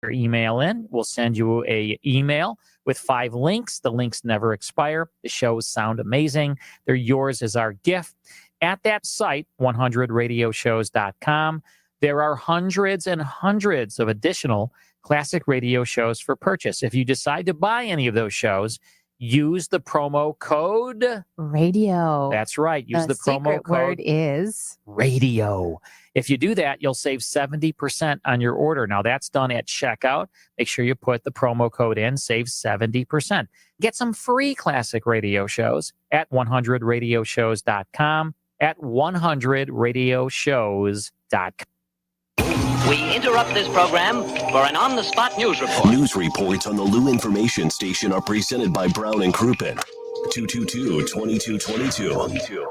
your email in. We'll send you a email with 5 links. The links never expire. The shows sound amazing. They're yours as our gift. At that site, 100radioshows.com, there are hundreds and hundreds of additional classic radio shows for purchase. If you decide to buy any of those shows, use the promo code radio. That's right. Use the promo secret code word is radio. If you do that, you'll save 70% on your order. Now, that's done at checkout. Make sure you put the promo code in, save 70%. Get some free classic radio shows at 100radioshows.com, at 100radioshows.com. We interrupt this program for an on-the-spot news report. News reports on the Lou Information Station are presented by Brown and Crouppen. 222-2222.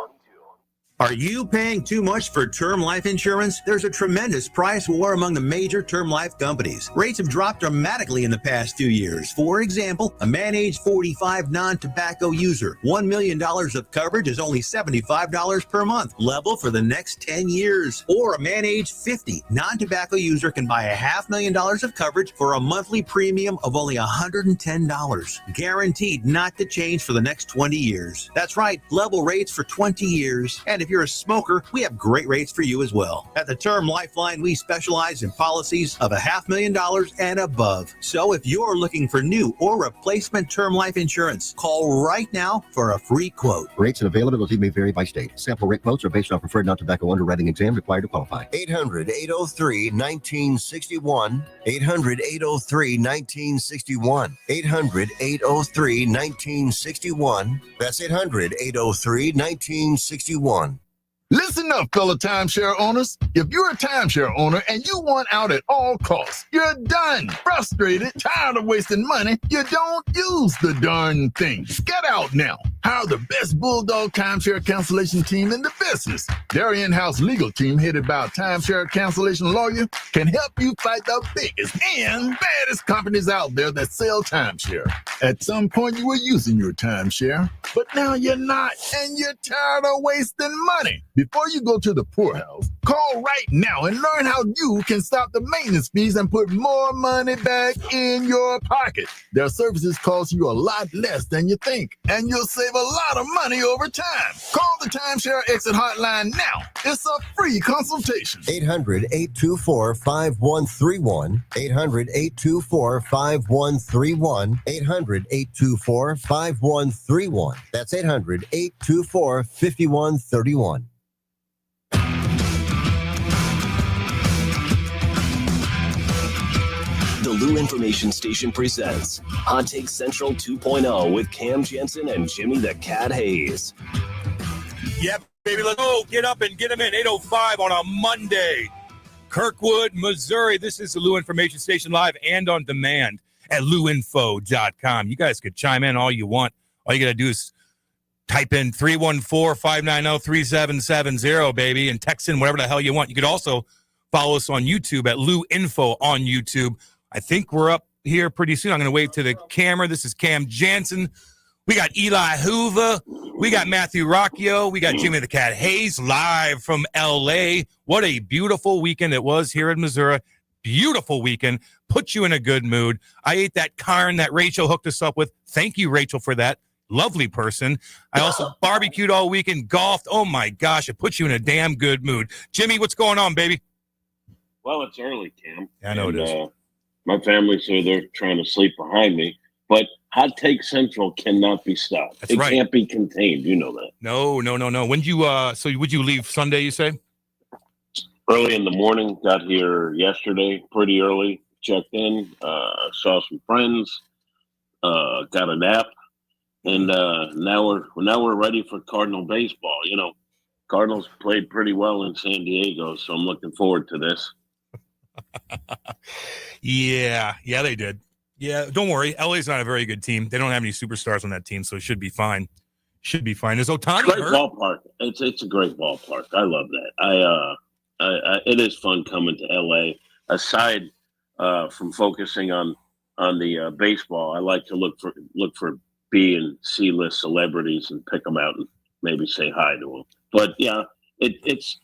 Are you paying too much for term life insurance? There's a tremendous price war among the major term life companies. Rates have dropped dramatically in the past 2 years. For example, a man age 45 non-tobacco user, $1 million of coverage is only $75 per month, level for the next 10 years. Or a man age 50 non-tobacco user can buy $500,000 of coverage for a monthly premium of only $110, guaranteed not to change for the next 20 years. That's right, level rates for 20 years. And if you're a smoker, we have great rates for you as well. At the Term Lifeline, we specialize in policies of $500,000 and above. So if you're looking for new or replacement term life insurance, call right now for a free quote. Rates and availability may vary by state. Sample rate quotes are based on preferred non-tobacco underwriting exam required to qualify. 800-803-1961. 800-803-1961. 800-803-1961. That's 800-803-1961. Listen up, fellow timeshare owners. If you're a timeshare owner and you want out at all costs, you're done, frustrated, tired of wasting money, you don't use the darn thing. Get out now. Hire the best Bulldog timeshare cancellation team in the business. Their in-house legal team, headed by a timeshare cancellation lawyer, can help you fight the biggest and baddest companies out there that sell timeshare. At some point, you were using your timeshare, but now you're not, and you're tired of wasting money. Before you go to the poorhouse, call right now and learn how you can stop the maintenance fees and put more money back in your pocket. Their services cost you a lot less than you think, and you'll save a lot of money over time. Call the Timeshare Exit Hotline now. It's a free consultation. 800-824-5131. 800-824-5131. 800-824-5131. That's 800-824-5131. The Lou Information Station presents Hot Take Central 2.0 with Cam Janssen and Jimmy the Cat Hayes. Yep, baby, let's go. Get up and get them in. 8:05 on a Monday. Kirkwood, Missouri. This is the Lou Information Station live and on demand at louinfo.com. You guys could chime in all you want. All you got to do is type in 314-590-3770, baby, and text in whatever the hell you want. You could also follow us on YouTube at Lou Info on YouTube. I think we're up here pretty soon. I'm going to wave to the camera. This is Cam Janssen. We got Eli Hoover. We got Matthew Rocchio. We got Jimmy the Cat Hayes live from L.A. What a beautiful weekend it was here in Missouri. Beautiful weekend. Put you in a good mood. I ate that carn that Rachel hooked us up with. Thank you, Rachel, for that. Lovely person. I also barbecued all weekend, golfed. Oh, my gosh. It puts you in a damn good mood. Jimmy, what's going on, baby? Well, it's early, Cam. I know it is. My family say they're trying to sleep behind me, but Hot Take Central cannot be stopped. That's right. It can't be contained. You know that. No. When you so would you leave Sunday, you say? Early in the morning, got here yesterday, pretty early, checked in, saw some friends, got a nap, and now we're ready for Cardinal baseball. You know, Cardinals played pretty well in San Diego, so I'm looking forward to this. Yeah, they did. Yeah, don't worry. LA's not a very good team. They don't have any superstars on that team, so it should be fine. Is Ohtani great hurt? Ballpark. It's a great ballpark. I love that. It is fun coming to LA. Aside from focusing on the baseball, I like to look for B and C list celebrities and pick them out and maybe say hi to them. But yeah, it's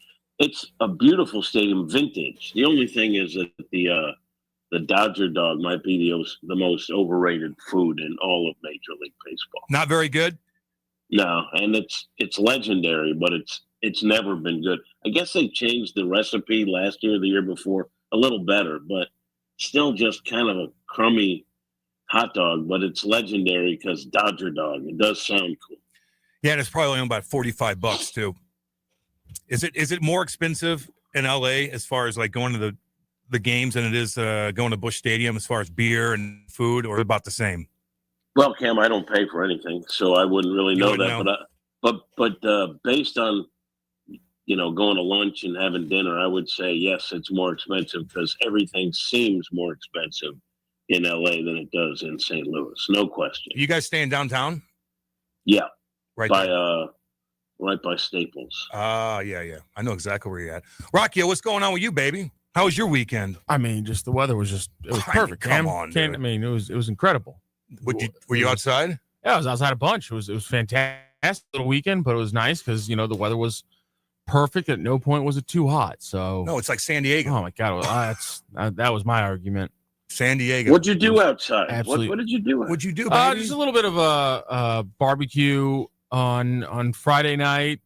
a beautiful stadium, vintage. The only thing is that the the Dodger dog might be the most overrated food in all of Major League Baseball. Not very good. No, and it's legendary, but it's never been good. I guess they changed the recipe last year, the year before, a little better, but still just kind of a crummy hot dog. But it's legendary because Dodger dog. It does sound cool. Yeah, and it's probably only about $45 too. Is it more expensive in LA as far as like going to the games than it is going to Busch Stadium as far as beer and food, or about the same? Well, Cam, I don't pay for anything, so I wouldn't really know that. But based on going to lunch and having dinner, I would say yes, it's more expensive because everything seems more expensive in LA than it does in St. Louis. No question. You guys staying downtown? Yeah, right by Staples. Yeah. I know exactly where you're at. Rocchio, what's going on with you, baby? How was your weekend? I mean, just the weather was perfect. Come on, dude. I mean, it was incredible. Were you outside? Yeah, I was outside a bunch. It was fantastic little weekend, but it was nice because the weather was perfect. At no point was it too hot. So no, it's like San Diego. Oh my God, that was my argument. San Diego. What'd you do outside? Absolutely. What did you do? What'd you do, baby? Just a little bit of a barbecue on Friday night.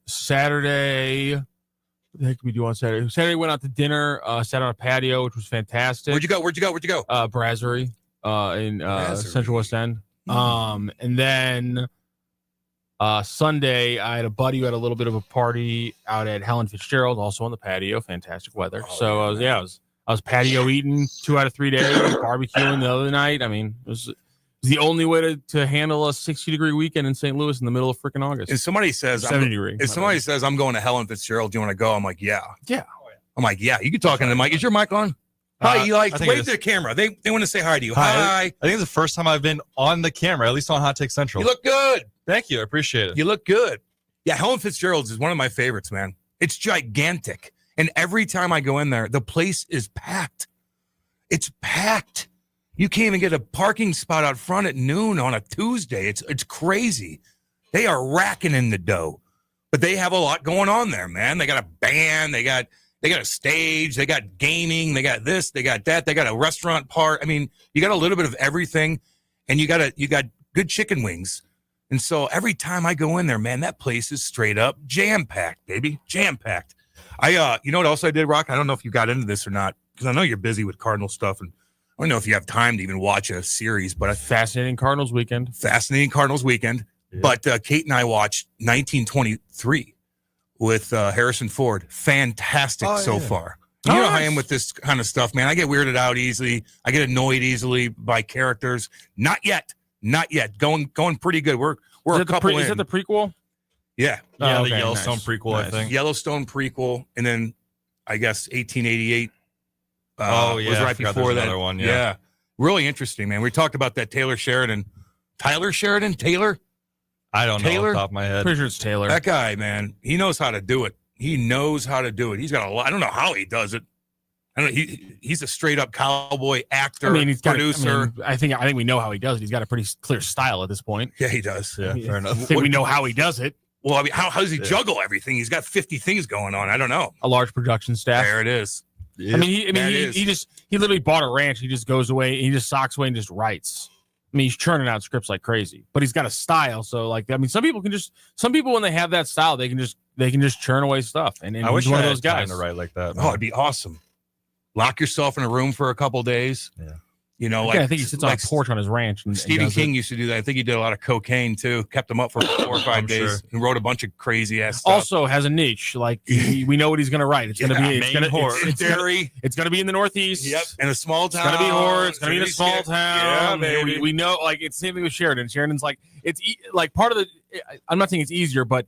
Saturday. What the heck did we do on Saturday? Saturday went out to dinner. Sat on a patio, which was fantastic. Where'd you go? Brasserie in Central West End. And then Sunday, I had a buddy who had a little bit of a party out at Helen Fitzgerald, also on the patio. Fantastic weather. I was patio eating 2 out of 3 days, barbecuing the other night. I mean, it was the only way to handle a 60-degree weekend in St. Louis in the middle of freaking August. If somebody says 70-degree. If somebody says I'm going to Helen Fitzgerald, do you want to go? I'm like, yeah. Yeah. I'm like, yeah. You can talk into the mic. Is your mic on? Hi, you like wave to the camera. They want to say hi to you. Hi. I think it's the first time I've been on the camera, at least on Hot Take Central. You look good. Thank you. I appreciate it. You look good. Yeah, Helen Fitzgerald's is one of my favorites, man. It's gigantic. And every time I go in there, the place is packed. It's packed. You can't even get a parking spot out front at noon on a Tuesday. It's crazy. They are racking in the dough. But they have a lot going on there, man. They got a band, they got a stage, they got gaming, they got this, they got that, they got a restaurant part. I mean, you got a little bit of everything, and you got good chicken wings. And so every time I go in there, man, that place is straight up jam-packed, baby. Jam-packed. You know what else I did, Rock? I don't know if you got into this or not, because I know you're busy with Cardinal stuff, and I don't know if you have time to even watch a series, but Fascinating Cardinals weekend. Yeah. But Kate and I watched 1923 with Harrison Ford. Fantastic so far. You know how I am with this kind of stuff, man. I get weirded out easily. I get annoyed easily by characters. Not yet. Going pretty good. We're a couple in. Is that the prequel? Yeah. Yeah, the Yellowstone prequel, I think. Yellowstone prequel, and then I guess 1888 was right before that. Another one, yeah. Really interesting, man. We talked about that Tyler Sheridan? I don't know off the top of my head. Pretty sure it's Taylor. That guy, man, he knows how to do it. He's got a lot. I don't know how he does it. I don't know. He's a straight up cowboy actor, producer. I think we know how he does it. He's got a pretty clear style at this point. Yeah, he does. Yeah, fair enough. I think we know how he does it. Well, I mean, how does he juggle everything? He's got 50 things going on. I don't know. A large production staff. There it is. Yeah. He literally bought a ranch. He just goes away. He just socks away and just writes. I mean, he's churning out scripts like crazy, but he's got a style. So, some people when they have that style, they can just churn away stuff. And I wish he's one I of those had time guys to write like that. Oh, it'd be awesome. Lock yourself in a room for a couple days. Yeah. I think he sits on a porch on his ranch. And Stephen King used to do that. I think he did a lot of cocaine too. Kept him up for 4 or 5 days. Sure. And wrote a bunch of crazy ass stuff. Also has a niche. We know what he's going to write. It's going to be it's going to be in the Northeast. Yep. In a small town. It's going to be horror. It's going to be in a small town. Yeah, baby. We know. It's the same thing with Sheridan. Sheridan's part of the. I'm not saying it's easier, but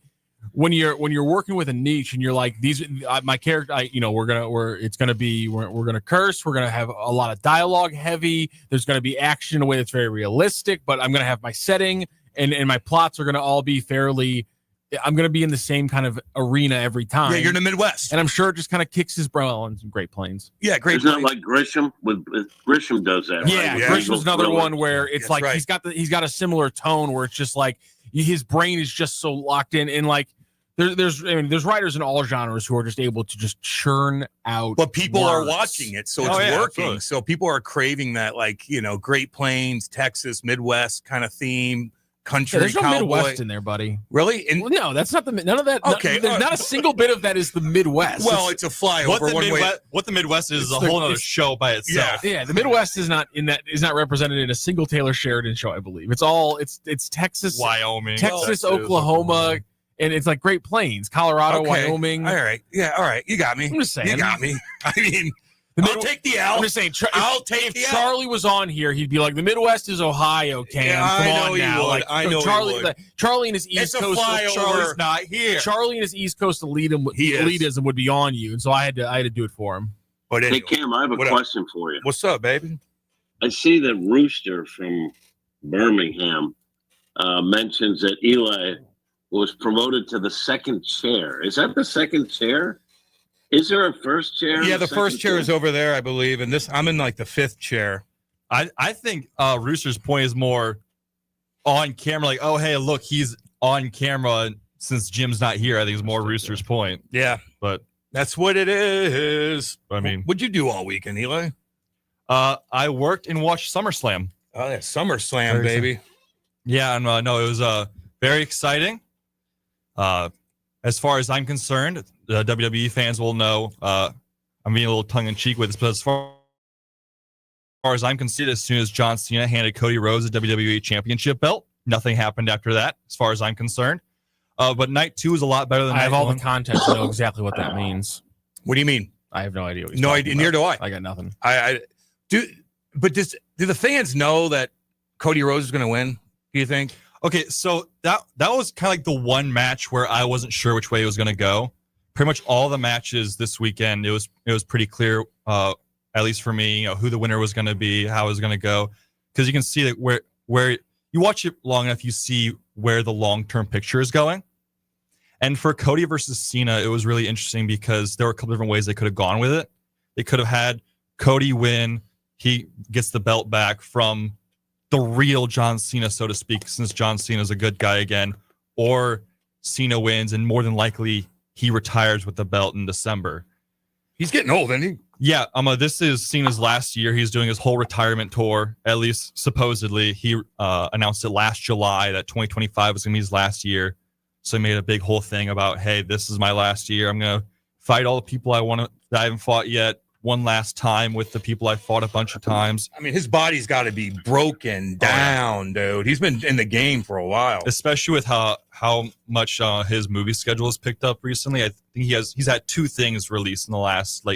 when you're working with a niche and you're like these my character, we're gonna curse, we're gonna have a lot of dialogue heavy, there's gonna be action in a way that's very realistic, but I'm gonna have my setting and my plots are gonna all be I'm gonna be in the same kind of arena every time. Yeah, you're in the Midwest, and I'm sure it just kind of kicks his bro on some Great Plains. Yeah, Great Isn't Plains. it like Grisham? Grisham does that. Yeah, right? Grisham's another one where it's That's right. he's got a similar tone where it's just like his brain is just so locked in, and there's writers in all genres who are just able to just churn out. But people are words. watching it, so it's working. Absolutely. So people are craving that, like, Great Plains, Texas, Midwest kind of theme. Country, there's no cowboy. Midwest in there, buddy. Really? Well, no, that's not none of that. Okay, there's not a single bit of that is the Midwest. Well, it's a flyover. What the Midwest is a whole other show by itself. Yeah, the Midwest is not represented in a single Taylor Sheridan show. I believe it's Texas, Wyoming, Texas, Oklahoma, and it's like Great Plains, Colorado, Wyoming. All right, yeah, all right. You got me. I'm just saying. You got me. I mean, I'll take the L. I'm just saying. If the L. Charlie was on here, he'd be like, "The Midwest is Ohio, Cam. Yeah, Come I on know now." Would. Like, I know Charlie and his East Coast. Charlie's not here. Charlie and his East Coast elitism would be on you, and so I had to do it for him. But anyway, Hey, Cam, I have a question for you. What's up, baby? I see that Rooster from Birmingham mentions that Eli was promoted to the second chair. Is that the second chair? Is there a first chair? Yeah, the first chair is over there, I believe, and I'm in like the fifth chair. I think Rooster's point is more on camera, like, oh, hey, look, he's on camera since Jim's not here. I think it's more Rooster's point. Yeah, but that's what it is. I mean, what'd you do all weekend, Eli? I worked and watched SummerSlam. Oh, yeah, SummerSlam, baby. Yeah, and no, it was very exciting. As far as I'm concerned, the WWE fans will know I'm being a little tongue-in-cheek with this, but as far as I'm concerned, as soon as John Cena handed Cody Rhodes a WWE Championship belt, nothing happened after that, as far as I'm concerned. But night 2 is a lot better than I have night all 1. the context to know exactly what that means. What do you mean? I have no idea. What No idea. Neither do I. I got nothing. Do the fans know that Cody Rhodes is going to win? Do you think? Okay, so that was kind of like the one match where I wasn't sure which way it was going to go. Pretty much all the matches this weekend, it was pretty clear, at least for me, who the winner was going to be, how it was going to go, because you can see that where you watch it long enough, you see where the long-term picture is going. And for Cody versus Cena, it was really interesting because there were a couple different ways they could have gone with it. They could have had Cody win, he gets the belt back from the real John Cena, so to speak, since John Cena is a good guy again, or Cena wins and more than likely he retires with the belt in December. He's getting old, isn't he? Yeah, this is Cena's last year. He's doing his whole retirement tour, at least supposedly. He announced it last July that 2025 was going to be his last year. So he made a big whole thing about, hey, this is my last year. I'm going to fight all the people that I haven't fought yet one last time with the people I fought a bunch of times. I mean, his body's got to be broken down, dude. He's been in the game for a while. Especially with how much his movie schedule has picked up recently. I think he's had 2 things released in the last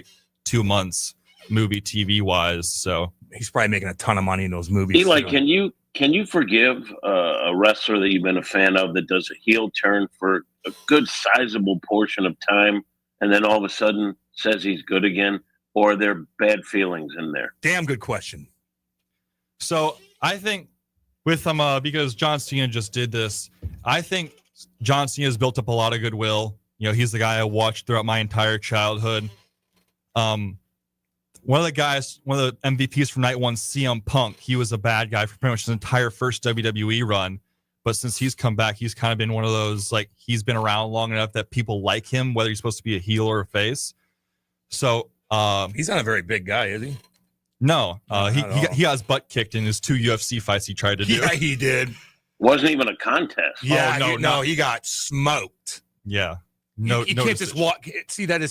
2 months, movie TV wise. So he's probably making a ton of money in those movies. Eli, can you forgive a wrestler that you've been a fan of that does a heel turn for a good sizable portion of time and then all of a sudden says he's good again? Or are there bad feelings in there? Damn good question. So I think with because John Cena just did this, I think John Cena has built up a lot of goodwill. He's the guy I watched throughout my entire childhood. One of the MVPs from night 1, CM Punk, he was a bad guy for pretty much his entire first WWE run. But since he's come back, he's kind of been one of those, he's been around long enough that people like him, whether he's supposed to be a heel or a face. So he's not a very big guy, is he? No, he got his butt kicked in his 2 UFC fights he tried to do. Yeah, he did. Wasn't even a contest. Yeah, he got smoked. Yeah. You can't just walk. See, that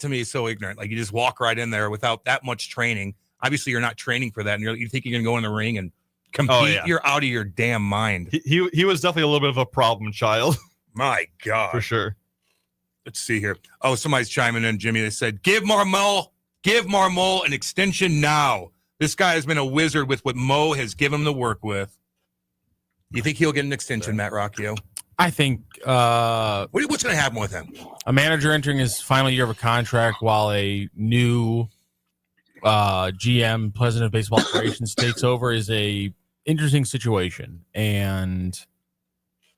to me is so ignorant. You just walk right in there without that much training. Obviously, you're not training for that, and you think you're going to go in the ring and compete. Oh, yeah. You're out of your damn mind. He was definitely a little bit of a problem child. My God, for sure. Let's see here. Oh, somebody's chiming in, Jimmy. They said, give Marmol an extension now. This guy has been a wizard with what Mo has given him to work with. You think he'll get an extension, Matt Rocchio? I think what's going to happen with him? A manager entering his final year of a contract while a new GM, president of baseball operations, takes over is a interesting situation. And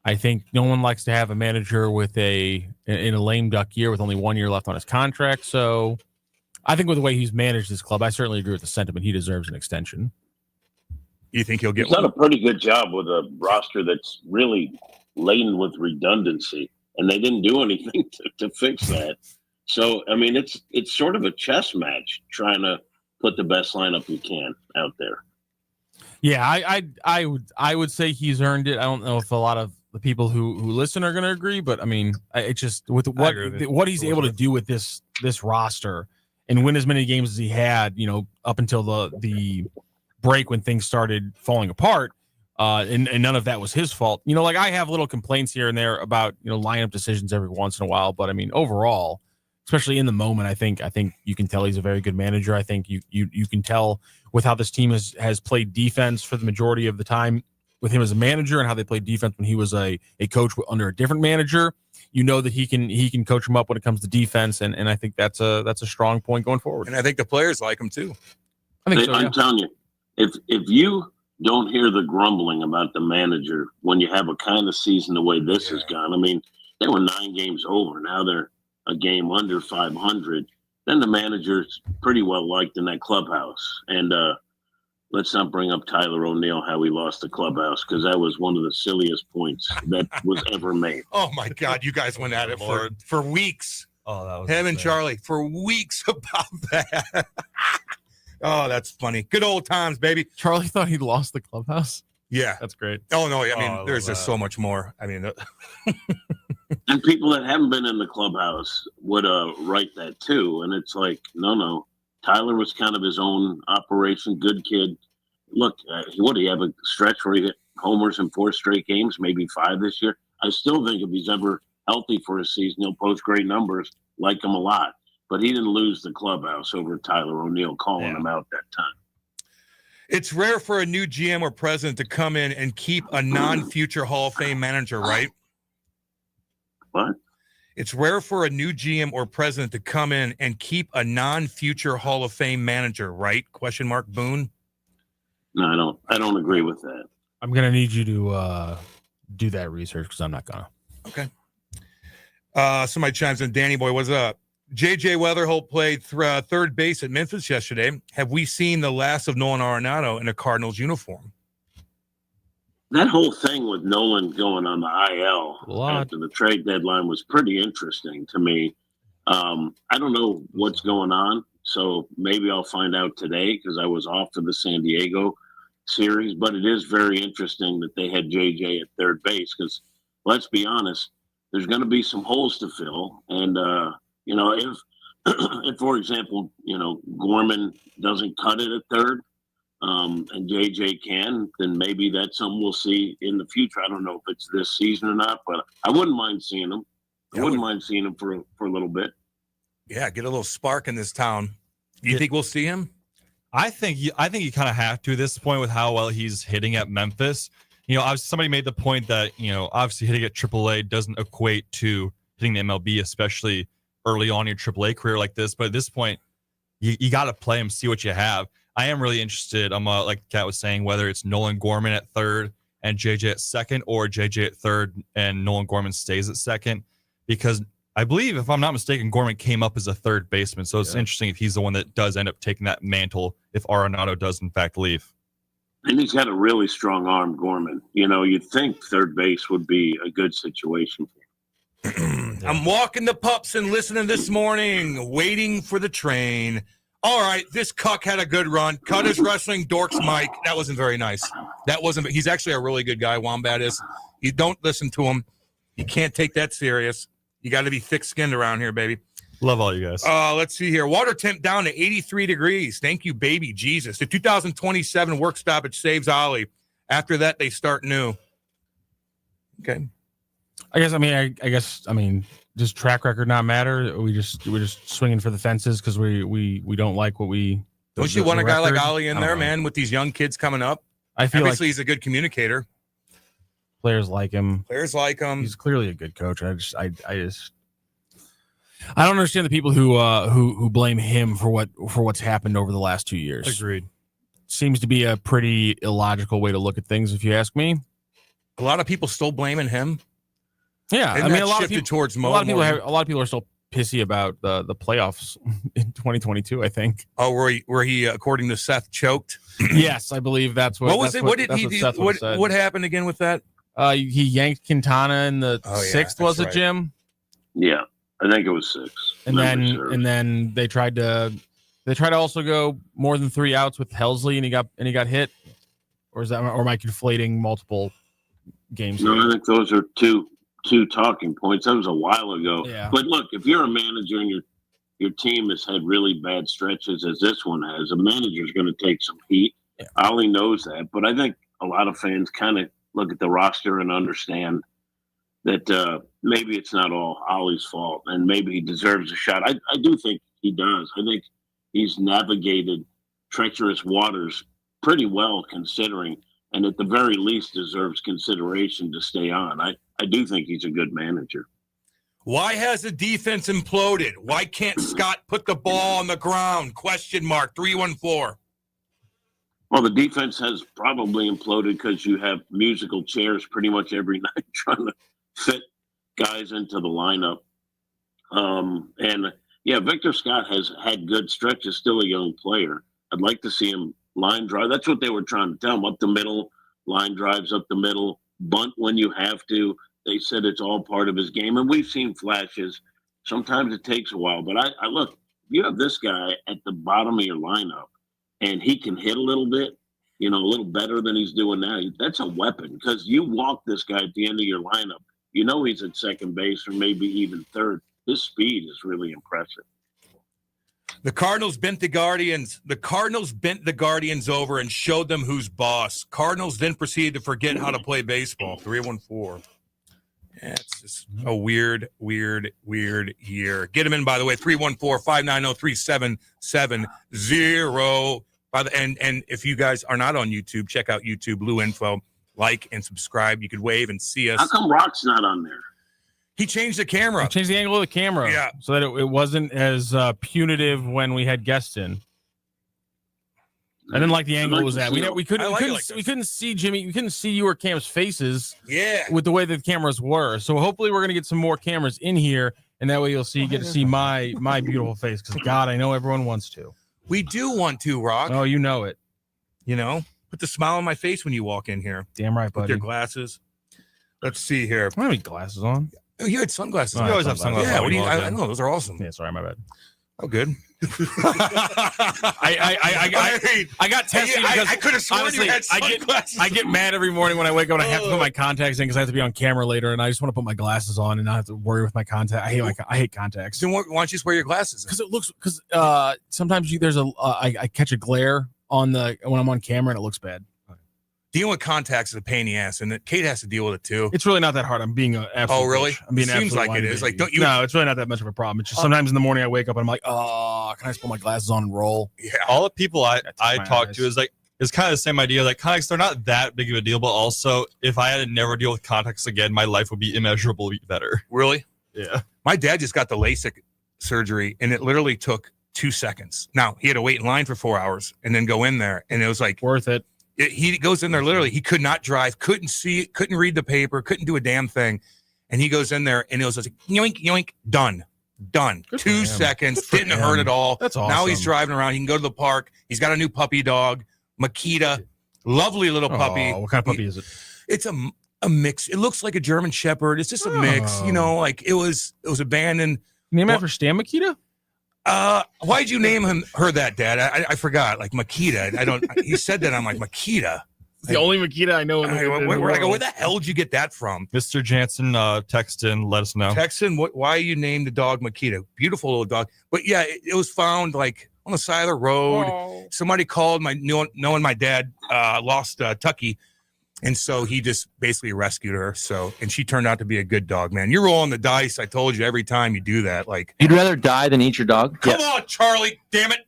I think no one likes to have a manager in a lame duck year with only 1 year left on his contract. So I think with the way he's managed this club, I certainly agree with the sentiment. He deserves an extension. You think he'll get one? He's done a pretty good job with a roster that's really laden with redundancy. and they didn't do anything to fix that. So, I mean, it's sort of a chess match trying to put the best lineup you can out there. Yeah, I would say he's earned it. I don't know if a lot of the people who listen are going to agree, but I mean, it just with what he's able to do with this roster and win as many games as he had, you know, up until the break when things started falling apart, and none of that was his fault. You know, like I have little complaints here and there about, you know, lineup decisions every once in a while, but I mean, overall, especially in the moment, I think you can tell he's a very good manager. I think you can tell with how this team has played defense for the majority of the time with him as a manager and how they played defense when he was a coach under a different manager. You know that he can coach them up when it comes to defense, and I think that's a strong point going forward. And I think the players like him too. I think so. I'm Yeah. telling you, if you don't hear the grumbling about the manager when you have a kind of season the way this has gone, I mean, they were 9 games over. Now they're a game under 500. Then the manager's pretty well liked in that clubhouse. And let's not bring up Tyler O'Neill, how he lost the clubhouse, because that was one of the silliest points that was ever made. Oh my God, you guys went at it for weeks. Oh, that was him and insane. Charlie for weeks about that. Oh, that's funny. Good old times, baby. Charlie thought he'd lost the clubhouse. Yeah, that's great. Oh no, I mean, I there's love just that. so much more. I mean, And people that haven't been in the clubhouse would write that too. And it's like, no. Tyler was kind of his own operation, good kid. Look, what do you have a stretch where he hit homers in 4 straight games, maybe 5 this year? I still think if he's ever healthy for a season, he'll post great numbers, like him a lot. But he didn't lose the clubhouse over Tyler O'Neill calling him out that time. it's rare for a new GM or president to come in and keep a non-future Hall of Fame manager, right? What? It's rare for a new GM or president to come in and keep a non-future Hall of Fame manager, right? Question mark, Boone. No, I don't agree with that. I'm gonna need you to do that research because I'm not gonna. Okay. Somebody chimes in. Danny boy, what's up? JJ Weatherholt played third base at Memphis yesterday. Have we seen the last of Nolan Arenado in a Cardinals uniform? That whole thing with Nolan going on the IL after the trade deadline was pretty interesting to me. I don't know what's going on, so maybe I'll find out today because I was off to the San Diego series. But it is very interesting that they had JJ at third base because, let's be honest, there's going to be some holes to fill. And, if, for example, Gorman doesn't cut it at third, and JJ can, then maybe that's something we'll see in the future. I don't know if it's this season or not, but I wouldn't mind seeing him. I wouldn't mind seeing him for a little bit. Yeah, get a little spark in this town. You think we'll see him? I think you kind of have to at this point with how well he's hitting at Memphis. Somebody made the point that, obviously hitting at AAA doesn't equate to hitting the MLB, especially early on in your AAA career like this. But at this point, you got to play him, see what you have. I am really interested. I'm like Kat was saying, whether it's Nolan Gorman at third and JJ at second, or JJ at third and Nolan Gorman stays at second, because I believe, if I'm not mistaken, Gorman came up as a third baseman. So it's interesting if he's the one that does end up taking that mantle if Arenado does in fact leave. And he's got a really strong arm, Gorman. You'd think third base would be a good situation for him. I'm walking the pups and listening this morning, waiting for the train. All right, this cuck had a good run. Cut his wrestling dorks mic. That wasn't very nice. He's actually a really good guy, Wombat is. You don't listen to him. You can't take that serious. You got to be thick-skinned around here, baby. Love all you guys. Let's see here. Water temp down to 83 degrees. Thank you, baby Jesus. The 2027 work stoppage saves Ollie. After that, they start new. Okay. I guess. Does track record not matter? We're just swinging for the fences because we don't like what we. Don't you want a guy like Ollie in there, man, with these young kids coming up? I feel obviously like he's a good communicator. Players like him. He's clearly a good coach. I don't understand the people who blame him for what's happened over the last 2 years. Agreed. Seems to be a pretty illogical way to look at things, if you ask me. A lot of people still blaming him. Yeah, a lot of people towards Mo. A lot of people are still pissy about the playoffs in 2022. I think. Oh, where he according to Seth choked. Yes, I believe that's what. What was it? What did he do? What happened again with that? He yanked Quintana in the sixth, was it, right. Jim? Yeah, I think it was 6. And then they tried to also go more than 3 outs with Helsley, and he got hit. Or am I conflating multiple games? No, I think those are two talking points. That was a while ago. Yeah. But look, if you're a manager and your team has had really bad stretches as this one has, a manager's going to take some heat. Yeah. Ollie knows that, but I think a lot of fans kind of look at the roster and understand that maybe it's not all Ollie's fault, and maybe he deserves a shot. I do think he does. I think he's navigated treacherous waters pretty well, considering, and at the very least deserves consideration to stay on. I do think he's a good manager. Why has the defense imploded? Why can't Scott put the ball on the ground? Question mark 314. Well, the defense has probably imploded because you have musical chairs pretty much every night trying to fit guys into the lineup. Victor Scott has had good stretches, still a young player. I'd like to see him line drive. That's what they were trying to tell him. Up the middle, line drives up the middle, bunt when you have to. They said it's all part of his game, and we've seen flashes. Sometimes it takes a while, but I look, you have this guy at the bottom of your lineup, and he can hit a little bit, a little better than he's doing now. That's a weapon, because you walk this guy at the end of your lineup. He's at second base or maybe even third. His speed is really impressive. The Cardinals bent the Guardians. The Cardinals bent the Guardians over and showed them who's boss. Cardinals then proceeded to forget how to play baseball. 314. Yeah, it's just a weird year. Get him in, by the way, 314-590-3770. And if you guys are not on YouTube, check out YouTube, Blue Info. Like and subscribe. You could wave and see us. How come Rock's not on there? He changed the camera. He changed the angle of the camera, so that it wasn't as punitive when we had guests in. I didn't like the angle it was at. We couldn't see Jimmy. We couldn't see you or Cam's faces. Yeah. With the way that the cameras were. So hopefully we're gonna get some more cameras in here, and that way get to see my beautiful face. Because God, I know everyone wants to. We do want to, Rock. Oh, you know it. Put the smile on my face when you walk in here. Damn right, buddy. With your glasses. Let's see here. I don't have any glasses on. Oh, you had sunglasses. You always have sunglasses. Yeah, I know those are awesome. Yeah, sorry, my bad. Oh, good. I got tested. I could have sworn honestly, you had sunglasses. I get mad every morning when I wake up and I have to put my contacts in because I have to be on camera later, and I just want to put my glasses on and not have to worry with my contact. I hate contacts. Then why don't you just wear your glasses? Because sometimes I catch a glare when I'm on camera and it looks bad. Dealing with contacts is a pain in the ass, and Kate has to deal with it too. It's really not that hard. I'm being an absolute. Oh, really? Bitch. I'm being seems like it is. Like, don't you? No, it's really not that much of a problem. It's just sometimes in the morning I wake up and I'm like, oh, can I just put my glasses on and roll? Yeah. All the people I talk to is it's kind of the same idea. Like contacts, they're not that big of a deal, but also if I had to never deal with contacts again, my life would be immeasurably better. Really? Yeah. My dad just got the LASIK surgery, and it literally took 2 seconds. Now he had to wait in line for 4 hours and then go in there, and it was like worth it. He goes in there, literally, he could not drive, couldn't see, couldn't read the paper, couldn't do a damn thing. And he goes in there, and it was like, yoink, yoink, done. Good 2 seconds, didn't hurt at all. That's awesome. Now he's driving around. He can go to the park. He's got a new puppy dog, Makita, lovely little puppy. What kind of puppy is it? It's a mix. It looks like a German Shepherd. It's just a mix, like it was abandoned. Name after Stan Makita? Why'd you name her that, Dad? I forgot. Like Makita. I don't. You said that. I'm like Makita. It's the only Makita I know. Where the hell did you get that from? Mr. Janssen, text in, let us know. Text in why you named the dog Makita. Beautiful little dog. But yeah, it was found like on the side of the road. Oh. Somebody called knowing my dad lost Tucky. And so he just basically rescued her. And she turned out to be a good dog, man. You're rolling the dice. I told you every time you do that. Like, you'd rather die than eat your dog? Come on, Charlie. Damn it.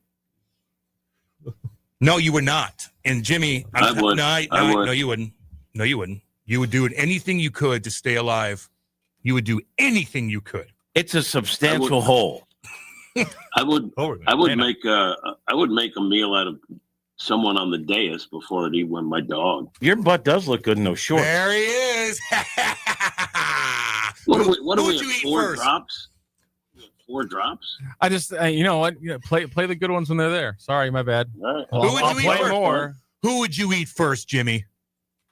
No, you would not. And Jimmy, I would. No, you wouldn't. No, you wouldn't. You would do anything you could to stay alive. You would do anything you could. It's a substantial hole. I would make a meal out of someone on the dais before I'd eat my dog. Your butt does look good in those shorts. There he is. What do we you eat four first? drops? 4 drops? I just, you know what? Play the good ones when they're there. Sorry, my bad. All right. Well, I'll play more. Who would you eat first, Jimmy?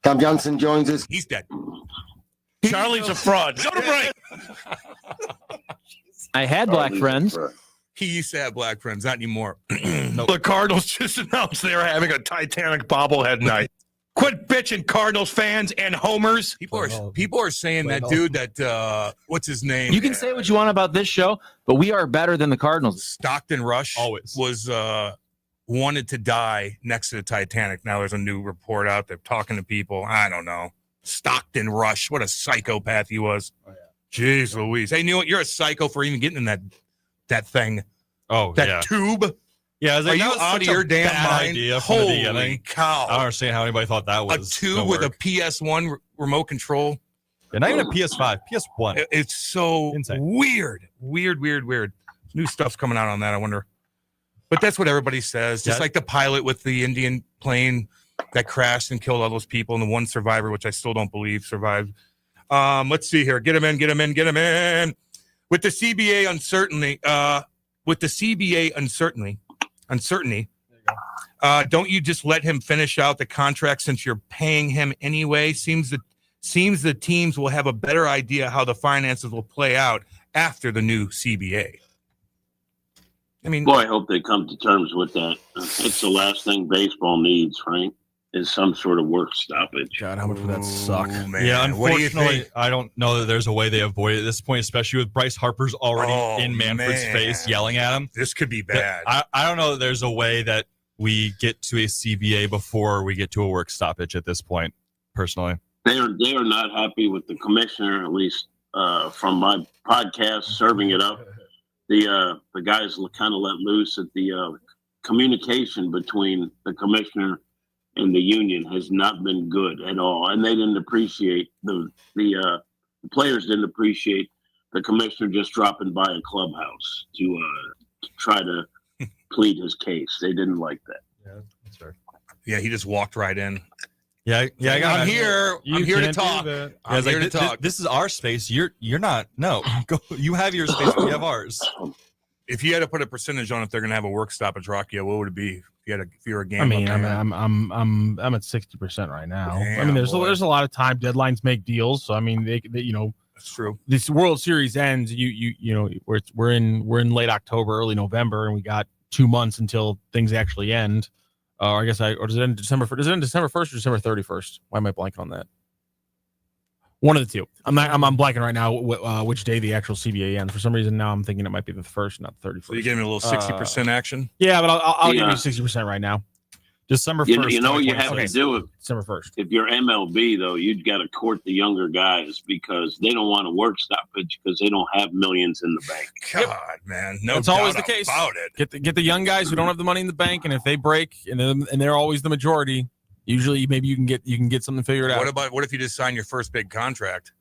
Cam Janssen joins us. He's dead. Charlie's a fraud. Go to break. I had black friends. He used to have black friends, not anymore. The Cardinals just announced they were having a Titanic bobblehead night. Quit bitching, Cardinals fans and homers. People are saying that dude that what's his name? You can say what you want about this show, but we are better than the Cardinals. Stockton Rush was wanted to die next to the Titanic. Now there's a new report out there talking to people. I don't know. Stockton Rush, what a psychopath he was. Oh, yeah. Jeez Louise. Hey, you know what? You're a psycho for even getting in that thing. Oh, that tube. Yeah, are you out of your damn mind? Idea from Holy the beginning. cow! I don't understand how anybody thought that was a tube with a PS1 remote control. Yeah, not even a PS5, PS1. It's so insane. Weird. New stuff's coming out on that. I wonder, but that's what everybody says. Just like the pilot with the Indian plane that crashed and killed all those people, and the one survivor, which I still don't believe survived. Let's see here. Get him in. With the CBA uncertainty, don't you just let him finish out the contract since you're paying him anyway? Seems the teams will have a better idea how the finances will play out after the new CBA. I mean, boy, I hope they come to terms with that. It's the last thing baseball needs, Frank, is some sort of work stoppage. God, how much would that suck? Man. Yeah, What do you unfortunately, think? I don't know that there's a way they avoid it at this point, especially with Bryce Harper's already in Manfred's face yelling at him. This could be bad. I don't know that there's a way that we get to a CBA before we get to a work stoppage at this point, personally. They are not happy with the commissioner, at least from my podcast, serving it up. The guys kind of let loose at the communication between the commissioner and the union has not been good at all, and they didn't appreciate the players didn't appreciate the commissioner just dropping by a clubhouse to try to plead his case. They didn't like that. Yeah, that's fair. Yeah, he just walked right in. Yeah. I'm here. I'm here to talk. I'm here to talk. This is our space. You're not. No, go. You have your space. We have ours. If you had to put a percentage on if they're going to have a work stoppage, Rocchio, what would it be? If you're a game. I mean, I'm at 60% right now. Damn, I mean, there's boy. a lot of time. Deadlines make deals, so I mean, they that's true. This World Series ends. You know, we're in late October, early November, and we got 2 months until things actually end. Or does it end December? Does it end December 1st or December 31st? Why am I blanking on that? One of the two. I'm blanking right now which day the actual CBA ends. For some reason now I'm thinking it might be the 1st, not the 31st. So you gave me a little 60% action? Yeah, but I'll give you 60% right now. December 1st. You know what you have to do December 1st. If you're MLB though, you've got to court the younger guys because they don't want a work stoppage because they don't have millions in the bank. God, man, no, that's doubt always the case. About it. Get the young guys who don't have the money in the bank, and if they break, and they're always the majority. Usually, maybe you can get something figured out. What if you just sign your first big contract?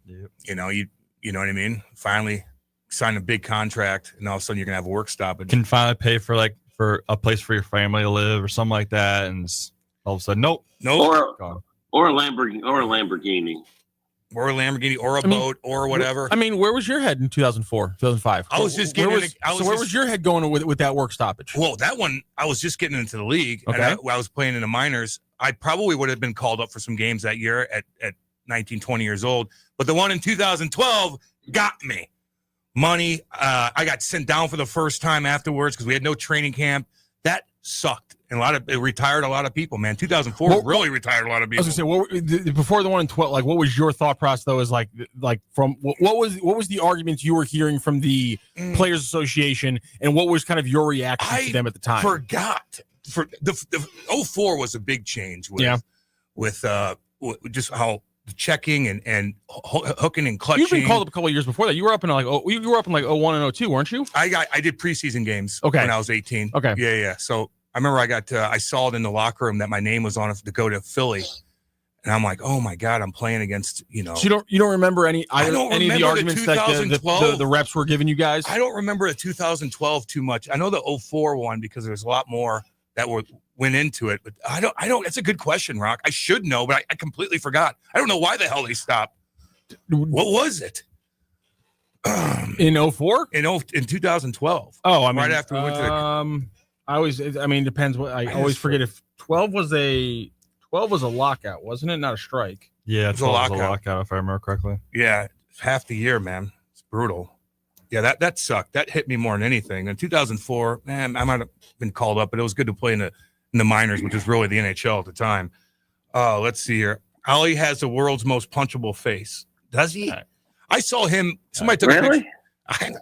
Yep. You know what I mean? Finally sign a big contract, and all of a sudden you're gonna have a work stoppage. Can finally pay for a place for your family to live or something like that, and all of a sudden, nope. Or a Lamborghini, or a boat, or whatever. I mean, where was your head in 2004, 2005? I was just where was your head going with that work stoppage? Well, that one, I was just getting into the league. Okay. And I was playing in the minors. I probably would have been called up for some games that year at 19, 20 years old. But the one in 2012 got me. Money. I got sent down for the first time afterwards because we had no training camp. That sucked. And it retired a lot of people, man. 2004 really retired a lot of people. I was gonna say, before the one in 12, like, what was your thought process though? Is like from what was the arguments you were hearing from the Players Association, and what was kind of your reaction to them at the time? Forgot. For the 04 was a big change with just how the checking and hooking and clutching. You've been called up a couple of years before that. You were up in like 01 and 02, weren't you? I did preseason games when I was 18. Okay. Yeah. So I remember I saw it in the locker room that my name was on it to go to Philly. And I'm like, oh my God, I'm playing against, So you don't remember any of the arguments that the reps were giving you guys? I don't remember the 2012 too much. I know the 04 one because there's a lot more that went into it, but I don't, it's a good question, Rock. I should know, but I completely forgot. I don't know why the hell they stopped. What was it? In 04? In 2012. Oh, I mean, right after we went to the, depends what, I always forget if 12 was a lockout, wasn't it? Not a strike. Yeah, It was 12 was a lockout. lockout, if I remember correctly. Yeah, half the year, man. It's brutal. Yeah, that sucked. That hit me more than anything. In 2004, man, I might have been called up, but it was good to play in the minors, which was really the NHL at the time. Let's see here. Ollie has the world's most punchable face. Does he? I saw him. Somebody took a picture.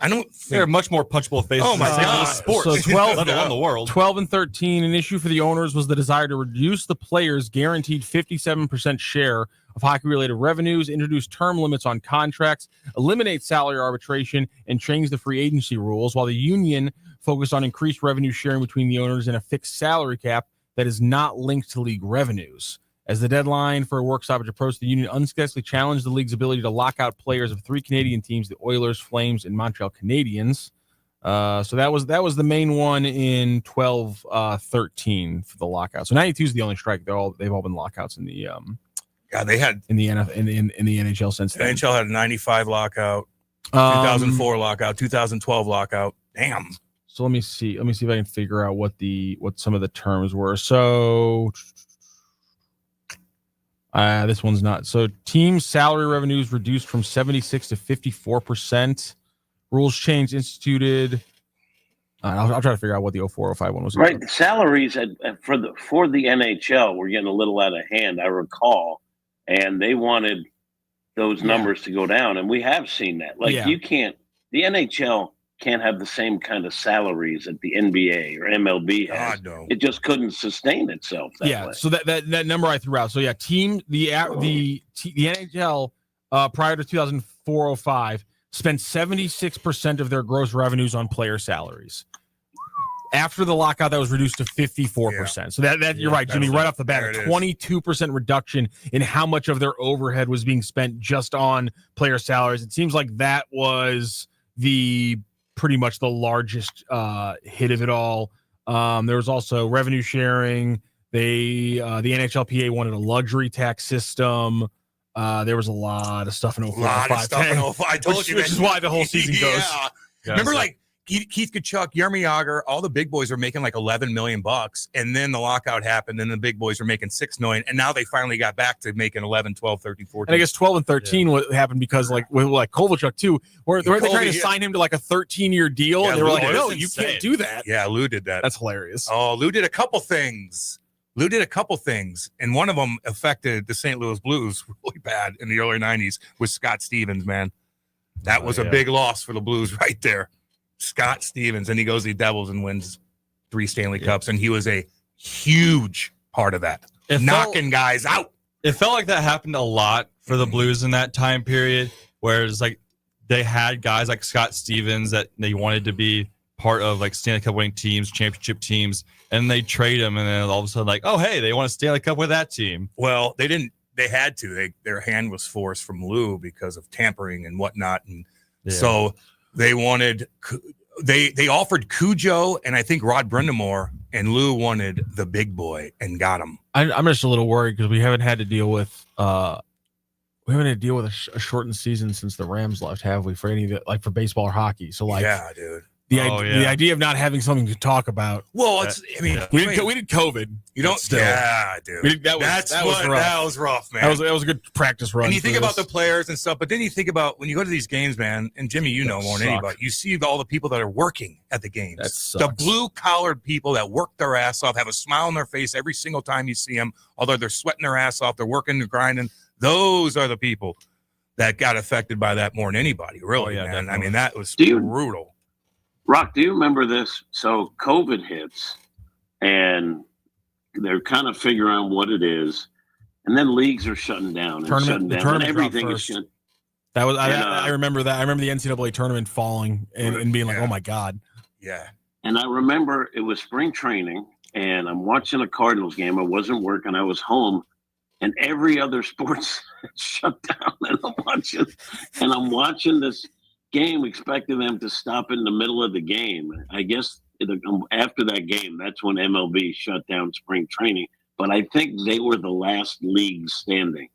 I don't think they're much more punchable faces. Oh my God. Sports. So 12, let alone the world. 12 and 13, an issue for the owners was the desire to reduce the players' guaranteed 57% share of hockey-related revenues, introduce term limits on contracts, eliminate salary arbitration, and change the free agency rules, while the union focused on increased revenue sharing between the owners and a fixed salary cap that is not linked to league revenues. As the deadline for a work stoppage approached, the union unsuccessfully challenged the league's ability to lock out players of 3 Canadian teams, the Oilers, Flames, and Montreal Canadiens. So that was the main one in 12-13 for the lockout. So 92 is the only strike. They've all been lockouts in the they had in the NHL since the then. NHL had a 95 lockout, 2004 lockout, 2012 lockout. Damn. So let me see if I can figure out what some of the terms were. So this one's not. So team salary revenues reduced from 76 to 54%. Rules changed, instituted. I'll try to figure out what the 0405 one was. Right. The salaries for the NHL were getting a little out of hand, I recall. And they wanted those numbers to go down. And we have seen that. Like the NHL can't have the same kind of salaries that the NBA or MLB has. No. It just couldn't sustain itself that way. So that number I threw out. So the NHL prior to 2004-05 spent 76% of their gross revenues on player salaries. After the lockout, that was reduced to 54%. Yeah. So that you're right, Jimmy. Right off the bat, a 22% reduction in how much of their overhead was being spent just on player salaries. It seems like that was pretty much the largest hit of it all. There was also revenue sharing. The NHLPA wanted a luxury tax system. There was a lot of stuff in 04-05. I told you, which is why the whole season goes. Yeah. Remember, like Keith Kachuk, Jaromir Jagr, all the big boys were making like $11 million, and then the lockout happened, and the big boys were making $6 million, and now they finally got back to making 11, 12, 13, 14. And I guess 12 and 13 what happened because with Kovalchuk too, were they trying to sign him to like a 13-year deal? Yeah, and they were Lou like, did. no, you can't do that. Yeah, Lou did that. That's hilarious. Oh, Lou did a couple things. And one of them affected the St. Louis Blues really bad in the early 90s with Scott Stevens, man. That was a big loss for the Blues right there. Scott Stevens, and he goes to the Devils and wins 3 Stanley Cups, and he was a huge part of that, knocking guys out. It felt like that happened a lot for the Blues in that time period, where it's like they had guys like Scott Stevens that they wanted to be part of like Stanley Cup winning teams, championship teams, and they trade them, and then all of a sudden like, oh, hey, they want a Stanley Cup with that team. Well, they didn't. They had to. Their hand was forced from Lou because of tampering and whatnot, and so they wanted. They offered Cujo and I think Rod Brindamore, and Lou wanted the big boy and got him. I'm just a little worried because we haven't had to deal with a shortened season since the Rams left, have we? For any of it, like for baseball or hockey. So like, yeah, dude. The idea of not having something to talk about. Well, we did COVID. You don't. Still. Yeah, dude. That was rough, man. That was a good practice run. And you think about the players and stuff, but then you think about when you go to these games, man. And Jimmy, you know more than anybody. You see all the people that are working at the games. That sucks. The blue-collared people that work their ass off, have a smile on their face every single time you see them. Although they're sweating their ass off, they're working, they're grinding. Those are the people that got affected by that more than anybody. Really, man. Definitely. I mean, that was brutal. Rock, do you remember this? So COVID hits, and they're kind of figuring out what it is, and then leagues are shutting down and everything is shut. That was I remember that. I remember the NCAA tournament falling and being like, oh my God. Yeah. And I remember it was spring training, and I'm watching a Cardinals game. I wasn't working. I was home, and every other sports shut down, and I'm watching this game, expecting them to stop in the middle of the game. I guess after that game, that's when MLB shut down spring training. But I think they were the last league standing,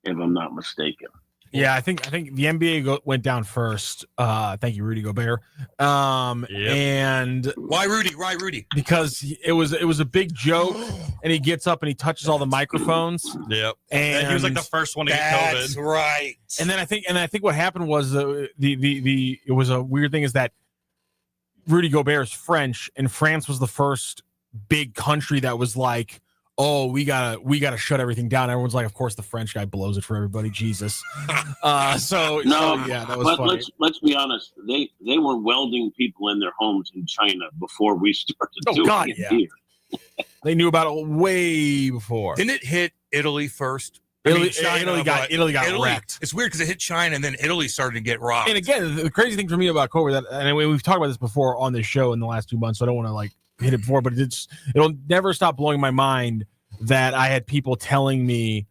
if I'm not mistaken. Yeah, I think the NBA went down first. Thank you, Rudy Gobert. And why Rudy? Why Rudy? Because it was a big joke, and he gets up and he touches all the microphones. Yep. And he was like the first one to get COVID. That's right. And then I think what happened was it was a weird thing is that Rudy Gobert is French, and France was the first big country that was like, oh, we gotta shut everything down. Everyone's like, of course, the French guy blows it for everybody. Jesus. Yeah, that was funny. Let's be honest. They were welding people in their homes in China before we started doing it here. They knew about it way before. Didn't it hit Italy first? Italy got wrecked. It's weird because it hit China and then Italy started to get rocked. And again, the crazy thing for me about COVID, and we've talked about this before on this show in the last 2 months, so I don't want to hit it before, but it'll never stop blowing my mind that I had people telling me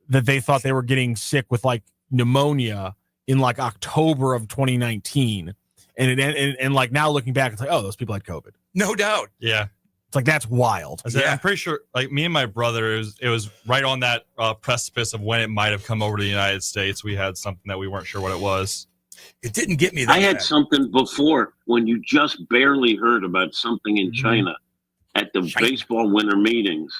that they thought they were getting sick with pneumonia in October of 2019, and now looking back, it's like, oh, those people had COVID. No doubt. Yeah. It's that's wild. I'm pretty sure, me and my brother, it was right on that precipice of when it might have come over to the United States. We had something that we weren't sure what it was. It didn't get me that I had bad. something before when you just barely heard about something in China at the baseball winter meetings.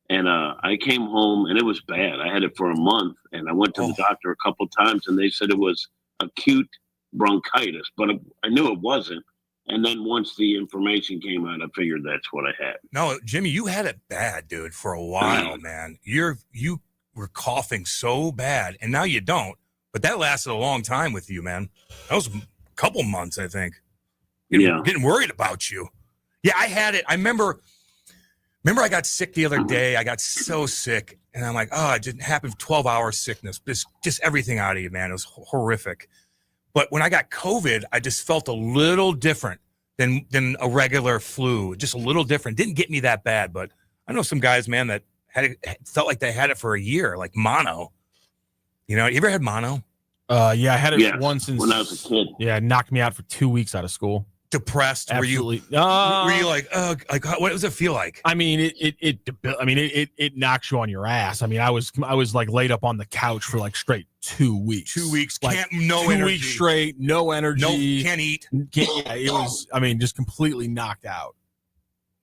And I came home and it was bad. I had it for a month and I went to the doctor a couple times and they said it was acute bronchitis, but I knew it wasn't. And then once the information came out, I figured that's what I had. No, Jimmy, you had it bad, dude, for a while, man. You were coughing so bad, and now you don't. But that lasted a long time with you, man. That was a couple months, I think. Getting worried about you. Yeah, I had it. I remember I got sick the other day. I got so sick, and I'm like, oh, it didn't happen. 12-hour sickness. Just everything out of you, man. It was horrific. But when I got COVID, I just felt a little different than a regular flu. Just a little different. Didn't get me that bad, but I know some guys, man, that felt like they had it for a year, like mono. You ever had mono? Yeah, I had it once when I was a kid. Yeah, it knocked me out for 2 weeks out of school. Depressed? Absolutely. Were you like, what does it feel like? I mean, it knocks you on your ass. I mean, I was laid up on the couch for straight 2 weeks. 2 weeks, no 2 energy. Weeks straight, no energy. No, can't eat. It was, just completely knocked out.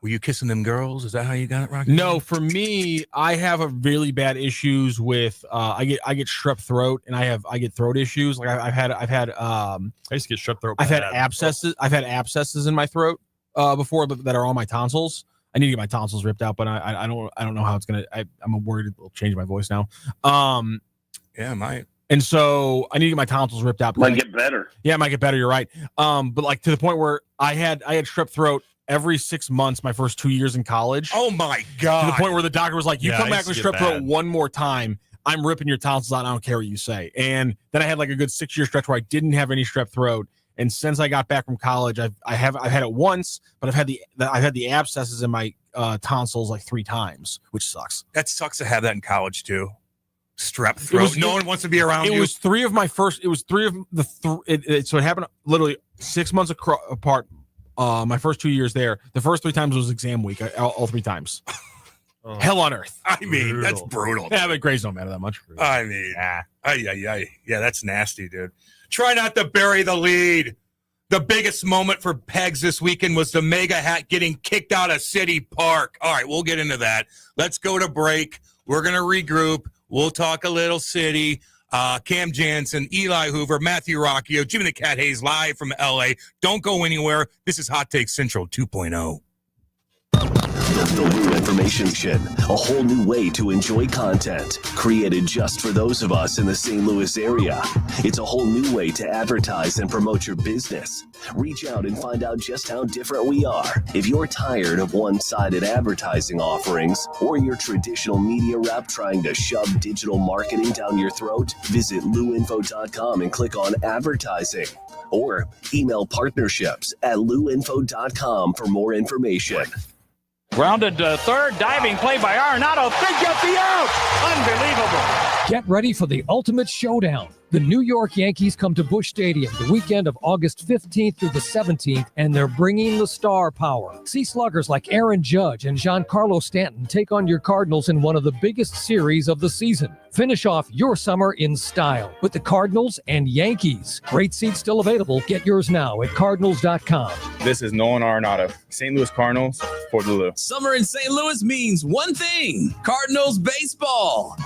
Were you kissing them girls? Is that how you got it, Rocky? No, for me, I have a really bad issues with I get strep throat and I get throat issues. I've had I used to get strep throat. I've had abscesses. I've had abscesses in my throat before that are on my tonsils. I need to get my tonsils ripped out, but I don't know how it's gonna. I'm worried it'll change my voice now. Yeah, it might. And so I need to get my tonsils ripped out. Might get better. Yeah, it might get better. You're right. But to the point where I had strep throat every 6 months my first 2 years in college. Oh my God. To the point where the doctor was like, you come back with strep throat one more time, I'm ripping your tonsils out. I don't care what you say. And then I had a good 6 year stretch where I didn't have any strep throat. And since I got back from college, I've had it once, but I've had the abscesses in my tonsils 3 times, which sucks. That sucks to have that in college too. Strep throat. No one wants to be around you. It was 3 of the so it happened literally 6 months apart. My first 2 years there, the first 3 times was exam week, all 3 times. Hell on earth. I mean, brutal. That's brutal. Yeah, but grades don't matter that much. I mean, yeah, that's nasty, dude. Try not to bury the lead. The biggest moment for Pegs this weekend was the Mega Hat getting kicked out of City Park. All right, we'll get into that. Let's go to break. We're going to regroup. We'll talk a little city. Cam Janssen, Eli Hoover, Matthew Rocchio, Jimmy the Cat Hayes live from LA. Don't go anywhere. This is Hot Take Central 2.0. The Lou Information Mission, a whole new way to enjoy content created just for those of us in the St. Louis area. It's a whole new way to advertise and promote your business. Reach out and find out just how different we are. If you're tired of one-sided advertising offerings or your traditional media rep trying to shove digital marketing down your throat, visit louinfo.com and click on advertising. Or email partnerships@louinfo.com for more information. Grounded third, diving play by Arenado. They get the out. Unbelievable. Get ready for the ultimate showdown. The New York Yankees come to Busch Stadium the weekend of August 15th through the 17th, and they're bringing the star power. See sluggers like Aaron Judge and Giancarlo Stanton take on your Cardinals in one of the biggest series of the season. Finish off your summer in style with the Cardinals and Yankees. Great seats still available. Get yours now at Cardinals.com. This is Nolan Arenado, St. Louis Cardinals, Fort Lulu. Summer in St. Louis means one thing: Cardinals baseball.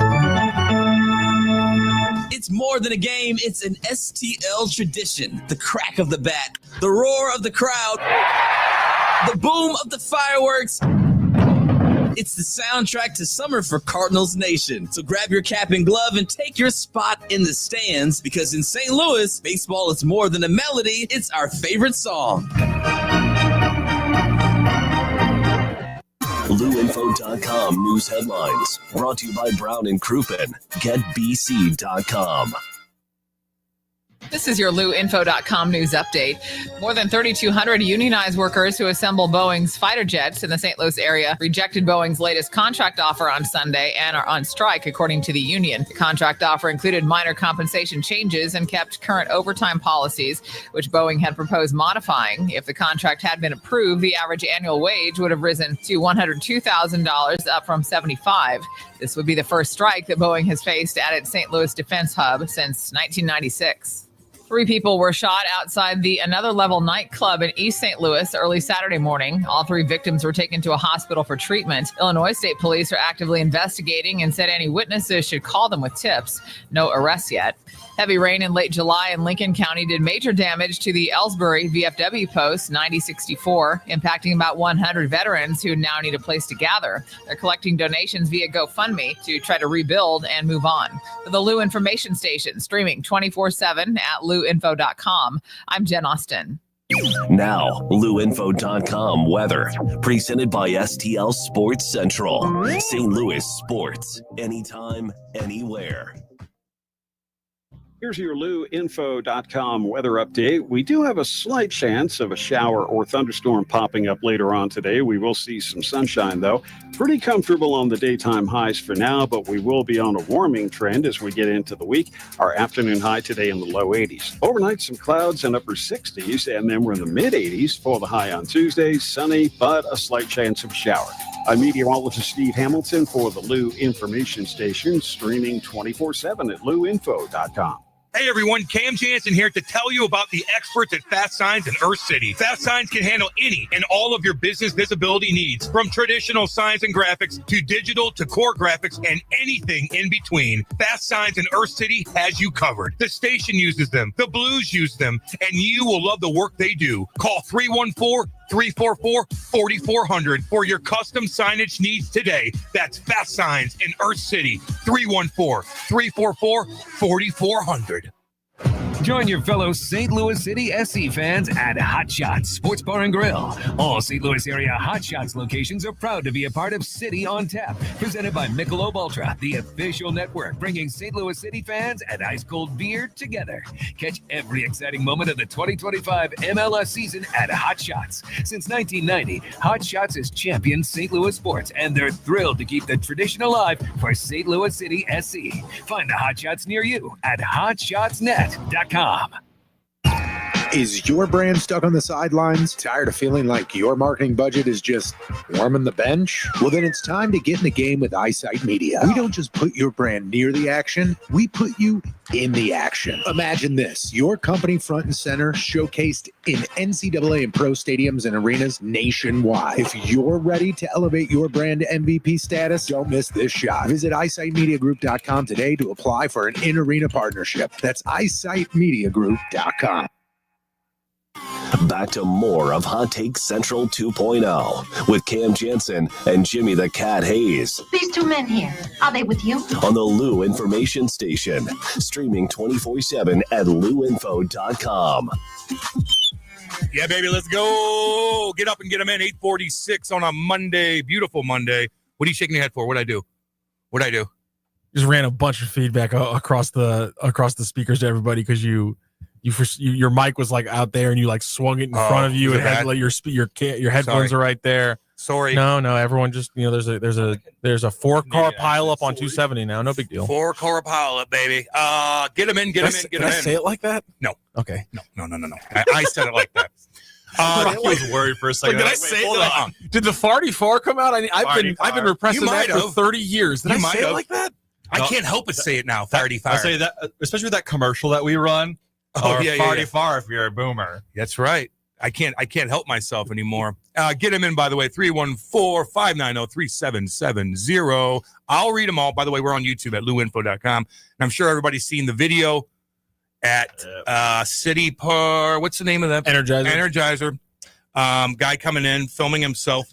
It's more than a game, it's an STL tradition. The crack of the bat, the roar of the crowd, the boom of the fireworks. It's the soundtrack to summer for Cardinals Nation. So grab your cap and glove and take your spot in the stands, because in St. Louis, baseball is more than a melody, it's our favorite song. LouInfo.com news headlines brought to you by Brown and Crouppen. GetBC.com. This is your LouInfo.com news update. More than 3,200 unionized workers who assemble Boeing's fighter jets in the St. Louis area rejected Boeing's latest contract offer on Sunday and are on strike, according to the union. The contract offer included minor compensation changes and kept current overtime policies, which Boeing had proposed modifying. If the contract had been approved, the average annual wage would have risen to $102,000, up from $75,000. This would be the first strike that Boeing has faced at its St. Louis defense hub since 1996. 3 people were shot outside the Another Level nightclub in East St. Louis early Saturday morning. All 3 victims were taken to a hospital for treatment. Illinois State Police are actively investigating and said any witnesses should call them with tips. No arrests yet. Heavy rain in late July in Lincoln County did major damage to the Ellsbury VFW post 9064, impacting about 100 veterans who now need a place to gather. They're collecting donations via GoFundMe to try to rebuild and move on. For the Lou Information Station, streaming 24/7 at LouInfo.com. I'm Jen Austin. Now, LouInfo.com weather. Presented by STL Sports Central. St. Louis sports. Anytime, anywhere. Here's your LouInfo.com weather update. We do have a slight chance of a shower or thunderstorm popping up later on today. We will see some sunshine, though. Pretty comfortable on the daytime highs for now, but we will be on a warming trend as we get into the week. Our afternoon high today in the low 80s. Overnight, some clouds and upper 60s, and then we're in the mid 80s for the high on Tuesday. Sunny, but a slight chance of a shower. I'm meteorologist Steve Hamilton for the Lou Information Station, streaming 24/7 at LouInfo.com. Hey everyone, Cam Janssen here to tell you about the experts at Fast Signs in Earth City. Fast Signs can handle any and all of your business visibility needs, from traditional signs and graphics to digital to core graphics and anything in between. Fast Signs in Earth City has you covered. The station uses them, the Blues use them, and you will love the work they do. Call 314-344-4400 for your custom signage needs today. That's Fast Signs in Earth City, 314-344-4400. Join your fellow St. Louis City SC fans at Hot Shots Sports Bar and Grill. All St. Louis area Hot Shots locations are proud to be a part of City on Tap, presented by Michelob Ultra, the official network bringing St. Louis City fans and ice cold beer together. Catch every exciting moment of the 2025 MLS season at Hot Shots. Since 1990, Hot Shots has championed St. Louis sports, and they're thrilled to keep the tradition alive for St. Louis City SC. Find the Hot Shots near you at hotshotsnet.com. Is your brand stuck on the sidelines? Tired of feeling like your marketing budget is just warming the bench? Well, then it's time to get in the game with Eyesight Media. We don't just put your brand near the action, we put you in the action. Imagine this, your company front and center, showcased in NCAA and pro stadiums and arenas nationwide. If you're ready to elevate your brand to MVP status, don't miss this shot. Visit eyesightmediagroup.com today to apply for an in-arena partnership. That's eyesightmediagroup.com. Back to more of Hot Take Central 2.0 with Cam Janssen and Jimmy the Cat Hayes. These 2 men here, are they with you? On the Lou Information Station, streaming 24/7 at LouInfo.com. Yeah, baby, let's go. Get up and get them in. 8:46 on a Monday. Beautiful Monday. What are you shaking your head for? What'd I do? Just ran a bunch of feedback across the speakers to everybody because your mic was like out there and you like swung it in front of you and had like your headphones are right there. Sorry. No, everyone just there's a 4-car pile up on 270 now. No big deal. 4-car pile up, baby. Get him in. Get him in. Did I say it like that? No. Okay. No. I said it like that. I was worried for a second. Did I say it? Did the Farty 4 come out? I've been repressing that for 30 years. Did I say it like that? I can't help but say it now. 35. I say that, especially with that commercial that we run. Farty far if you're a boomer. That's right. I can't help myself anymore. Get him in, by the way, 314-590-3770. I'll read them all. By the way, we're on YouTube at luinfo.com. And I'm sure everybody's seen the video at City Par. What's the name of that? Energizer. Guy coming in, filming himself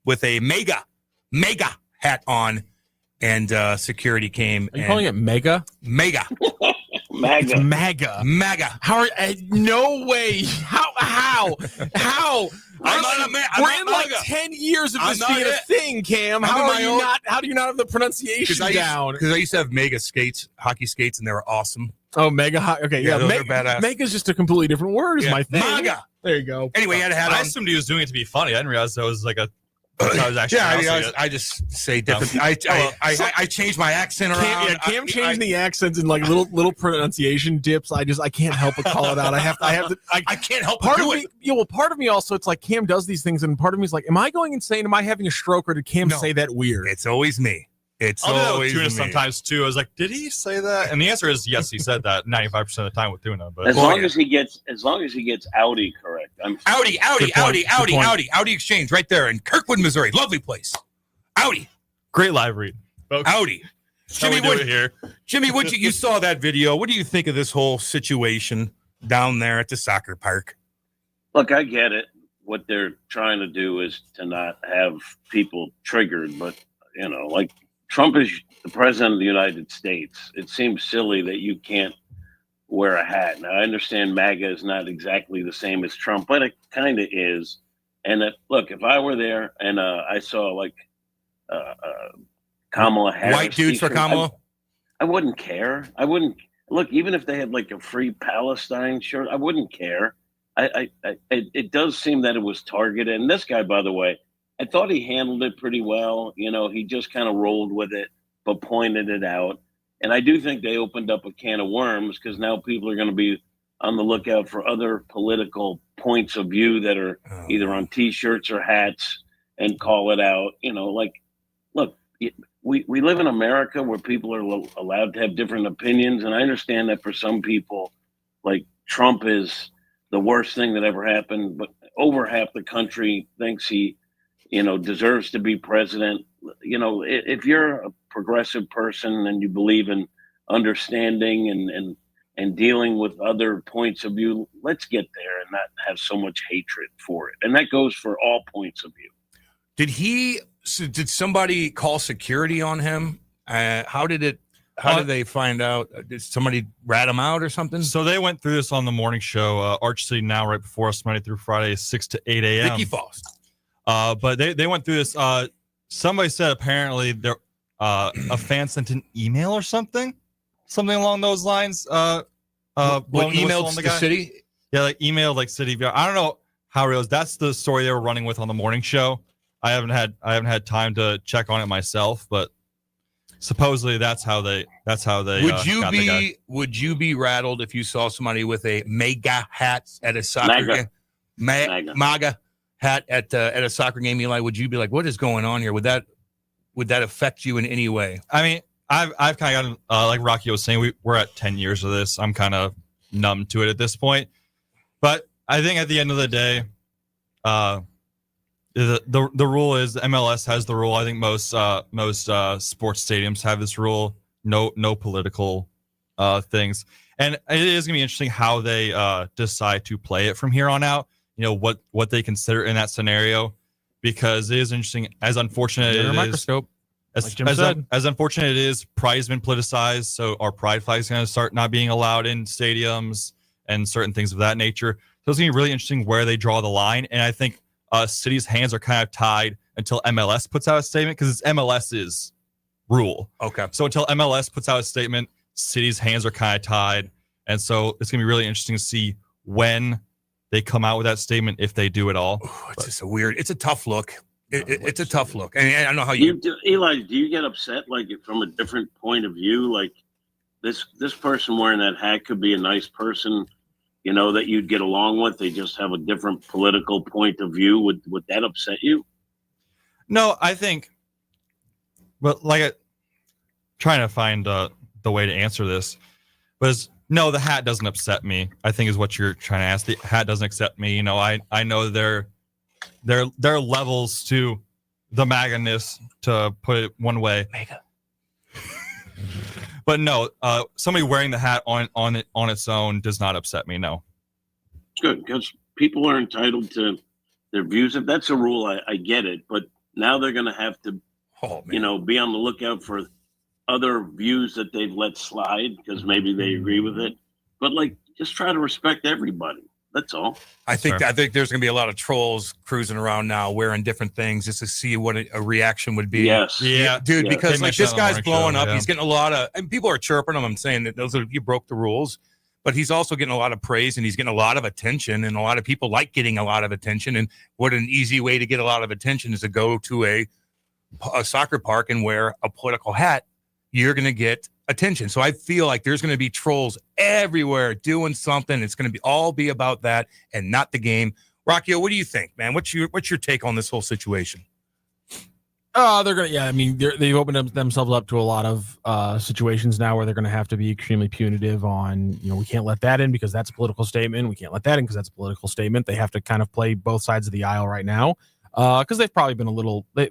with a mega hat on. And security came. Are you calling it mega? Mega. MAGA. It's MAGA. How are? No way. How? We're in like 10 years of this being a thing, Cam. How do you not have the pronunciation down? Because I used to have mega skates, hockey skates, and they were awesome. Oh, mega hockey. Okay, yeah. Those are badass. Mega's just a completely different word. Is my thing. MAGA. There you go. Anyway, he had a hat on. I assumed he was doing it to be funny. I didn't realize that was like a. I was actually I just say different. I changed my accent around. Cam changed the accents and like little pronunciation dips. I can't help but call it out. I can't help but do it. Well, part of me also, it's like Cam does these things, and part of me is like, am I going insane? Am I having a stroke, or did Cam say that weird? It's always me. It's I'll always do that with me. Tuna sometimes too. I was like, did he say that? And the answer is yes, he said that 95% of the time with Tuna. But as long as he gets Audi correct. Audi Exchange right there in Kirkwood, Missouri. Lovely place. Audi. Great live read. Folks. Audi. Jimmy, you saw that video. What do you think of this whole situation down there at the soccer park? Look, I get it. What they're trying to do is to not have people triggered, but like Trump is the president of the United States. It seems silly that you can't wear a hat. Now, I understand MAGA is not exactly the same as Trump, but it kind of is. And look, if I were there and I saw like Kamala Harris, white dudes for Kamala, I wouldn't care. I wouldn't look, even if they had like a free Palestine shirt, I wouldn't care. It does seem that it was targeted. And this guy, by the way, I thought he handled it pretty well. He just kind of rolled with it, but pointed it out. And I do think they opened up a can of worms because now people are going to be on the lookout for other political points of view that are either on T-shirts or hats and call it out. Look, we live in America where people are allowed to have different opinions. And I understand that for some people, like Trump is the worst thing that ever happened, but over half the country thinks he deserves to be president. If you're a progressive person and you believe in understanding and dealing with other points of view, let's get there and not have so much hatred for it. And that goes for all points of view. Did somebody call security on him? How did they find out? Did somebody rat him out or something? So they went through this on the morning show, Arch City Now, right before us, Monday through Friday, 6 to 8 a.m. Vicky Foss. But they went through this. Somebody said apparently there a fan sent an email or something along those lines. Emailed the city? Yeah, like emailed like city. I don't know how real it is. That's the story they were running with on the morning show. I haven't had time to check on it myself, but supposedly that's how they. Would you be rattled if you saw somebody with a MAGA hat at a soccer game? MAGA hat at a soccer game, Eli? Would you be like, what is going on here? Would that affect you in any way? I mean, I've kind of gotten like Rocchio was saying, we're at 10 years of this. I'm kind of numb to it at this point, but I think at the end of the day, the rule is MLS has the rule. I think most sports stadiums have this rule. No political things, and it is gonna be interesting how they decide to play it from here on out. What they consider in that scenario, because it is interesting. As unfortunate it is, microscope. As unfortunate it is, pride has been politicized, so our pride flag is going to start not being allowed in stadiums and certain things of that nature. So it's going to be really interesting where they draw the line, and I think city's hands are kind of tied until MLS puts out a statement, because it's MLS's rule. Okay. So until MLS puts out a statement, city's hands are kind of tied, and so it's going to be really interesting to see when they come out with that statement, if they do at all. It's just it's a tough look. It's a tough look. And I don't know how you Eli, do you get upset like from a different point of view? Like this person wearing that hat could be a nice person, that you'd get along with. They just have a different political point of view. Would that upset you? No, I think, but trying to find the way to answer this was no, the hat doesn't upset me. I think is what you're trying to ask. The hat doesn't upset me. I know there are levels to the MAGA-ness, to put it one way. MAGA. But no, somebody wearing the hat on its own does not upset me. No. Good, because people are entitled to their views. If that's a rule, I get it. But now they're going to have to, be on the lookout for other views that they've let slide because maybe they agree with it. But just try to respect everybody. That's all. I think there's going to be a lot of trolls cruising around now wearing different things just to see what a reaction would be. Yes. Yeah, dude, because this guy's blowing up. Yeah. He's getting a lot of, and people are chirping him. I'm saying that you broke the rules, but he's also getting a lot of praise and he's getting a lot of attention, and a lot of people like getting a lot of attention. And what an easy way to get a lot of attention is to go to a soccer park and wear a political hat. You're going to get attention. So I feel like there's going to be trolls everywhere doing something. It's going to all be about that and not the game. Rocchio, what do you think, man? What's your take on this whole situation? They're gonna. Yeah, I mean, they've opened themselves up to a lot of situations now where they're going to have to be extremely punitive on. We can't let that in because that's a political statement. We can't let that in because that's a political statement. They have to kind of play both sides of the aisle right now. Because they've probably been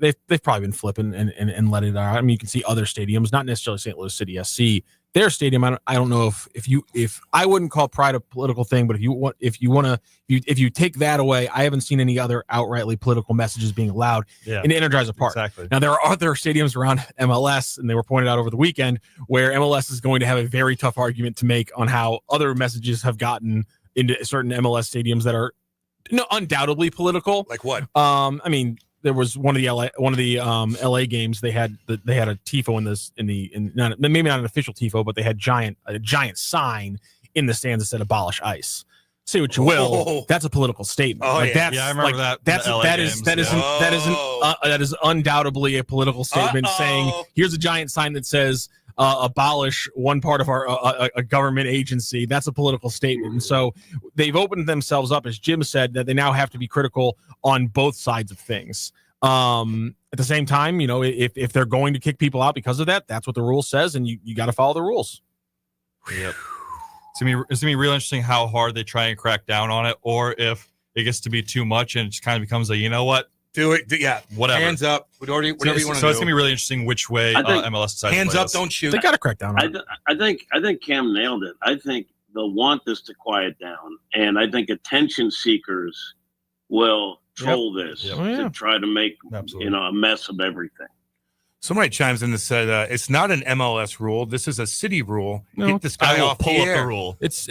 they've probably been flipping and let it out. I mean, you can see other stadiums, not necessarily St. Louis City SC. Their stadium, I don't know if I wouldn't call pride a political thing, but if you take that away, I haven't seen any other outrightly political messages being allowed in Energizer Park. Exactly. Now there are other stadiums around MLS, and they were pointed out over the weekend where MLS is going to have a very tough argument to make on how other messages have gotten into certain MLS stadiums that are undoubtedly political. Like what? I mean, there was one of the LA games. They had a tifo maybe not an official tifo, but they had a giant sign in the stands that said "Abolish ICE." Say what you will, that's a political statement. Oh, I remember that. That is undoubtedly a political statement saying, "Here's a giant sign that says." Abolish one part of a government agency. That's a political statement. And so they've opened themselves up, as Jim said, that they now have to be critical on both sides of things. At the same time, if they're going to kick people out because of that, that's what the rule says, and you got to follow the rules. Yep. It's gonna be real interesting how hard they try and crack down on it, or if it gets to be too much and it just kind of becomes do it. Yeah. Whatever. Hands up. Whatever you want to do. So it's going to be really interesting which way MLS decides. Hands up, don't shoot. They got to crack down on it. I think Cam nailed it. I think they'll want this to quiet down. And I think attention seekers will troll this to try to make, a mess of everything. Somebody chimes in and said, it's not an MLS rule. This is a city rule. No, get this guy off pull the up air. the rule. It's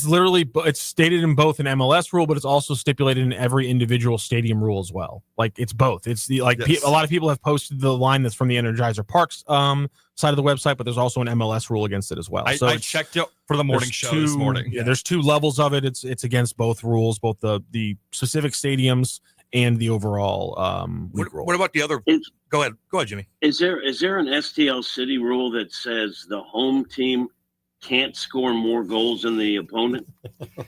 literally, it's stated in both an MLS rule, but it's also stipulated in every individual stadium rule as well. Like it's both. It's a lot of people have posted the line that's from the Energizer Parks side of the website, but there's also an MLS rule against it as well. I checked it for the morning show this morning. Yeah, there's two levels of it. It's against both rules, both the specific stadiums and the overall league rule. What about the other? Go ahead, Jimmy. Is there an STL City rule that says the home team can't score more goals than the opponent?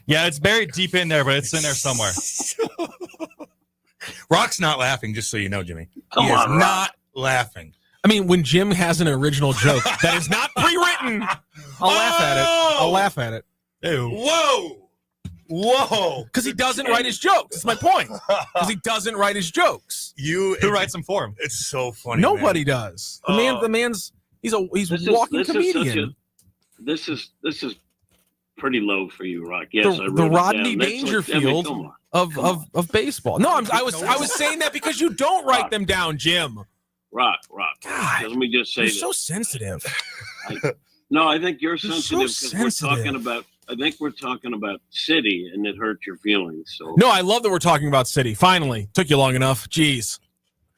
Yeah, it's buried deep in there, but it's in there somewhere. Rock's not laughing, just so you know, Jimmy. Come on, Rock. Not laughing. I mean, when Jim has an original joke that is not pre-written, I'll laugh at it. Ew. Whoa! Because he doesn't write his jokes. That's my point. Because he doesn't write his jokes. Who writes them for him? It's so funny. Nobody does. The man's he's a walking comedian. This is pretty low for you, Rock. Yes, the Rodney Dangerfield of baseball. No, I was saying that because you don't write them down, Jim. Rock. God, let me just say you're this. so sensitive. I think you're sensitive because we're talking about city, and it hurt your feelings. So no, I love that we're talking about city. Finally, took you long enough. Jeez.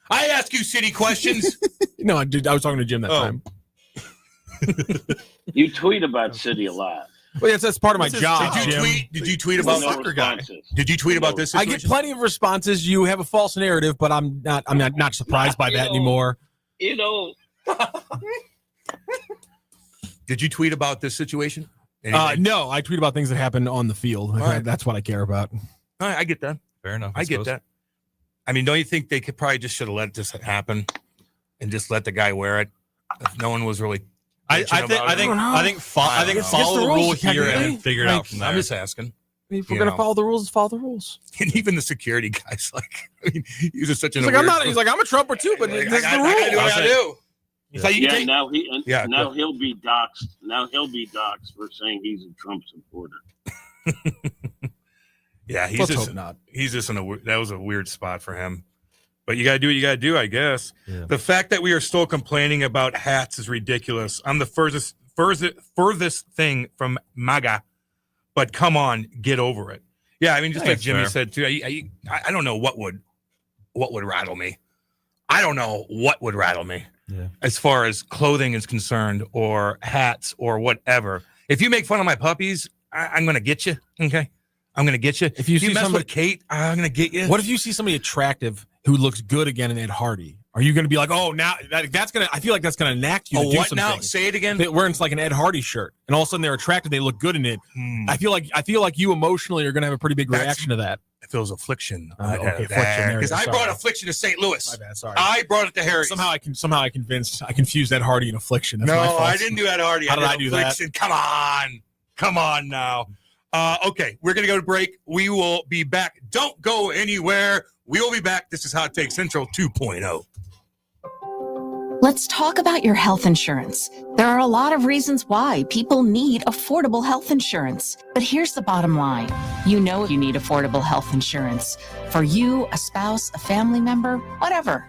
I ask you city questions. No, I was talking to Jim that time. You tweet about city a lot. Well, yes, that's part of my job. Did you tweet about soccer guy? Did you tweet about this I situation? get plenty of responses. You have a false narrative, but I'm not surprised by that anymore. You know. Did you tweet about this situation? No, I tweet about things that happen on the field. Right. That's what I care about. I get that. Fair enough. I get that. I mean, don't you think they could probably just should have let this happen and just let the guy wear it? If no one was really. I think follow the rule here and then figure it out from there. I'm just asking. If we're gonna follow the rules, follow the rules. And even the security guy's like, I mean, he's just such an. He's like, I'm a Trumper too, but this is the rule. I do what I do. Now he'll be doxxed. Now he'll be doxxed for saying he's a Trump supporter. Yeah, Let's hope not. He's just that was a weird spot for him. But you gotta do what you gotta do, I guess. Yeah. The fact that we are still complaining about hats is ridiculous. I'm the furthest thing from MAGA, but come on, get over it. Yeah, I mean, just like Jimmy said too. I don't know what would rattle me. I don't know what would rattle me. Yeah. As far as clothing is concerned, or hats, or whatever. If you make fun of my puppies, I'm going to get you. Okay, I'm going to get you. If you see mess with Kate, I'm going to get you. What if you see somebody attractive who looks good again in Ed Hardy? Are you going to be like, oh, now that's going to? I feel like that's going to enact you to do something. Now? Say it again. Wearing like an Ed Hardy shirt, and all of a sudden they're attractive. They look good in it. I feel like you emotionally are going to have a pretty big reaction to that. It feels affliction. Because I brought affliction to St. Louis. My bad, sorry. I brought it to Harry's. Somehow I confused Ed Hardy and affliction. That's my fault. I didn't do Ed Hardy. How did I do affliction. That? Come on now. Okay, we're gonna go to break. We will be back. Don't go anywhere. We will be back. This is Hot Take Central 2.0. Let's talk about your health insurance. There are a lot of reasons why people need affordable health insurance. But here's the bottom line. You know you need affordable health insurance. For you, a spouse, a family member, whatever.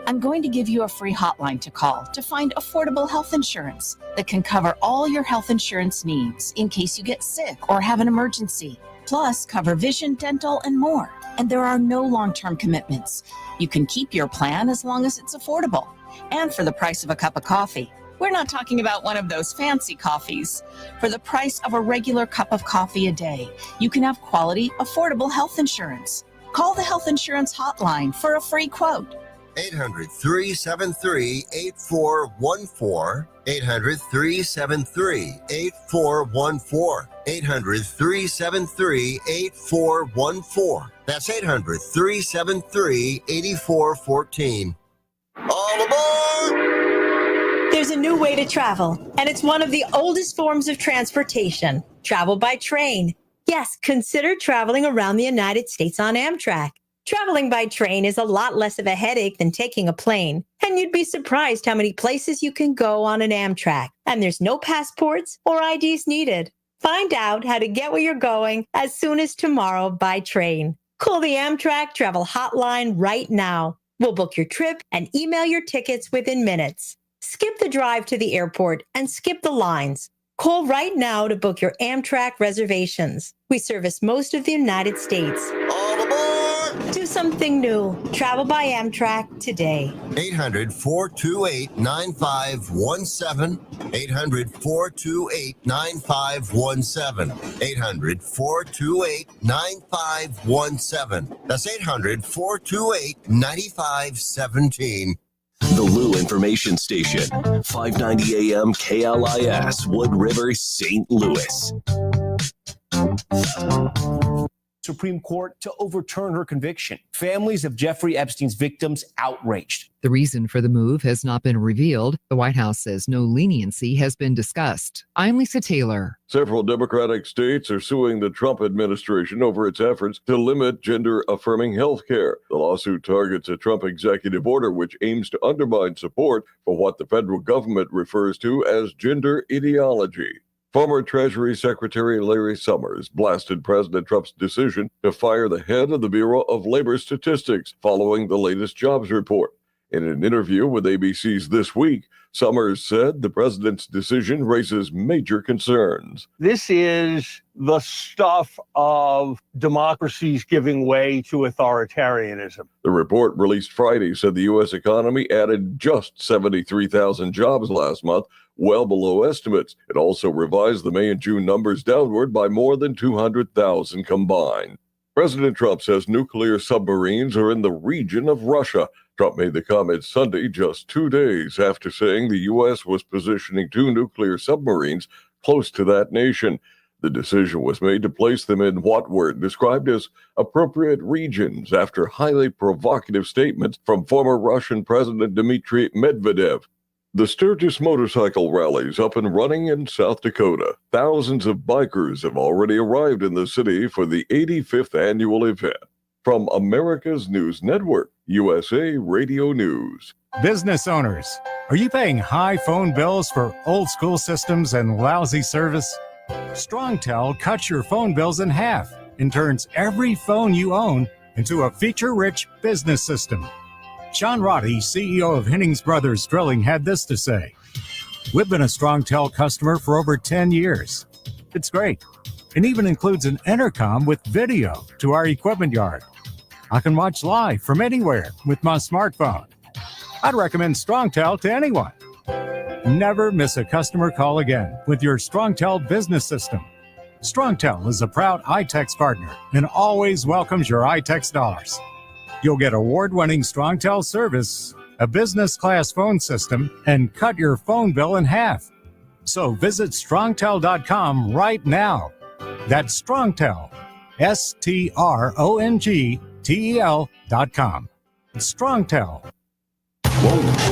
I'm going to give you a free hotline to call to find affordable health insurance that can cover all your health insurance needs in case you get sick or have an emergency. Plus, cover vision, dental, and more. And there are no long-term commitments. You can keep your plan as long as it's affordable. And for the price of a cup of coffee. We're not talking about one of those fancy coffees. For the price of a regular cup of coffee a day, you can have quality, affordable health insurance. Call the health insurance hotline for a free quote. 800-373-8414. 800-373-8414. 800-373-8414. That's 800-373-8414. All aboard! There's a new way to travel, and it's one of the oldest forms of transportation, travel by train. Yes, consider traveling around the United States on Amtrak. Traveling by train is a lot less of a headache than taking a plane, and you'd be surprised how many places you can go on an Amtrak, and there's no passports or IDs needed. Find out how to get where you're going as soon as tomorrow by train. Call the Amtrak Travel Hotline right now. We'll book your trip and email your tickets within minutes. Skip the drive to the airport and skip the lines. Call right now to book your Amtrak reservations. We service most of the United States. All aboard! Do something new. Travel by Amtrak today. 800-428-9517. 800-428-9517. 800-428-9517. That's 800-428-9517. The Lou Information Station, 590 AM KLIS, Wood River, St. Louis. Supreme Court to overturn her conviction. Families of Jeffrey Epstein's victims outraged. The reason for the move has not been revealed. The White House says no leniency has been discussed. I'm Lisa Taylor. Several Democratic states are suing the Trump administration over its efforts to limit gender-affirming health care. The lawsuit targets a Trump executive order which aims to undermine support for what the federal government refers to as gender ideology. Former Treasury Secretary Larry Summers blasted President Trump's decision to fire the head of the Bureau of Labor Statistics following the latest jobs report. In an interview with ABC's This Week, Summers said the president's decision raises major concerns. This is the stuff of democracies giving way to authoritarianism. The report released Friday said the U.S. economy added just 73,000 jobs last month, well below estimates. It also revised the May and June numbers downward by more than 200,000 combined. President Trump says nuclear submarines are in the region of Russia. Trump made the comment Sunday, just 2 days after saying the U.S. was positioning 2 nuclear submarines close to that nation. The decision was made to place them in what were described as appropriate regions after highly provocative statements from former Russian President Dmitry Medvedev. The Sturgis Motorcycle Rally is up and running in South Dakota. Thousands of bikers have already arrived in the city for the 85th annual event. From America's News Network, USA Radio News. Business owners, are you paying high phone bills for old school systems and lousy service? StrongTel cuts your phone bills in half and turns every phone you own into a feature-rich business system. Sean Roddy, CEO of Hennings Brothers Drilling, had this to say: "We've been a StrongTel customer for over 10 years. It's great. It even includes an intercom with video to our equipment yard. I can watch live from anywhere with my smartphone. I'd recommend StrongTel to anyone. Never miss a customer call again with your StrongTel business system. StrongTel is a proud iTex partner and always welcomes your iTex dollars. You'll get award-winning StrongTel service, a business-class phone system, and cut your phone bill in half. So visit strongtel.com right now. That's StrongTel, StrongTel.com. StrongTel.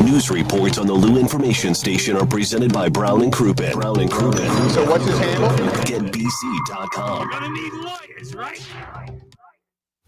News reports on the Lou Information Station are presented by Brown and Crouppen. Brown and Crouppen. So what's his handle? GetBC.com. You're gonna need lawyers, right?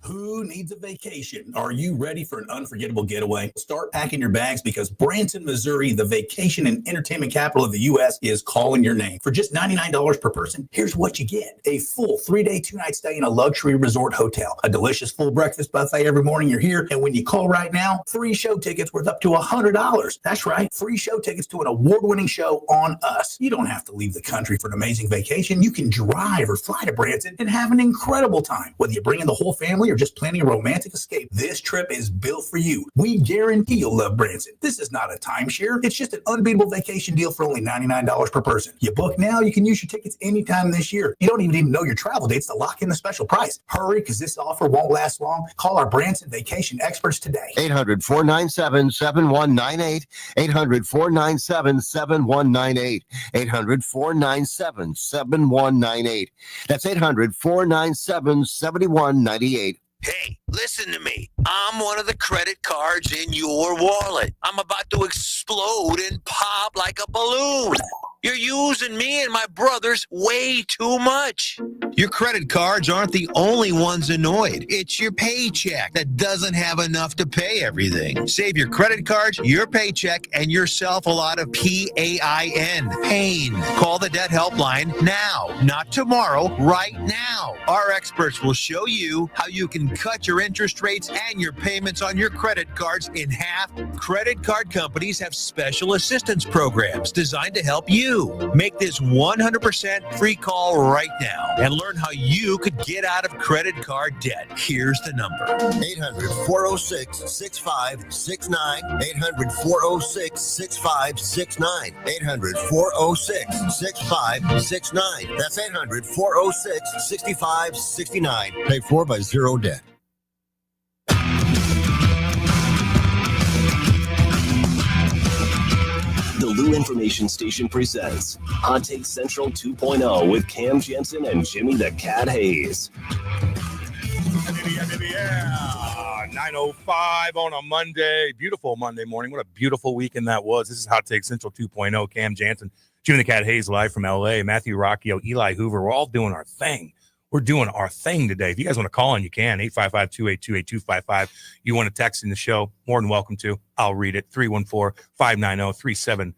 Who needs a vacation? Are you ready for an unforgettable getaway? Start packing your bags because Branson, Missouri, the vacation and entertainment capital of the U.S., is calling your name. For just $99 per person, here's what you get: a full 3-day, 2-night stay in a luxury resort hotel, a delicious full breakfast buffet every morning you're here, and when you call right now, free show tickets worth up to $100. That's right, free show tickets to an award-winning show on us. You don't have to leave the country for an amazing vacation. You can drive or fly to Branson and have an incredible time. Whether you bring in the whole family or just planning a romantic escape, this trip is built for you. We guarantee you'll love Branson. This is not a timeshare. It's just an unbeatable vacation deal for only $99 per person. You book now, you can use your tickets anytime this year. You don't even know your travel dates to lock in the special price. Hurry, because this offer won't last long. Call our Branson vacation experts today. 800-497-7198. 800-497-7198. 800-497-7198. That's 800-497-7198. Hey, listen to me. I'm one of the credit cards in your wallet. I'm about to explode and pop like a balloon. You're using me and my brothers way too much. Your credit cards aren't the only ones annoyed. It's your paycheck that doesn't have enough to pay everything. Save your credit cards, your paycheck, and yourself a lot of PAIN. Pain. Call the debt helpline now, not tomorrow, right now. Our experts will show you how you can cut your interest rates and your payments on your credit cards in half. Credit card companies have special assistance programs designed to help you. Make this 100% free call right now and learn how you could get out of credit card debt. Here's the number: 800-406-6569. 800-406-6569. 800-406-6569. That's 800-406-6569. Paid for by Zero Debt. The Lou Information Station presents Hot Take Central 2.0 with Cam Janssen and Jimmy the Cat Hayes. Yeah, 9:05 on a Monday. Beautiful Monday morning. What a beautiful weekend that was. This is Hot Take Central 2.0. Cam Janssen, Jimmy the Cat Hayes, live from L.A. Matthew Rocchio, Eli Hoover. We're all doing our thing. We're doing our thing today. If you guys want to call in, you can. 855-282-8255. You want to text in the show, more than welcome to. I'll read it. 314-590-3770.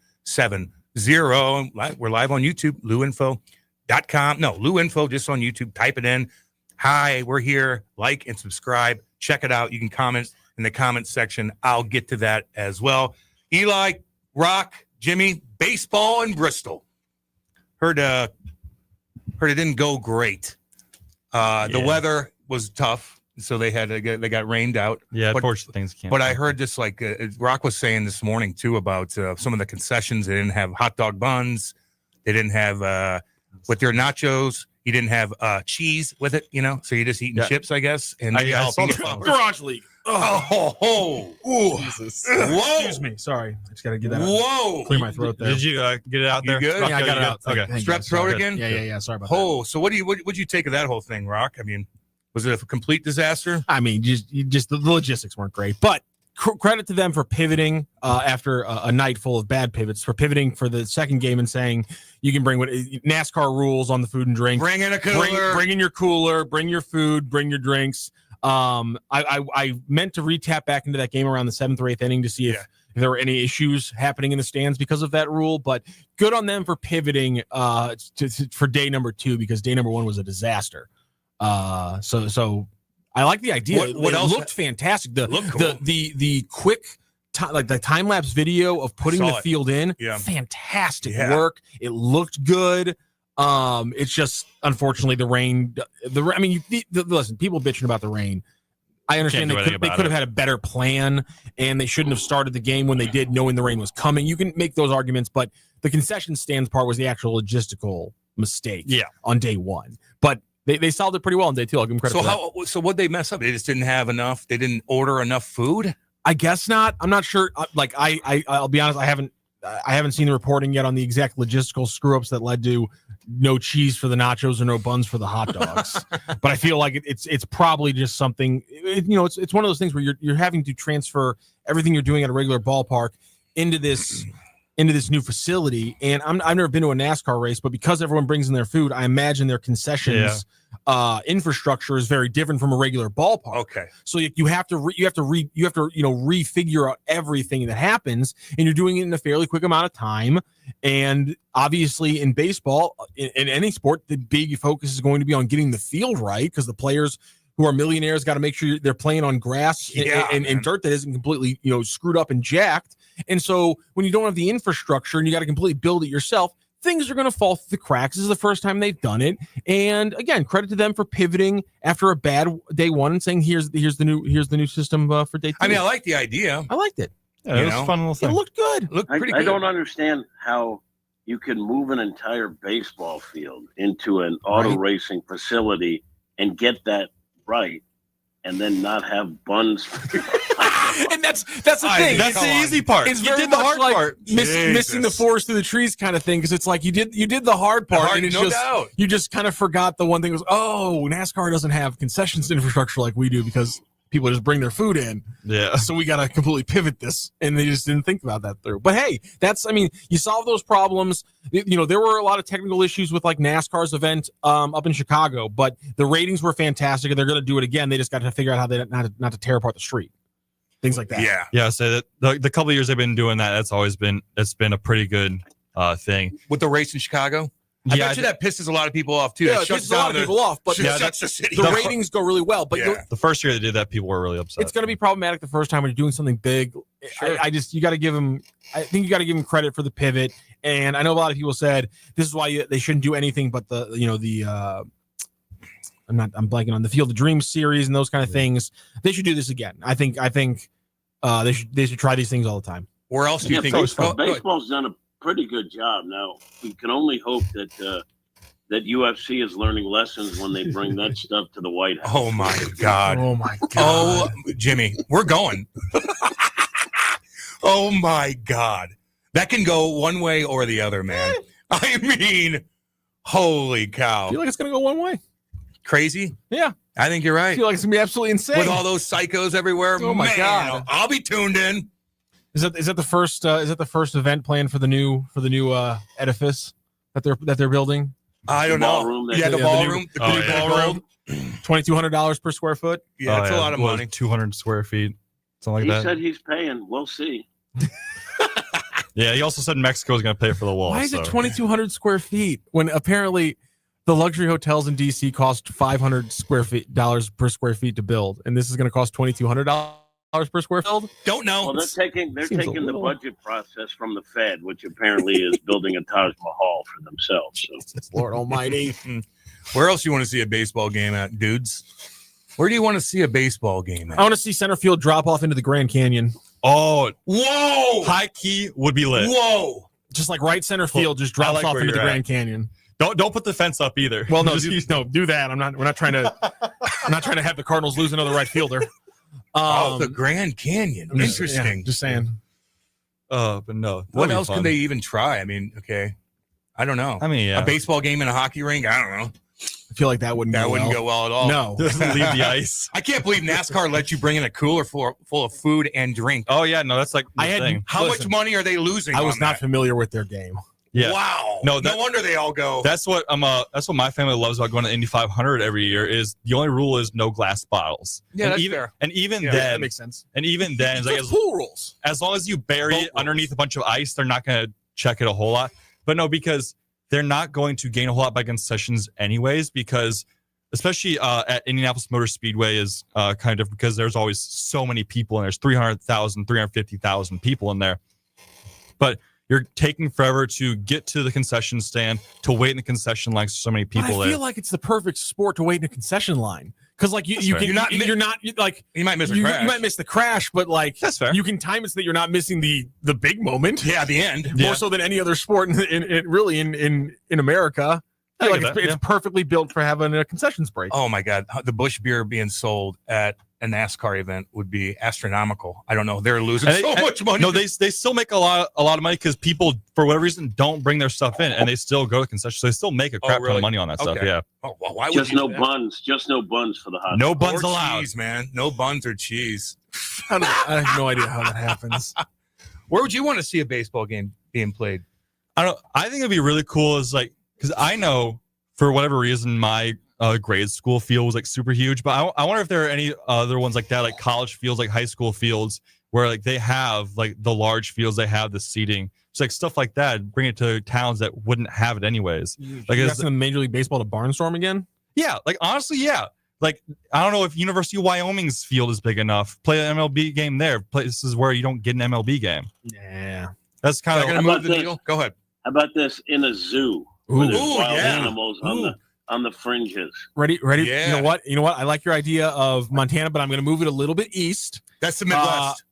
We're live on YouTube, louinfo.com. No, louinfo, just on YouTube. Type it in. Hi, we're here. Like and subscribe. Check it out. You can comment in the comment section. I'll get to that as well. Eli, Rock, Jimmy, baseball in Bristol. Heard it didn't go great. The weather was tough. so they got rained out. Yeah, unfortunately, things can't. But I heard this, like Rock was saying this morning too, about some of the concessions. They didn't have hot dog buns. They didn't have with their nachos. You didn't have cheese with it, so you're just eating chips, I guess. And I saw the Garage League. Jesus. Whoa. Excuse me. Sorry. I just got to get that out. Whoa. Clear my throat there. Did you get it out there? You good? Yeah, I got it out. Okay. Strep throat again? Yeah. Sorry about that. Oh, so what'd you take of that whole thing, Rock? I mean, was it a complete disaster? I mean, just the logistics weren't great, but credit to them for pivoting after a night full of bad pivots, for pivoting for the second game and saying you can bring NASCAR rules on the food and drink. Bring in a cooler. Bring in your cooler. Bring your food. Bring your drinks. I meant to retap back into that game around the 7th or 8th inning to see if there were any issues happening in the stands because of that rule, but good on them for pivoting for day number 2, because day number 1 was a disaster. So I like the idea. What else looked fantastic. The quick like the time lapse video of putting the field in, fantastic work. It looked good. It's just unfortunately the rain. I mean, listen, people bitching about the rain. I understand they could have had a better plan, and they shouldn't have started the game when they did, knowing the rain was coming. You can make those arguments, but the concession stands part was the actual logistical mistake. On day 1, but they solved it pretty well on day 2. I'll give them credit. So what'd they mess up? They just didn't have enough. They didn't order enough food. I guess not. I'm not sure. Like I'll be honest. I haven't seen the reporting yet on the exact logistical screw ups that led to no cheese for the nachos or no buns for the hot dogs. But I feel like it's probably just something. It's one of those things where you're having to transfer everything you're doing at a regular ballpark into this new facility. And I've never been to a NASCAR race, but because everyone brings in their food, I imagine their concessions infrastructure is very different from a regular ballpark. Okay. So you have to refigure out everything that happens, and you're doing it in a fairly quick amount of time. And obviously in baseball, in any sport, the big focus is going to be on getting the field right, because the players who are millionaires got to make sure they're playing on grass and dirt that isn't completely, screwed up and jacked. And so when you don't have the infrastructure and you got to completely build it yourself, things are going to fall through the cracks. This is the first time they've done it. And again, credit to them for pivoting after a bad day 1 and saying, here's the new system for day 2. I mean, I like the idea. I liked it. Yeah, it was a fun little thing. It looked good. Looked pretty good. I don't understand how you can move an entire baseball field into an auto racing facility and get that right, and then not have buns. And that's the thing. That's the easy part. It's you did the hard part. Missing the forest through the trees kind of thing, because it's like you did the hard part, and it's you just kind of forgot the one thing was, NASCAR doesn't have concessions infrastructure like we do, because people just bring their food in. Yeah. So we got to completely pivot this, and they just didn't think about that through. But hey, you solve those problems. There were a lot of technical issues with like NASCAR's event up in Chicago, but the ratings were fantastic, and they're going to do it again. They just got to figure out how they not to tear apart the street. Things like that. Yeah. So that the couple of years they've been doing that, it's been a pretty good thing. With the race in Chicago? I bet you that pisses a lot of people off too. Yeah, it pisses a lot of people off, but the ratings go really well. But the first year they did that, people were really upset. It's going to be problematic the first time when you're doing something big. Sure. I think you got to give them credit for the pivot. And I know a lot of people said this is why they shouldn't do anything but I'm blanking on the Field of Dreams series and those kind of things. They should do this again. I think they should try these things all the time. Where else do you think baseball's done a pretty good job? Now we can only hope that UFC is learning lessons when they bring that stuff to the White House. Oh my God! Oh, Jimmy, we're going. Oh my God, that can go one way or the other, man. I mean, holy cow! I feel like it's gonna go one way. Crazy? Yeah, I think you're right. I feel like it's gonna be absolutely insane with all those psychos everywhere. Oh my God! I'll be tuned in. Is that the first event planned for the new edifice that they're building? I don't know. The ballroom. The new ballroom. $2,200 per square foot. Yeah, that's a lot of money. 200 square feet, something like that. He said he's paying. We'll see. Yeah, he also said Mexico is going to pay for the wall. Why is it 2,200 square feet when apparently the luxury hotels in DC cost $500 per square feet to build, and this is going to cost $2,200 per square feet? Don't know. Well, they're taking the budget process from the Fed, which apparently is building a Taj Mahal for themselves. So. Lord Almighty. Where else do you want to see a baseball game at, dudes? Where do you want to see a baseball game at? I want to see center field drop off into the Grand Canyon. Oh, whoa! High key would be lit. Whoa! Just like right center field, just drops off into the Grand Canyon. Don't put the fence up either. Well, no, do that. We're not trying to. I'm not trying to have the Cardinals lose another right fielder. The Grand Canyon. Interesting. Yeah, just saying. But no. What else can they even try? I mean, okay, I don't know. I mean, yeah. A baseball game in a hockey rink. I don't know. I feel like that wouldn't go well at all. No, doesn't leave the ice. I can't believe NASCAR lets you bring in a cooler full of food and drink. Oh yeah, no, that's like the thing. How much money are they losing? I was not familiar with their game. Yeah. Wow. No wonder they all go. That's what my family loves about going to Indy 500 every year. Is the only rule is no glass bottles. Yeah, that's fair. And even then, that makes sense. And even then, it's like pool rules. As long as you bury it underneath a bunch of ice, they're not going to check it a whole lot. But no, because they're not going to gain a whole lot by concessions anyways. Because especially at Indianapolis Motor Speedway is kind of because there's always so many people and there's 300,000, 350,000 people in there. But you're taking forever to get to the concession stand, to wait in the concession line. So many people I feel like it's the perfect sport to wait in a concession line because, like, you might miss a crash. You might miss the crash, but like that's fair. You can time it so that you're not missing the big moment. Yeah, the end. More so than any other sport in America. I feel like it's perfectly built for having a concessions break. Oh my God, the Busch beer being sold at a NASCAR event would be astronomical. I don't know. They're losing so much money. No, they still make a lot of money because people, for whatever reason, don't bring their stuff in, and they still go to concessions. So they still make a crap ton of money on that stuff. Yeah. Oh, well, why would Just you no do that? buns. Just no buns for the hot. No dog. buns Or allowed. cheese, man. No buns or cheese. I have no idea how that happens. Where would you want to see a baseball game being played? I think it'd be really cool is like because I know for whatever reason my grade school field was like super huge, but I wonder if there are any other ones like that, like college fields, like high school fields, where like they have like the large fields, they have the seating, so like stuff like that. Bring it to towns that wouldn't have it anyways. Like You're asking Major League Baseball to barnstorm again? Yeah, like honestly, yeah. Like I don't know if University of Wyoming's field is big enough. Play an MLB game there. Places where you don't get an MLB game. Yeah, that's kind of gonna move the needle. Go ahead. How about this in a zoo? Where there's wild animals on the fringes. Ready? Yeah. You know what? I like your idea of Montana, but I'm going to move it a little bit east. That's the Midwest.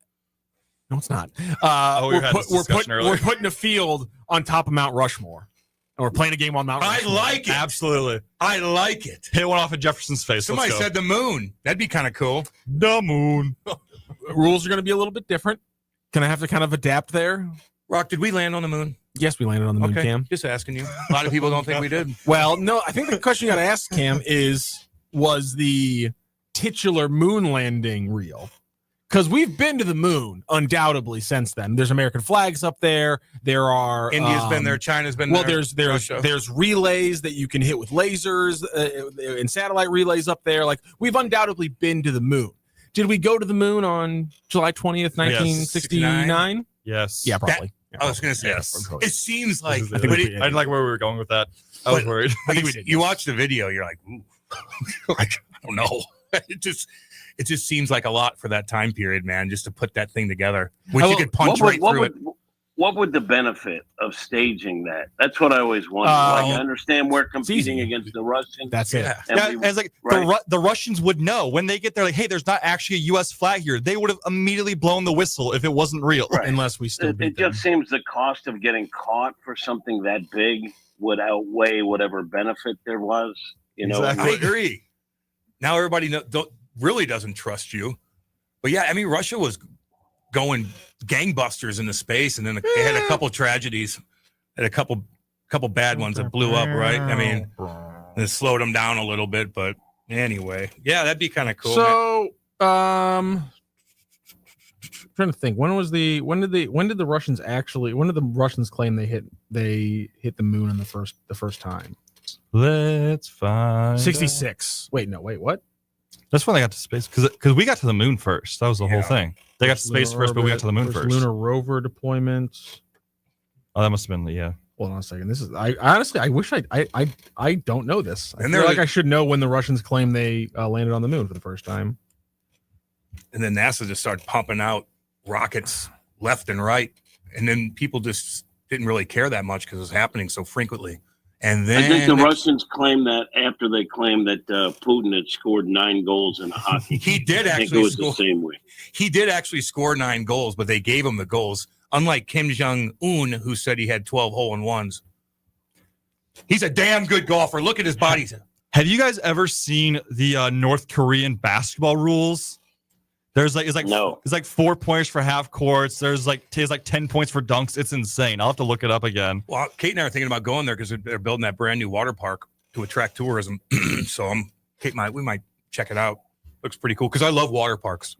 No, it's not. We're putting a field on top of Mount Rushmore, and we're playing a game on Mount Rushmore. I like it. Absolutely. I like it. Hit one off of Jefferson's face. Somebody said the moon. That'd be kind of cool. The moon. Rules are going to be a little bit different. Can I have to kind of adapt there? Rock, did we land on the moon? Yes, we landed on the moon, Okay, Cam. just asking you. A lot of people don't think we did. Well, no, I think the question you got to ask, Cam, was the titular moon landing real? Because we've been to the moon, undoubtedly, since then. There's American flags up there. There are India's been there. China's been there. Well, there's relays that you can hit with lasers and satellite relays up there. Like, we've undoubtedly been to the moon. Did we go to the moon on July 20th, 1969? Yes. Yeah, probably. I was going to say, Yes. It seems like, I didn't like where we were going with that. I was worried. I think we did. You watch the video, you're like, ooh. Like, I don't know. It just seems like a lot for that time period, man, just to put that thing together. Which you could punch right through it. What would the benefit of staging that? That's what I always wonder. Like, I understand we're competing against the Russians. That's it. And Yeah, it's like the Russians would know when they get there, like, hey, there's not actually a U.S. flag here. They would have immediately blown the whistle if it wasn't real. Right. Unless we still It just seems the cost of getting caught for something that big would outweigh whatever benefit there was. You know, I agree. Now everybody really doesn't trust you. But yeah, I mean, Russia was going gangbusters into space, and then they had a couple tragedies, had a couple bad ones that blew up, right? I mean, it slowed them down a little bit, but anyway, yeah, that'd be kind of cool. So, trying to think, when did the Russians claim they hit the moon in the first time? Let's find 66. Wait, what? That's when they got to space because we got to the moon first. That was the whole thing. They got to space first, but we got to the moon first. Lunar rover deployment. Oh, that must have been Hold on a second. This is I wish I don't know this. I And feel they're like I should know when the Russians claim they landed on the moon for the first time. And then NASA just started pumping out rockets left and right, and then people just didn't really care that much because it was happening so frequently. And then I think the Russians claimed that after they claimed that Putin had scored 9 goals in a hockey. He did I think actually it was score. the same way. He did actually score 9 goals, but they gave him the goals. Unlike Kim Jong-un, who said he had 12 hole-in-ones. He's a damn good golfer. Look at his body. Have you guys ever seen the North Korean basketball rules? There's like it's like 4 points for half courts. There's like 10 points for dunks. It's insane. I'll have to look it up again. Well, Kate and I are thinking about going there because they're building that brand new water park to attract tourism. So we might check it out. Looks pretty cool because I love water parks.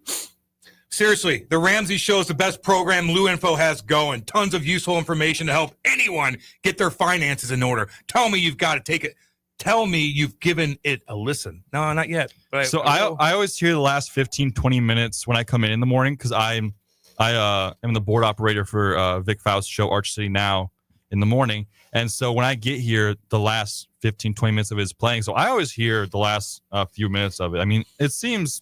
Seriously, the Ramsey Show is the best program Lou Info has going. Tons of useful information to help anyone get their finances in order. Tell me you've got to take it. Tell me you've given it a listen. No, not yet. But I always hear the last 15, 20 minutes when I come in the morning because I am the board operator for Vic Faust's show Arch City Now in the morning. And so when I get here, the last 15, 20 minutes of it is playing. So I always hear the last few minutes of it. I mean, it seems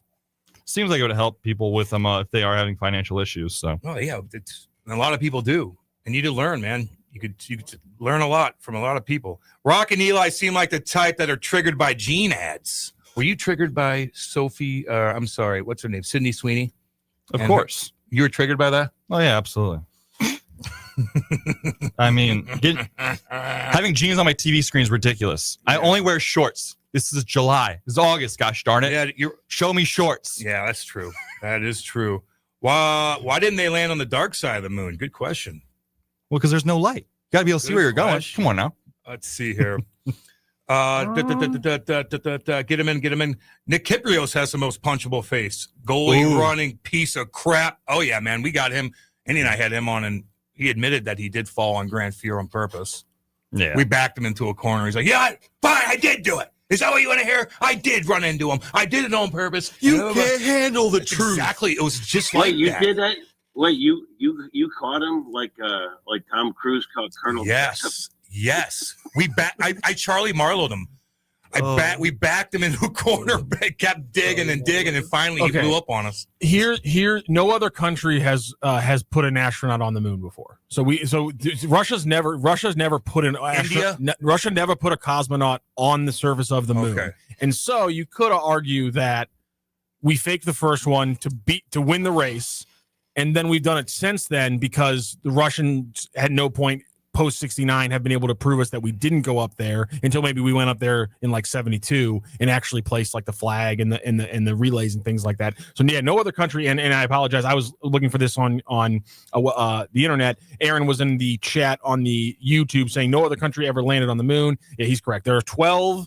like it would help people with them if they are having financial issues. So, oh yeah, a lot of people do, and you do learn, man. You could learn a lot from a lot of people. Rock and Eli seem like the type that are triggered by Gene ads. Were you triggered by Sophie? I'm sorry, what's her name? Sydney Sweeney. Of course, you were triggered by that. Oh yeah, absolutely. I mean, having jeans on my TV screen is ridiculous. Yeah. I only wear shorts. This is July. This is August. Gosh darn it! Yeah, show me shorts. Yeah, that's true. That is true. Why didn't they land on the dark side of the moon? Good question. Well, because there's no light. You got to be able to see where you're going. Come on now. Let's see here. Get him in. Nick Kyprios has the most punchable face. Goalie running piece of crap. Oh, yeah, man. We got him. Andy and I had him on, and he admitted that he did fall on Grand Fear on purpose. Yeah. We backed him into a corner. He's like, yeah, fine, I did do it. Is that what you want to hear? I did run into him. I did it on purpose. You can't handle the truth. Exactly. It was just Wait, like you that. did that? Wait, you caught him like Tom Cruise caught Colonel. Yes. I Charlie Marlowe'd him. We backed him into a corner, kept digging, and finally he blew up on us. Here, no other country has put an astronaut on the moon before. Russia's never put Russia never put a cosmonaut on the surface of the moon. Okay. And so you could argue that we faked the first one to win the race, and then we've done it since then because the Russians at no point post 69 have been able to prove us that we didn't go up there until maybe we went up there in like 72 and actually placed like the flag and the relays and things like that. So yeah, no other country. And I apologize. I was looking for this on the internet. Aaron was in the chat on the YouTube saying no other country ever landed on the moon. Yeah, he's correct. There are 12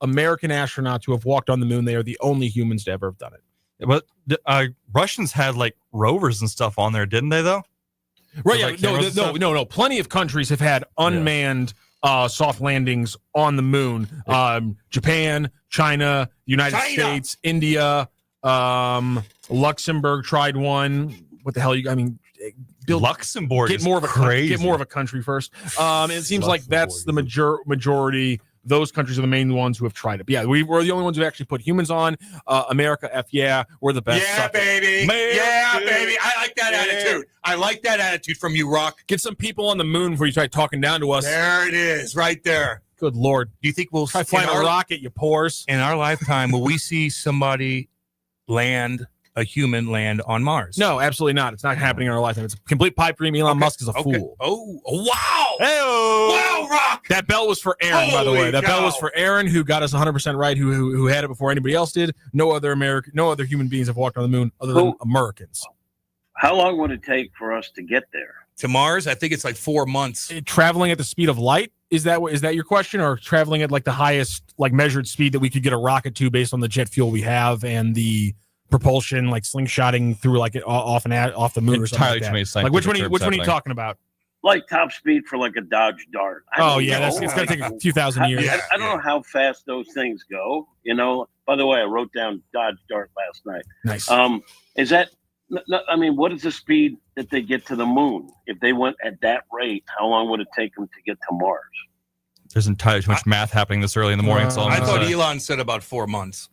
American astronauts who have walked on the moon. They are the only humans to ever have done it. But Russians had like rovers and stuff on there, didn't they though? Right, yeah, no. Plenty of countries have had unmanned soft landings on the moon. Japan, China, United States, India, Luxembourg tried one. What the hell? Luxembourg get more of a country first. It seems like that's the majority. Those countries are the main ones who have tried it. But yeah, we're the only ones who actually put humans on. America, we're the best. Yeah, baby. Yeah, baby. I like that attitude. I like that attitude from you, Rock. Get some people on the moon before you try talking down to us. There it is, right there. Good Lord. Do you think we'll try flying a rocket, you pores? In our lifetime, will we see somebody a human land on Mars? No, absolutely not. It's not happening in our lifetime. It's a complete pipe dream. Elon Musk is a fool. Oh, wow. Hey-o. Wow, Rock. That bell was for Aaron, by the way. That bell was for Aaron, who got us 100% right, who had it before anybody else did. No other human beings have walked on the moon other than Americans. How long would it take for us to get there? To Mars? I think it's like 4 months. Traveling at the speed of light? Is that your question? Or traveling at like the highest like measured speed that we could get a rocket to based on the jet fuel we have and the propulsion, like slingshotting through like off the moon or something like that. Like which one are you talking about? Like top speed for like a Dodge Dart. It's going to take a few thousand years. I don't know how fast those things go. By the way, I wrote down Dodge Dart last night. Nice. Is that? I mean, what is the speed that they get to the moon? If they went at that rate, how long would it take them to get to Mars? There's entirely too much math happening this early in the morning. I thought Elon said about 4 months.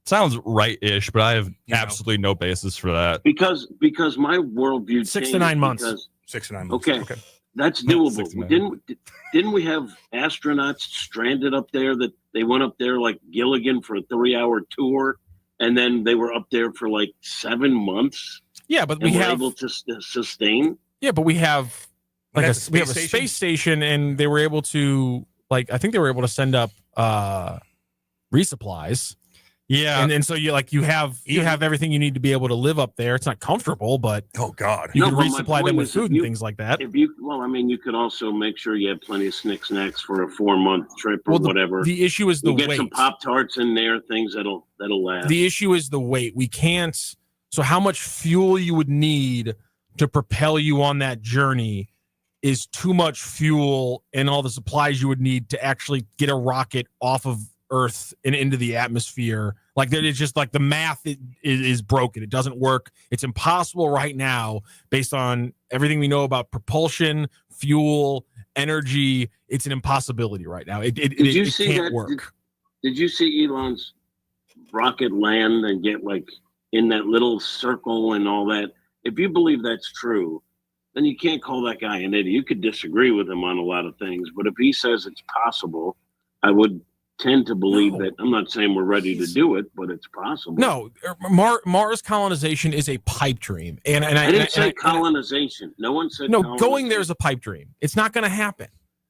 Sounds right-ish, but I have absolutely no basis for that. Because my worldview 6 to 9 months. 6 to 9 months. Okay. That's doable. Didn't we have astronauts stranded up there that they went up there like Gilligan for a 3-hour tour, and then they were up there for like 7 months? Yeah, but we were able to sustain. Yeah, but we have we have a space station, and they were able to I think they were able to send up resupplies. Yeah, and so you have everything you need to be able to live up there. It's not comfortable, but oh god, you can resupply them with food and things like that. You could also make sure you have plenty of snacks for a 4-month trip or whatever. The issue is the weight. Get some Pop-Tarts in there, things that'll last. The issue is the weight. We can't. So how much fuel you would need to propel you on that journey is too much fuel, and all the supplies you would need to actually get a rocket off of Earth and into the atmosphere. It's just the math is broken. It doesn't work. It's impossible right now based on everything we know about propulsion, fuel, energy. It's an impossibility right now. It can't work. Did you see Elon's rocket land and get in that little circle and all that? If you believe that's true, then you can't call that guy an idiot. You could disagree with him on a lot of things, but if he says it's possible, I would tend to believe that. I'm not saying we're ready to do it, but it's possible. No, Mars colonization is a pipe dream, and I didn't say colonization. No one said no. Going there is a pipe dream. It's not going to happen.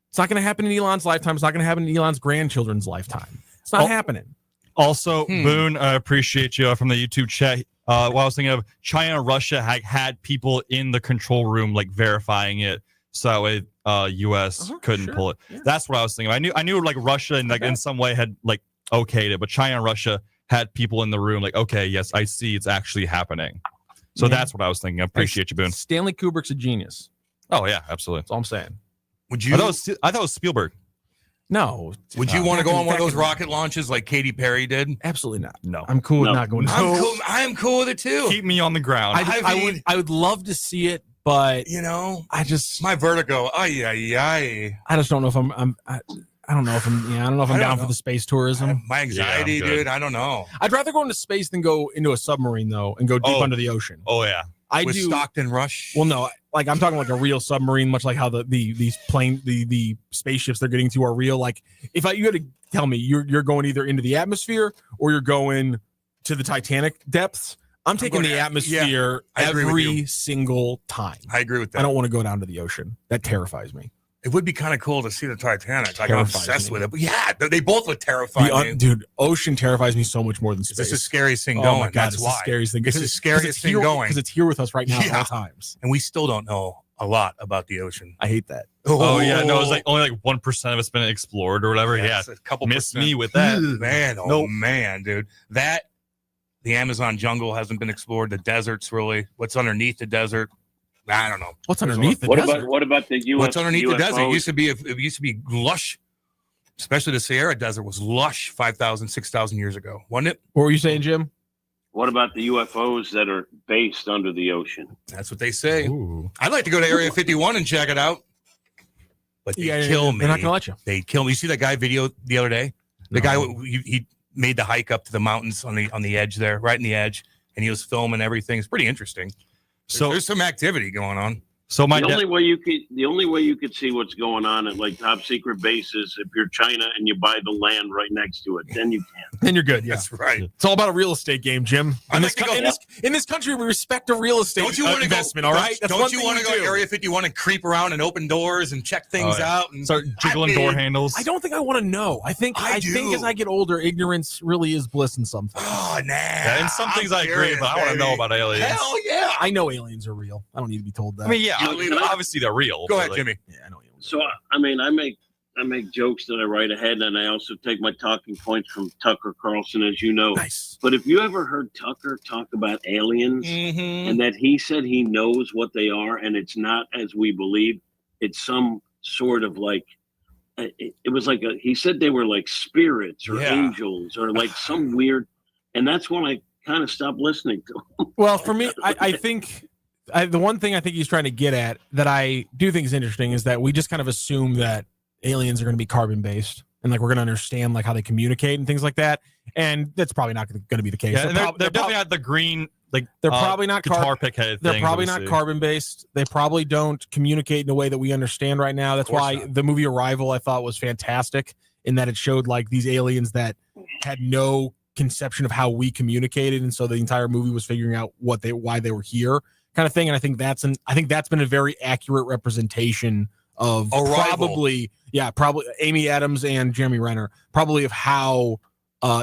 It's not going to happen in Elon's lifetime. It's not going to happen in Elon's grandchildren's lifetime. It's not happening. Also, Boone, I appreciate you from the YouTube chat. What I was thinking of, China and Russia had people in the control room verifying it, so that way U.S. couldn't pull it. Yeah. That's what I was thinking. I knew Russia and in some way had okayed it, but China and Russia had people in the room okay, yes, I see, it's actually happening. So that's what I was thinking. I appreciate you, Boone. Stanley Kubrick's a genius. Oh yeah, absolutely. That's all I'm saying. Would you? I thought it was Spielberg. No. Would you want to go on one of those rocket launches like Katy Perry did? Absolutely not. No. I'm cool with not going. I'm cool with it too. Keep me on the ground. I would love to see it, but I just my vertigo. I just don't know if I don't know if I'm down for the space tourism. My anxiety, dude. I don't know. I'd rather go into space than go into a submarine though, and go deep under the ocean. Oh yeah. With Stockton Rush. Well, no, I'm talking a real submarine, much like how the spaceships they're getting to are real. You had to tell me you're going either into the atmosphere or you're going to the Titanic depths. I'm taking the atmosphere every single time. I agree with that. I don't want to go down to the ocean. That terrifies me. It would be kind of cool to see the Titanic. I'm obsessed with it. But yeah, they both would terrify me. Dude, ocean terrifies me so much more than space. It's the scariest thing going. Oh my God, that's why. The scariest thing. It's the scariest thing going. Because it's here with us right now at all times. And we still don't know a lot about the ocean. I hate that. Oh yeah, no, it's only 1% of it's been explored or whatever. Yeah, a couple miss me with that. Man, man, dude. The Amazon jungle hasn't been explored. The deserts, really. What's underneath the desert? I don't know. What's underneath the desert? What about the UFO? What's underneath the desert? It used to be lush, especially the Sahara Desert was lush 5,000, 6,000 years ago, wasn't it? What were you saying, Jim? What about the UFOs that are based under the ocean? That's what they say. Ooh. I'd like to go to Area 51 and check it out. But they kill me. They're not going to let you. They kill me. You see that guy video the other day? The guy, he made the hike up to the mountains on the edge there, right in the edge, and he was filming everything. It's pretty interesting. So there's some activity going on. So the only way you could see what's going on at top secret bases if you're China and you buy the land right next to it, then you can. Then you're good. Yeah. That's right. It's all about a real estate game, Jim. In this country, we respect a real estate investment. All right. Don't you want to go to Area 51 and creep around and open doors and check things out and start jiggling door handles? I don't think I want to know. I think as I get older, ignorance really is bliss in some things. Oh, nah. And some things I agree, but I want to know about aliens. Hell yeah. I know aliens are real. I don't need to be told that. I mean, yeah. Obviously they're real. Go ahead, Jimmy. Yeah, I know. So I make jokes that I write ahead, and I also take my talking points from Tucker Carlson, as you know. Nice. But if you ever heard Tucker talk about aliens and that he said he knows what they are, and it's not as we believe, it's some sort of it was he said they were like spirits or angels or some weird, and that's when I kind of stopped listening to him. Well, for me, I think. The one thing I think he's trying to get at that I do think is interesting is that we just kind of assume that aliens are going to be carbon based and we're going to understand how they communicate and things like that. and that's probably not going to be the case. Yeah, and they're definitely not the green, like they're probably not guitar pick head. They're probably not carbon based. They probably don't communicate in a way that we understand right now. That's why the movie Arrival I thought was fantastic in that it showed like these aliens that had no conception of how we communicated, and so the entire movie was figuring out why they were here, kind of thing. And I think that's been a very accurate representation of probably Amy Adams and Jeremy Renner, probably of how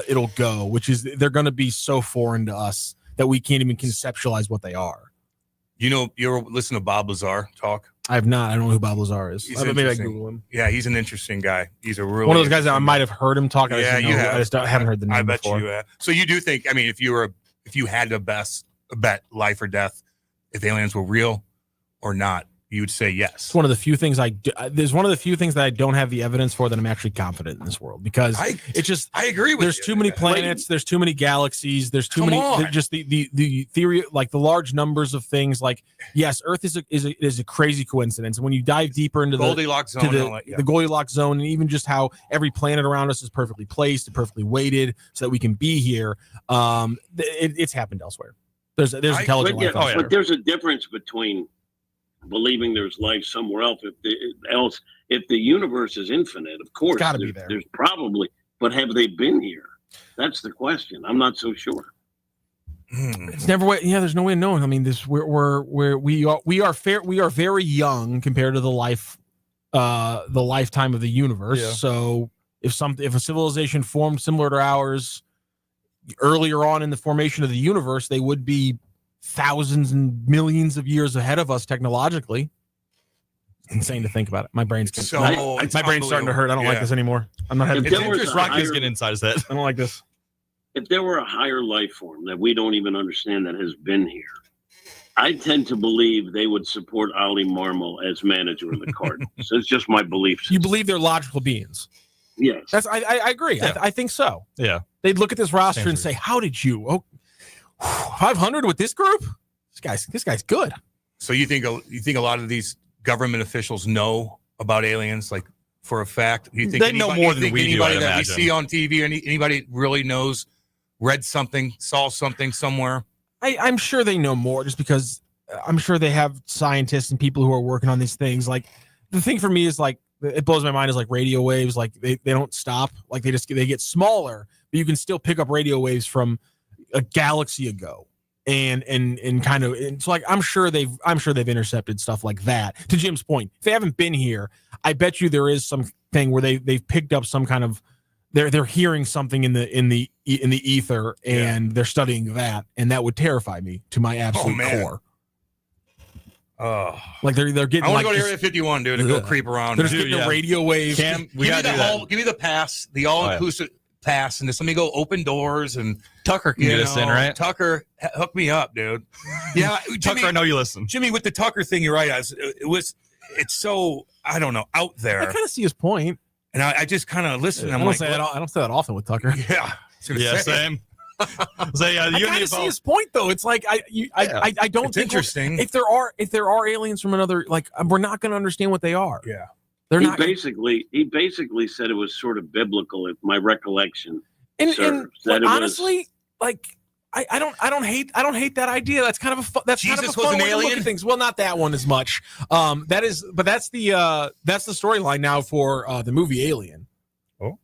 it'll go, which is they're going to be so foreign to us that we can't even conceptualize what they are. You know, you ever listen to Bob Lazar talk? I have not. I don't know who Bob Lazar is. Maybe I Google him. Yeah, he's an interesting guy. He's a really one of those guys that I might have heard him talk. I haven't heard the name. I bet before. you have. So you do think? I mean, if you had to bet life or death, if aliens were real or not, you would say yes. It's one of the few things there's one of the few things that I don't have the evidence for that I'm actually confident in this world, because I agree with there's you. too many planets, there's too many galaxies, there's too many just the theory, like the large numbers of things. Like, yes, Earth is a crazy coincidence, and when you dive deeper into Goldilocks zone, the Goldilocks zone, and even just how every planet around us is perfectly placed and perfectly weighted so that we can be here, it's happened elsewhere. There's intelligent life. But there's a difference between believing there's life somewhere else. If the universe is infinite, of course, got to be there. There's probably, but have they been here? That's the question. I'm not so sure. It's never. Yeah, there's no way of knowing. I mean, we are very young compared to the lifetime of the universe. Yeah. So if a civilization formed similar to ours earlier on in the formation of the universe, they would be thousands and millions of years ahead of us technologically. It's insane to think about it. My brain's my brain's starting to hurt. I don't like this anymore. I'm not having. It's interesting. Rocky's getting inside his head. I don't like this. If there were a higher life form that we don't even understand that has been here, I tend to believe they would support Ollie Marmol as manager of the Cardinals. It's just my belief system. You believe they're logical beings? Yes. I agree. Yeah. I think so. Yeah. They'd look at this roster and say, "How did you? 500 with this group? This guy's good." So you think a lot of these government officials know about aliens, like for a fact? You think they know more than we do? Anybody that we see on TV, anybody really knows, read something, saw something somewhere? I'm sure they know more, just because I'm sure they have scientists and people who are working on these things. Like, the thing for me is, like, it blows my mind, is like radio waves. Like, they don't stop. Like, they get smaller, but you can still pick up radio waves from a galaxy ago. And kind of, and so, like, I'm sure they've intercepted stuff like that. To Jim's point, if they haven't been here, I bet you there is something where they've picked up some kind of, they're hearing something in the ether, and they're studying that, and that would terrify me to my absolute core. Oh, like they're getting. I want like to go to Area 51, dude, and go creep around. They're just getting the radio waves. Cam, give me the pass, the all-inclusive pass, and just let me go open doors, and Tucker can get us in, right? Tucker, hook me up, dude. Yeah, Jimmy, Tucker, I know you listen. Jimmy, with the Tucker thing, you're right. It's so, I don't know, out there. I kind of see his point, and I just kind of listen. I don't say that often with Tucker. Yeah, same. So I kind of see his point, though. It's like I don't it's think interesting. If there are aliens from another, like, we're not going to understand what they are. Yeah, they're he not. He basically said it was sort of biblical, if my recollection serves. And honestly, like, I don't hate that idea. That's kind of a Jesus kind of a was fun an way to look alien? at things. Well, not that one as much. That's the storyline now for the movie Alien. Oh,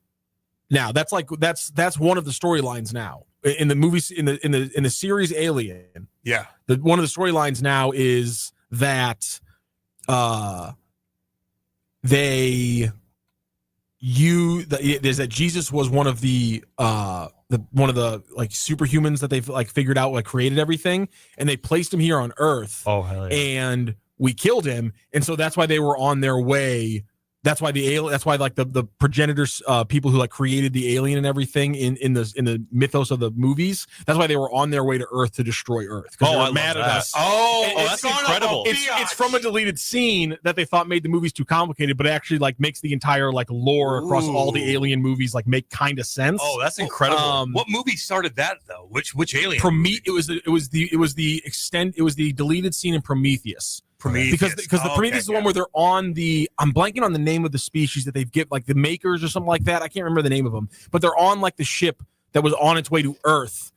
now that's one of the storylines now in the movies in the series Alien. Yeah, one of the storylines now is that is that Jesus was one of the like superhumans that they've like figured out, like, created everything, and they placed him here on Earth. Oh, hell yeah. And we killed him, and so that's why they were on their way. That's why like the progenitors, people who like created the alien and everything in the mythos of the movies. That's why they were on their way to Earth to destroy Earth, because they were mad at us. That's incredible. It's from a deleted scene that they thought made the movies too complicated, but it actually like makes the entire like lore across all the Alien movies like make kind of sense. Oh, that's incredible. What movie started that though? Which Alien? It was the deleted scene in Prometheus. Because the Prometheus is the one where they're on the, I'm blanking on the name of the species that they've like the Makers or something like that. I can't remember the name of them, but they're on like the ship that was on its way to Earth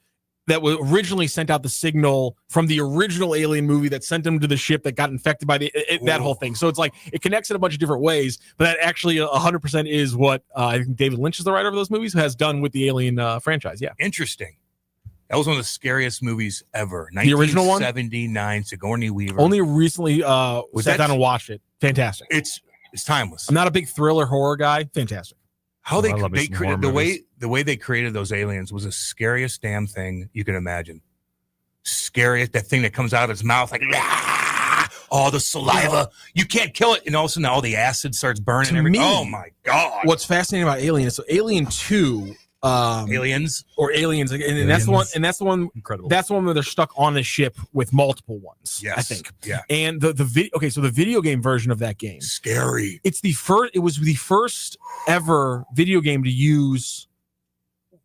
that was originally sent out the signal from the original Alien movie that sent them to the ship that got infected by that whole thing. So it's like it connects in a bunch of different ways, but that actually 100% is what I think David Lynch is the writer of those movies, has done with the Alien franchise. Yeah. Interesting. That was one of the scariest movies ever. The original one? 1979, Sigourney Weaver. Only recently sat down and watched it. Fantastic. It's timeless. I'm not a big thriller horror guy. Fantastic. How they created the way they created those aliens was the scariest damn thing you can imagine. Scariest, that thing that comes out of its mouth like all the saliva. You can't kill it, and all of a sudden all the acid starts burning. Oh my god! What's fascinating about Alien is so Alien 2. Aliens, and that's the one. And that's the one. Incredible. That's the one where they're stuck on the ship with multiple ones. Yes, I think. Yeah. And the video. Okay, so the video game version of that game, scary. It's the first. It was the first ever video game to use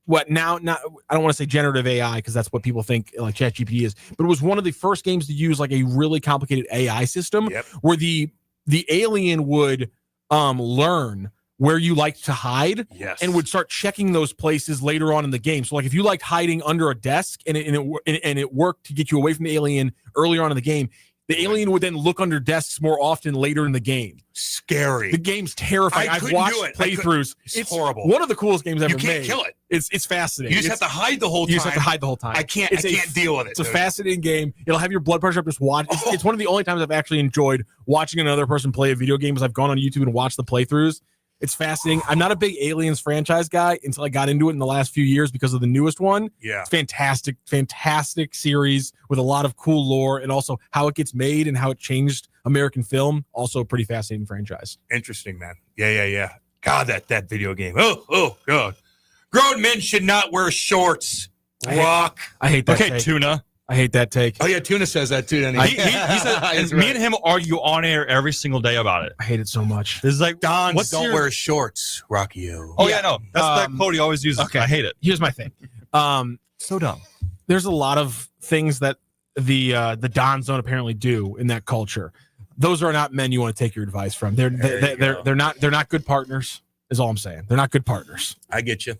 what now. Not I don't want to say generative AI because that's what people think like ChatGPT is, but it was one of the first games to use like a really complicated AI system where the alien would learn where you like to hide, and would start checking those places later on in the game. So, like, if you liked hiding under a desk and it worked to get you away from the alien earlier on in the game, the alien would then look under desks more often later in the game. Scary. The game's terrifying. I've watched playthroughs. It's horrible. One of the coolest games ever made. You can't kill it. It's fascinating. You just have to hide the whole time. You just have to hide the whole time. I can't deal with it. It's a fascinating game. It'll have your blood pressure up just watch. It's one of the only times I've actually enjoyed watching another person play a video game is I've gone on YouTube and watched the playthroughs. It's fascinating. I'm not a big Aliens franchise guy until I got into it in the last few years because of the newest one. Yeah. It's fantastic series with a lot of cool lore and also how it gets made and how it changed American film. Also a pretty fascinating franchise. Interesting, man. Yeah. God, that video game. Oh, God. Grown men should not wear shorts. Rock. I hate that. Okay, Tuna. I hate that take. Oh, yeah, Tuna says that too, doesn't he said, me and him argue on air every single day about it. I hate it so much. It's like, Don, don't wear shorts, Rocchio. Oh, yeah, no. That's that quote he always uses. Okay. I hate it. Here's my thing. So dumb. There's a lot of things that the Dons don't apparently do in that culture. Those are not men you want to take your advice from. They're not good partners, is all I'm saying. They're not good partners. I get you.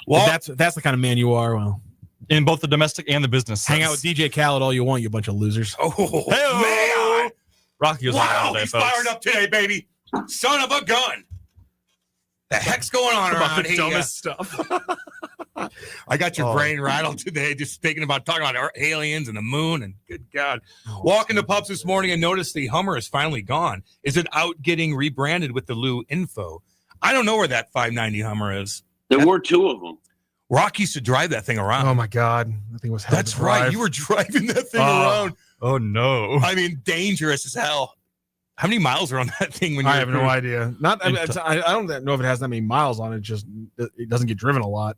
Well, if that's the kind of man you are. Well, in both the domestic and the business sense. Hang out with DJ Khaled all you want, you bunch of losers. Oh, man. Rocky was wow, today, he's folks. fired up today, baby. Son of a gun. The heck's going on around the here? dumbest stuff. I got your brain rattled today just talking about aliens and the moon and good God. Walking to pubs this morning and noticed the Hummer is finally gone. Is it out getting rebranded with the Lou info? I don't know where that 590 Hummer is. There were two of them. Rock used to drive that thing around. Oh my God, that thing was hell. That's right. You were driving that thing around. Oh no! I mean, dangerous as hell. How many miles are on that thing? When I have no idea. I don't know if it has that many miles on it. Just it doesn't get driven a lot.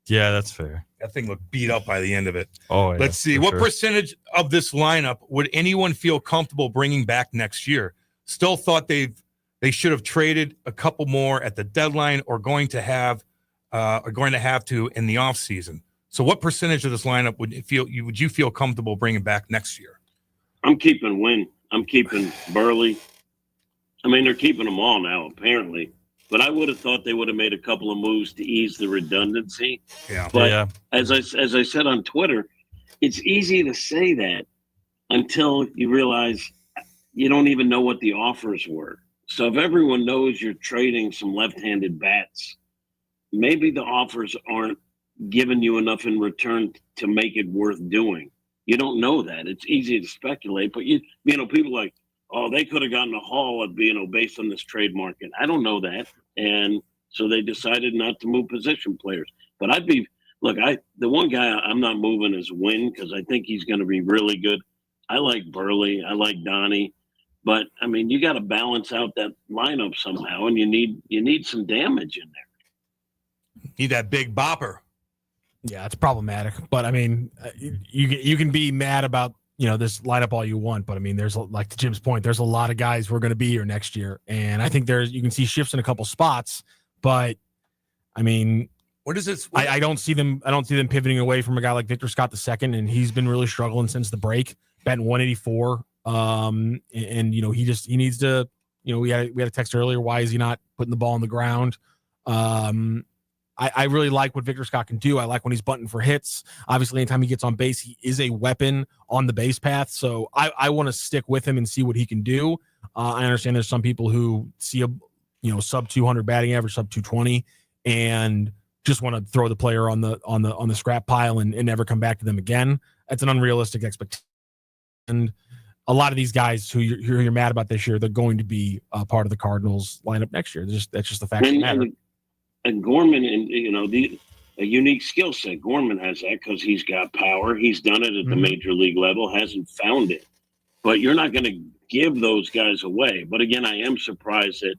Yeah, that's fair. That thing looked beat up by the end of it. Oh, yeah, let's see. What percentage of this lineup would anyone feel comfortable bringing back next year? Still thought they should have traded a couple more at the deadline, or going to have to in the off season. So, what percentage of this lineup would you feel comfortable bringing back next year? I'm keeping Wynn. I'm keeping Burley. I mean, they're keeping them all now, apparently. But I would have thought they would have made a couple of moves to ease the redundancy. Yeah. But as I said on Twitter, it's easy to say that until you realize you don't even know what the offers were. So if everyone knows you're trading some left-handed bats, maybe the offers aren't giving you enough in return to make it worth doing. You don't know that. It's easy to speculate, but you know, people are like, oh, they could have gotten a haul based on this trade market. I don't know that. And so they decided not to move position players. But the one guy I'm not moving is Wynn, because I think he's going to be really good. I like Burley. I like Donnie. But I mean, you got to balance out that lineup somehow, and you need some damage in there. Need that big bopper. Yeah, it's problematic. But I mean, you can be mad about this lineup all you want, but I mean, there's, like to Jim's point, there's a lot of guys who are going to be here next year, and I think you can see shifts in a couple spots. But I mean, what is this? I don't see them pivoting away from a guy like Victor Scott II, and he's been really struggling since the break, batting 184. And he needs to. We had a text earlier. Why is he not putting the ball on the ground? I really like what Victor Scott can do. I like when he's bunting for hits. Obviously, anytime he gets on base, he is a weapon on the base path. So I want to stick with him and see what he can do. I understand there's some people who see a sub 200 batting average, sub 220, and just want to throw the player on the scrap pile and never come back to them again. That's an unrealistic expectation. And a lot of these guys who you're mad about this year, they're going to be part of the Cardinals lineup next year. That's just the fact of the matter. And Gorman, and a unique skill set. Gorman has that because he's got power. He's done it at the major league level, hasn't found it. But you're not going to give those guys away. But again, I am surprised that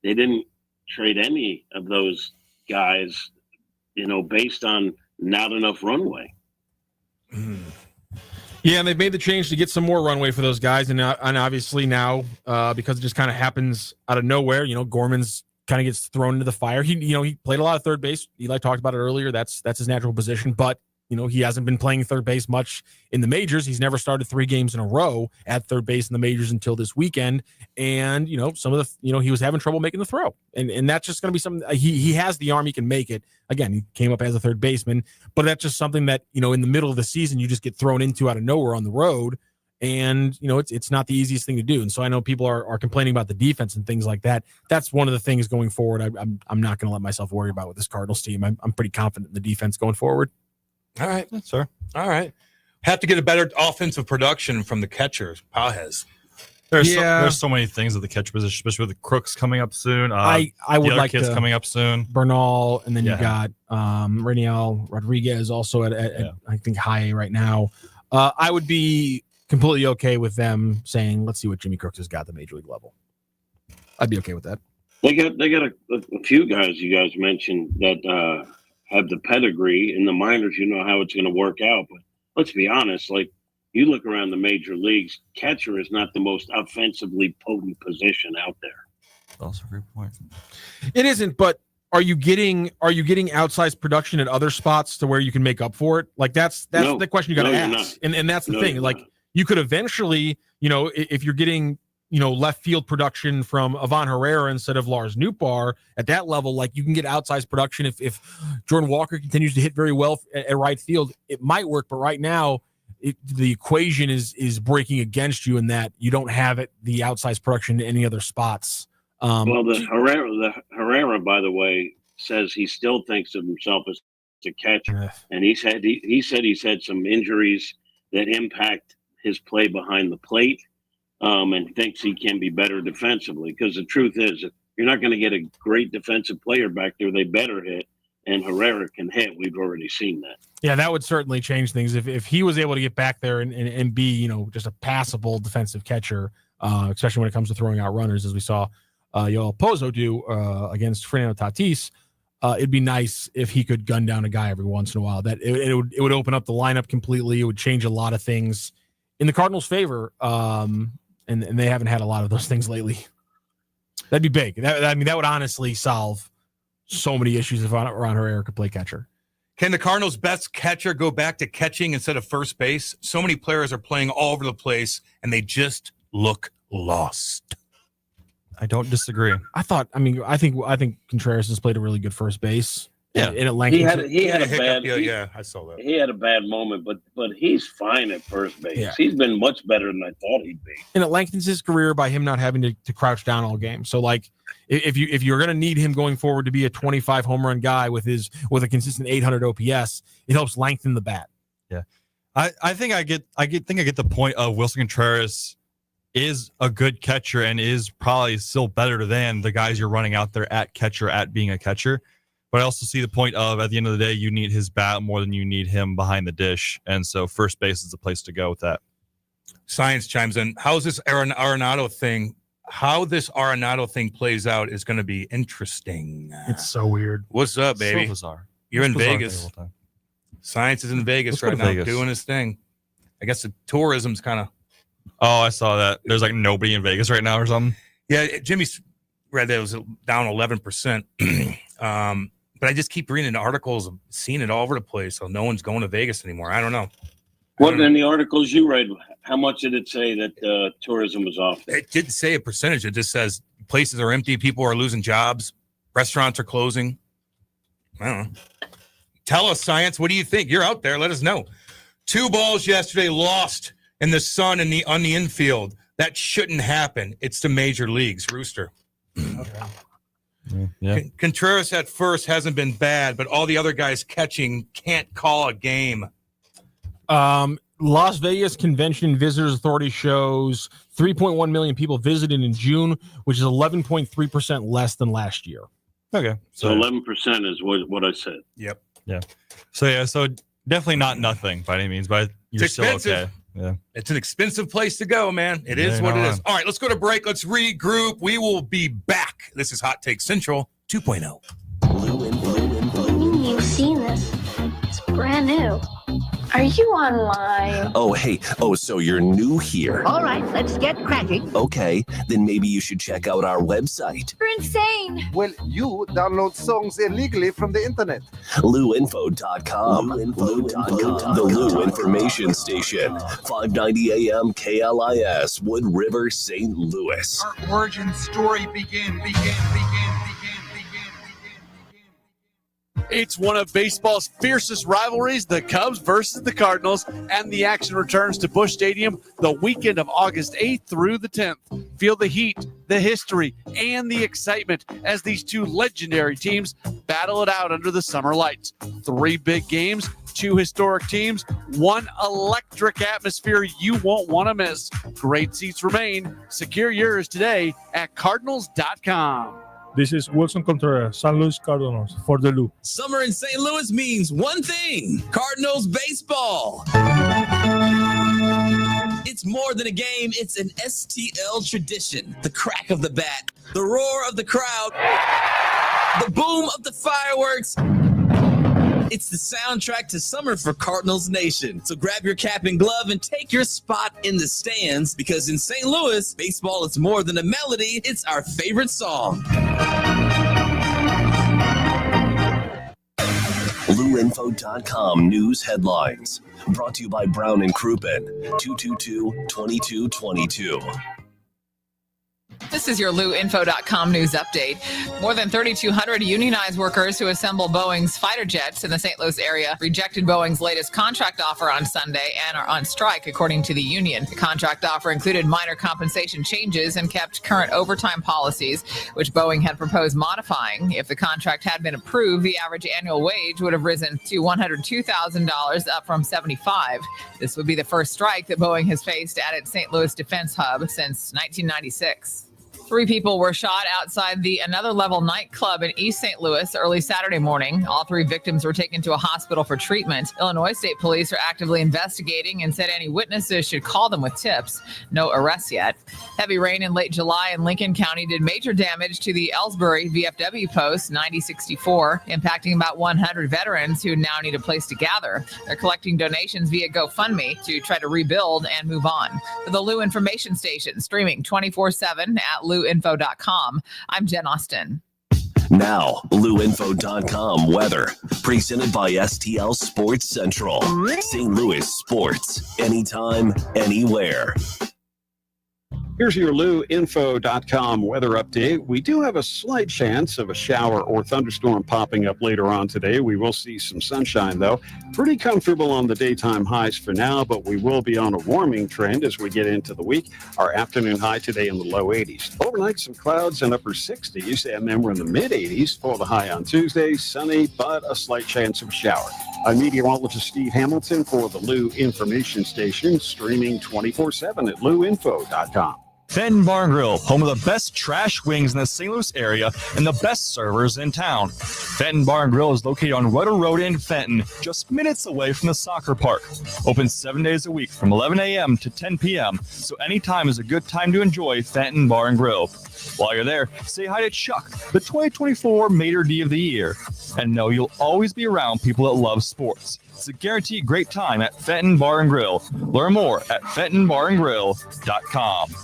they didn't trade any of those guys, based on not enough runway. Yeah, and they've made the change to get some more runway for those guys, and obviously now because it just kind of happens out of nowhere. Gorman's kind of gets thrown into the fire. He played a lot of third base. Eli talked about it earlier. That's his natural position, but he hasn't been playing third base much in the majors. He's never started 3 games in a row at third base in the majors until this weekend. And some of the he was having trouble making the throw, and that's just going to be something. He has the arm, he can make it. Again, he came up as a third baseman, but that's just something that in the middle of the season you just get thrown into out of nowhere on the road. And it's not the easiest thing to do. And so I know people are complaining about the defense and things like that. That's one of the things going forward. I'm not going to let myself worry about with this Cardinals team. I'm pretty confident in the defense going forward. All right, sir. All right. Have to get a better offensive production from the catchers. Pages. There's so many things at the catcher position, especially with the Crooks coming up soon. I would like kids coming up soon. Bernal, and then you got Reniel Rodriguez also at I think high A right now. I would be completely okay with them saying, let's see what Jimmy Crooks has got at the major league level. I'd be okay with that. They got a few guys you guys mentioned that have the pedigree in the minors. You know how it's going to work out, but let's be honest. Like, you look around the major leagues, catcher is not the most offensively potent position out there. Also a great point. It isn't, but are you getting outsized production at other spots to where you can make up for it? Like that's the question you got to ask. And that's the thing. Like, you could eventually, if you're getting, left field production from Ivan Herrera instead of Lars Nootbaar at that level, like, you can get outsized production. If Jordan Walker continues to hit very well at right field, it might work. But right now, the equation is breaking against you in that you don't have the outsized production in any other spots. The Herrera, by the way, says he still thinks of himself as a catcher, and he said he's had some injuries that impact his play behind the plate, and thinks he can be better defensively. Because the truth is, you're not going to get a great defensive player back there. They better hit, and Herrera can hit. We've already seen that. Yeah, that would certainly change things if he was able to get back there and be just a passable defensive catcher, especially when it comes to throwing out runners, as we saw Yoel Pozo do against Fernando Tatis. It'd be nice if he could gun down a guy every once in a while. That it would open up the lineup completely. It would change a lot of things in the Cardinals' favor, and they haven't had a lot of those things lately. That'd be big. That would honestly solve so many issues if Ron Herrera could play catcher. Can the Cardinals' best catcher go back to catching instead of first base? So many players are playing all over the place, and they just look lost. I don't disagree. I think Contreras has played a really good first base. Yeah, in Atlanta. He had a bad. I saw that. He had a bad moment, but he's fine at first base. Yeah. He's been much better than I thought he'd be. And it lengthens his career by him not having to crouch down all game. So, like, if you're going to need him going forward to be a 25 home run guy with a consistent 800 OPS, it helps lengthen the bat. Yeah, I think I get the point of Wilson Contreras is a good catcher and is probably still better than the guys you're running out there at catcher at being a catcher. But I also see the point of, at the end of the day, you need his bat more than you need him behind the dish. And so first base is the place to go with that. Science chimes in. How's this Arenado thing? How this Arenado thing plays out is going to be interesting. It's so weird. What's up, baby? So bizarre. You're in Vegas. Science is in Vegas right now doing his thing. I guess the tourism's kind of. Oh, I saw that. There's like nobody in Vegas right now or something. Yeah, Jimmy read that it was down 11%. But I just keep reading the articles, seeing it all over the place. So no one's going to Vegas anymore. I don't know. What in the articles you read? How much did it say that tourism was off? It didn't say a percentage. It just says places are empty. People are losing jobs. Restaurants are closing. I don't know. Tell us, Science. What do you think? You're out there. Let us know. 2 balls yesterday lost in the sun on the infield. That shouldn't happen. It's the major leagues. Rooster. Yeah. Contreras at first hasn't been bad, but all the other guys catching can't call a game. Las Vegas Convention and Visitors Authority shows 3.1 million people visited in June, which is 11.3% less than last year. Okay. So 11% is what I said. Yep. Yeah. So definitely not nothing by any means, but you're still okay. Yeah. It's an expensive place to go, man. It is what it is. All right, let's go to break. Let's regroup. We will be back. This is Hot Take Central 2.0. You've seen this. It's brand new. Are you online? Oh, hey. Oh, so you're new here. All right, let's get cracking. Okay, then maybe you should check out our website. You're insane. Well, you download songs illegally from the internet. LouInfo.com. The Lou Information Station. 590 AM KLIS, Wood River, St. Louis. Our origin story begin. It's one of baseball's fiercest rivalries, the Cubs versus the Cardinals, and the action returns to Busch Stadium the weekend of August 8th through the 10th. Feel the heat, the history, and the excitement as these two legendary teams battle it out under the summer lights. 3 big games, 2 historic teams, 1 electric atmosphere you won't want to miss. Great seats remain. Secure yours today at Cardinals.com. This is Wilson Contreras, St. Louis Cardinals, for the Lou. Summer in St. Louis means one thing: Cardinals baseball. It's more than a game, it's an STL tradition. The crack of the bat, the roar of the crowd, the boom of the fireworks. It's the soundtrack to summer for Cardinals Nation. So grab your cap and glove and take your spot in the stands, because in St. Louis, baseball is more than a melody, it's our favorite song. LouInfo.com news headlines. Brought to you by Brown and Crouppen, 222-2222. This is your LouInfo.com news update. More than 3,200 unionized workers who assemble Boeing's fighter jets in the St. Louis area rejected Boeing's latest contract offer on Sunday and are on strike, according to the union. The contract offer included minor compensation changes and kept current overtime policies, which Boeing had proposed modifying. If the contract had been approved, the average annual wage would have risen to $102,000, up from $75,000. This would be the first strike that Boeing has faced at its St. Louis defense hub since 1996. 3 people were shot outside the Another Level nightclub in East St. Louis early Saturday morning. All 3 victims were taken to a hospital for treatment. Illinois State Police are actively investigating and said any witnesses should call them with tips. No arrests yet. Heavy rain in late July in Lincoln County did major damage to the Ellsbury VFW post 9064, impacting about 100 veterans who now need a place to gather. They're collecting donations via GoFundMe to try to rebuild and move on. For the Lou Information Station, streaming 24/7 at LouInfo.com. I'm Jen Austin. Now, LouInfo.com weather. Presented by STL Sports Central. St. Louis sports. Anytime, anywhere. Here's your LouInfo.com weather update. We do have a slight chance of a shower or thunderstorm popping up later on today. We will see some sunshine, though. Pretty comfortable on the daytime highs for now, but we will be on a warming trend as we get into the week. Our afternoon high today in the low 80s. Overnight, some clouds and upper 60s, and then we're in the mid 80s for the high on Tuesday. Sunny, but a slight chance of a shower. I'm meteorologist Steve Hamilton for the Lou Information Station, streaming 24/7 at LouInfo.com. Fenton Bar and Grill, home of the best trash wings in the St. Louis area and the best servers in town. Fenton Bar and Grill is located on Rudder Road in Fenton, just minutes away from the soccer park. Open 7 days a week from 11 a.m. to 10 p.m., so anytime is a good time to enjoy Fenton Bar and Grill. While you're there, say hi to Chuck, the 2024 Mater D of the Year, and know you'll always be around people that love sports. It's a guaranteed great time at Fenton Bar and Grill. Learn more at FentonBarandGrill.com.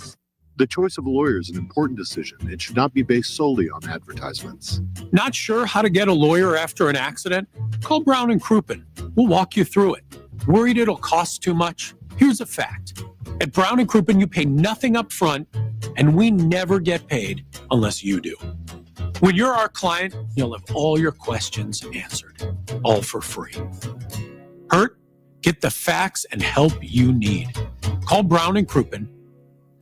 The choice of a lawyer is an important decision. It should not be based solely on advertisements. Not sure how to get a lawyer after an accident? Call Brown and Crouppen. We'll walk you through it. Worried it'll cost too much? Here's a fact. At Brown and Crouppen, you pay nothing up front, and we never get paid unless you do. When you're our client, you'll have all your questions answered, all for free. Hurt? Get the facts and help you need. Call Brown and Crouppen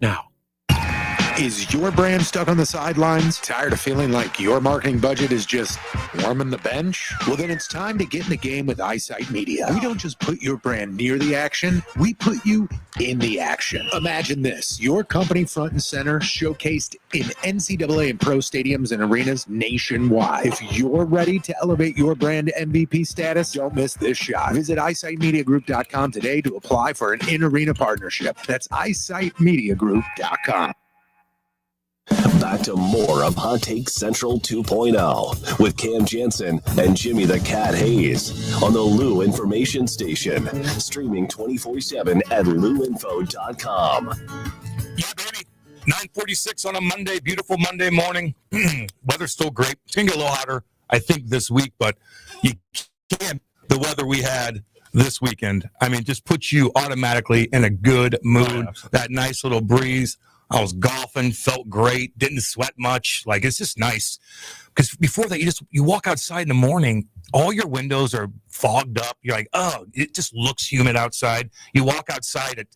now. Is your brand stuck on the sidelines? Tired of feeling like your marketing budget is just warming the bench? Well, then it's time to get in the game with EyeSight Media. We don't just put your brand near the action, we put you in the action. Imagine this, your company front and center showcased in NCAA and pro stadiums and arenas nationwide. If you're ready to elevate your brand to MVP status, don't miss this shot. Visit eyesightmediagroup.com today to apply for an in-arena partnership. That's eyesightmediagroup.com. Back to more of Hot Take Central 2.0 with Cam Janssen and Jimmy the Cat Hayes on the Lou Information Station, streaming 24/7 at louinfo.com. Yeah, baby. 9:46 on a Monday, beautiful Monday morning. Weather's still great. It's going to get a little hotter, I think, this week, but you can't. The weather we had this weekend, I mean, just puts you automatically in a good mood. Oh, yeah, that nice little breeze. I was golfing, felt great, didn't sweat much. Like, it's just nice. Because before that, you walk outside in the morning, all your windows are fogged up. You're like, oh, it just looks humid outside. You walk outside at,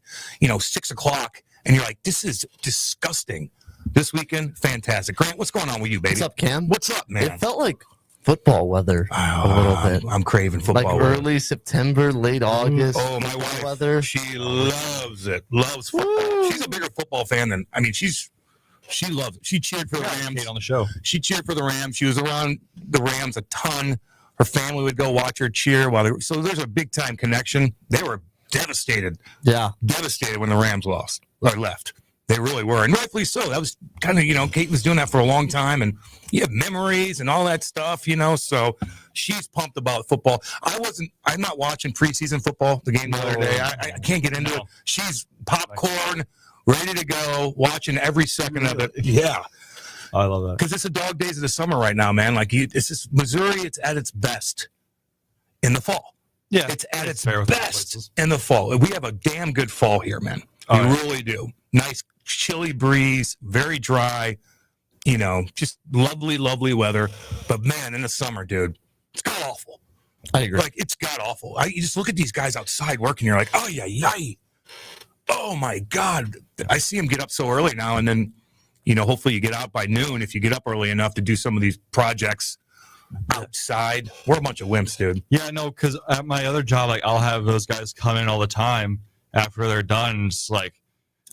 6 o'clock, and you're like, this is disgusting. This weekend, fantastic. Grant, what's going on with you, baby? What's up, Cam? What's up, man? It felt like football weather a little bit. I'm craving football like weather. Early September, late August. Oh, my wife, weather. She loves it. Loves football. She's a bigger football fan than, she loves it. She cheered for the Rams on the show. She cheered for the Rams. She was around the Rams a ton. Her family would go watch her cheer so there's a big time connection. They were devastated. Yeah. Devastated when the Rams lost or left. They really were, and rightfully so. That was kind of, Kate was doing that for a long time, and you have memories and all that stuff, so she's pumped about football. I'm not watching preseason football, the game the other day. I can't get into it. She's popcorn, ready to go, watching every second of it. Yeah. I love that. Because it's the dog days of the summer right now, man. Like, it's just Missouri, it's at its best in the fall. Yeah. It's at its best in the fall. We have a damn good fall here, man. We really do. Nice chilly breeze, very dry, just lovely, lovely weather. But man, in the summer, dude, it's god awful. I agree. Like, it's god awful. You just look at these guys outside working, you're like, oh yeah, yay. Oh my God. I see them get up so early now, and then, hopefully you get out by noon if you get up early enough to do some of these projects outside. We're a bunch of wimps, dude. Yeah, no, because at my other job, like, I'll have those guys come in all the time after they're done. It's like,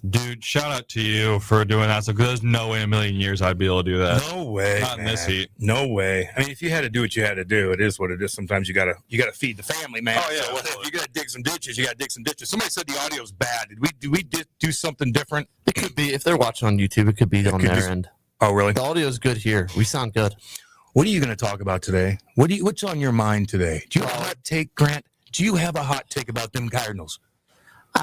dude, shout out to you for doing that. So, because there's no way in a million years I'd be able to do that. No way, not in this heat. No way. I mean, if you had to do what you had to do, it is what it is. Sometimes you gotta feed the family, man. Oh yeah, so if you gotta dig some ditches, you gotta dig some ditches. Somebody said the audio's bad. Did we do something different? It could be, if they're watching on YouTube, it could be on their end. Oh, really? The audio's good here. We sound good. What are you going to talk about today? What's on your mind today? Do you have a hot take, Grant? Do you have a hot take about them Cardinals?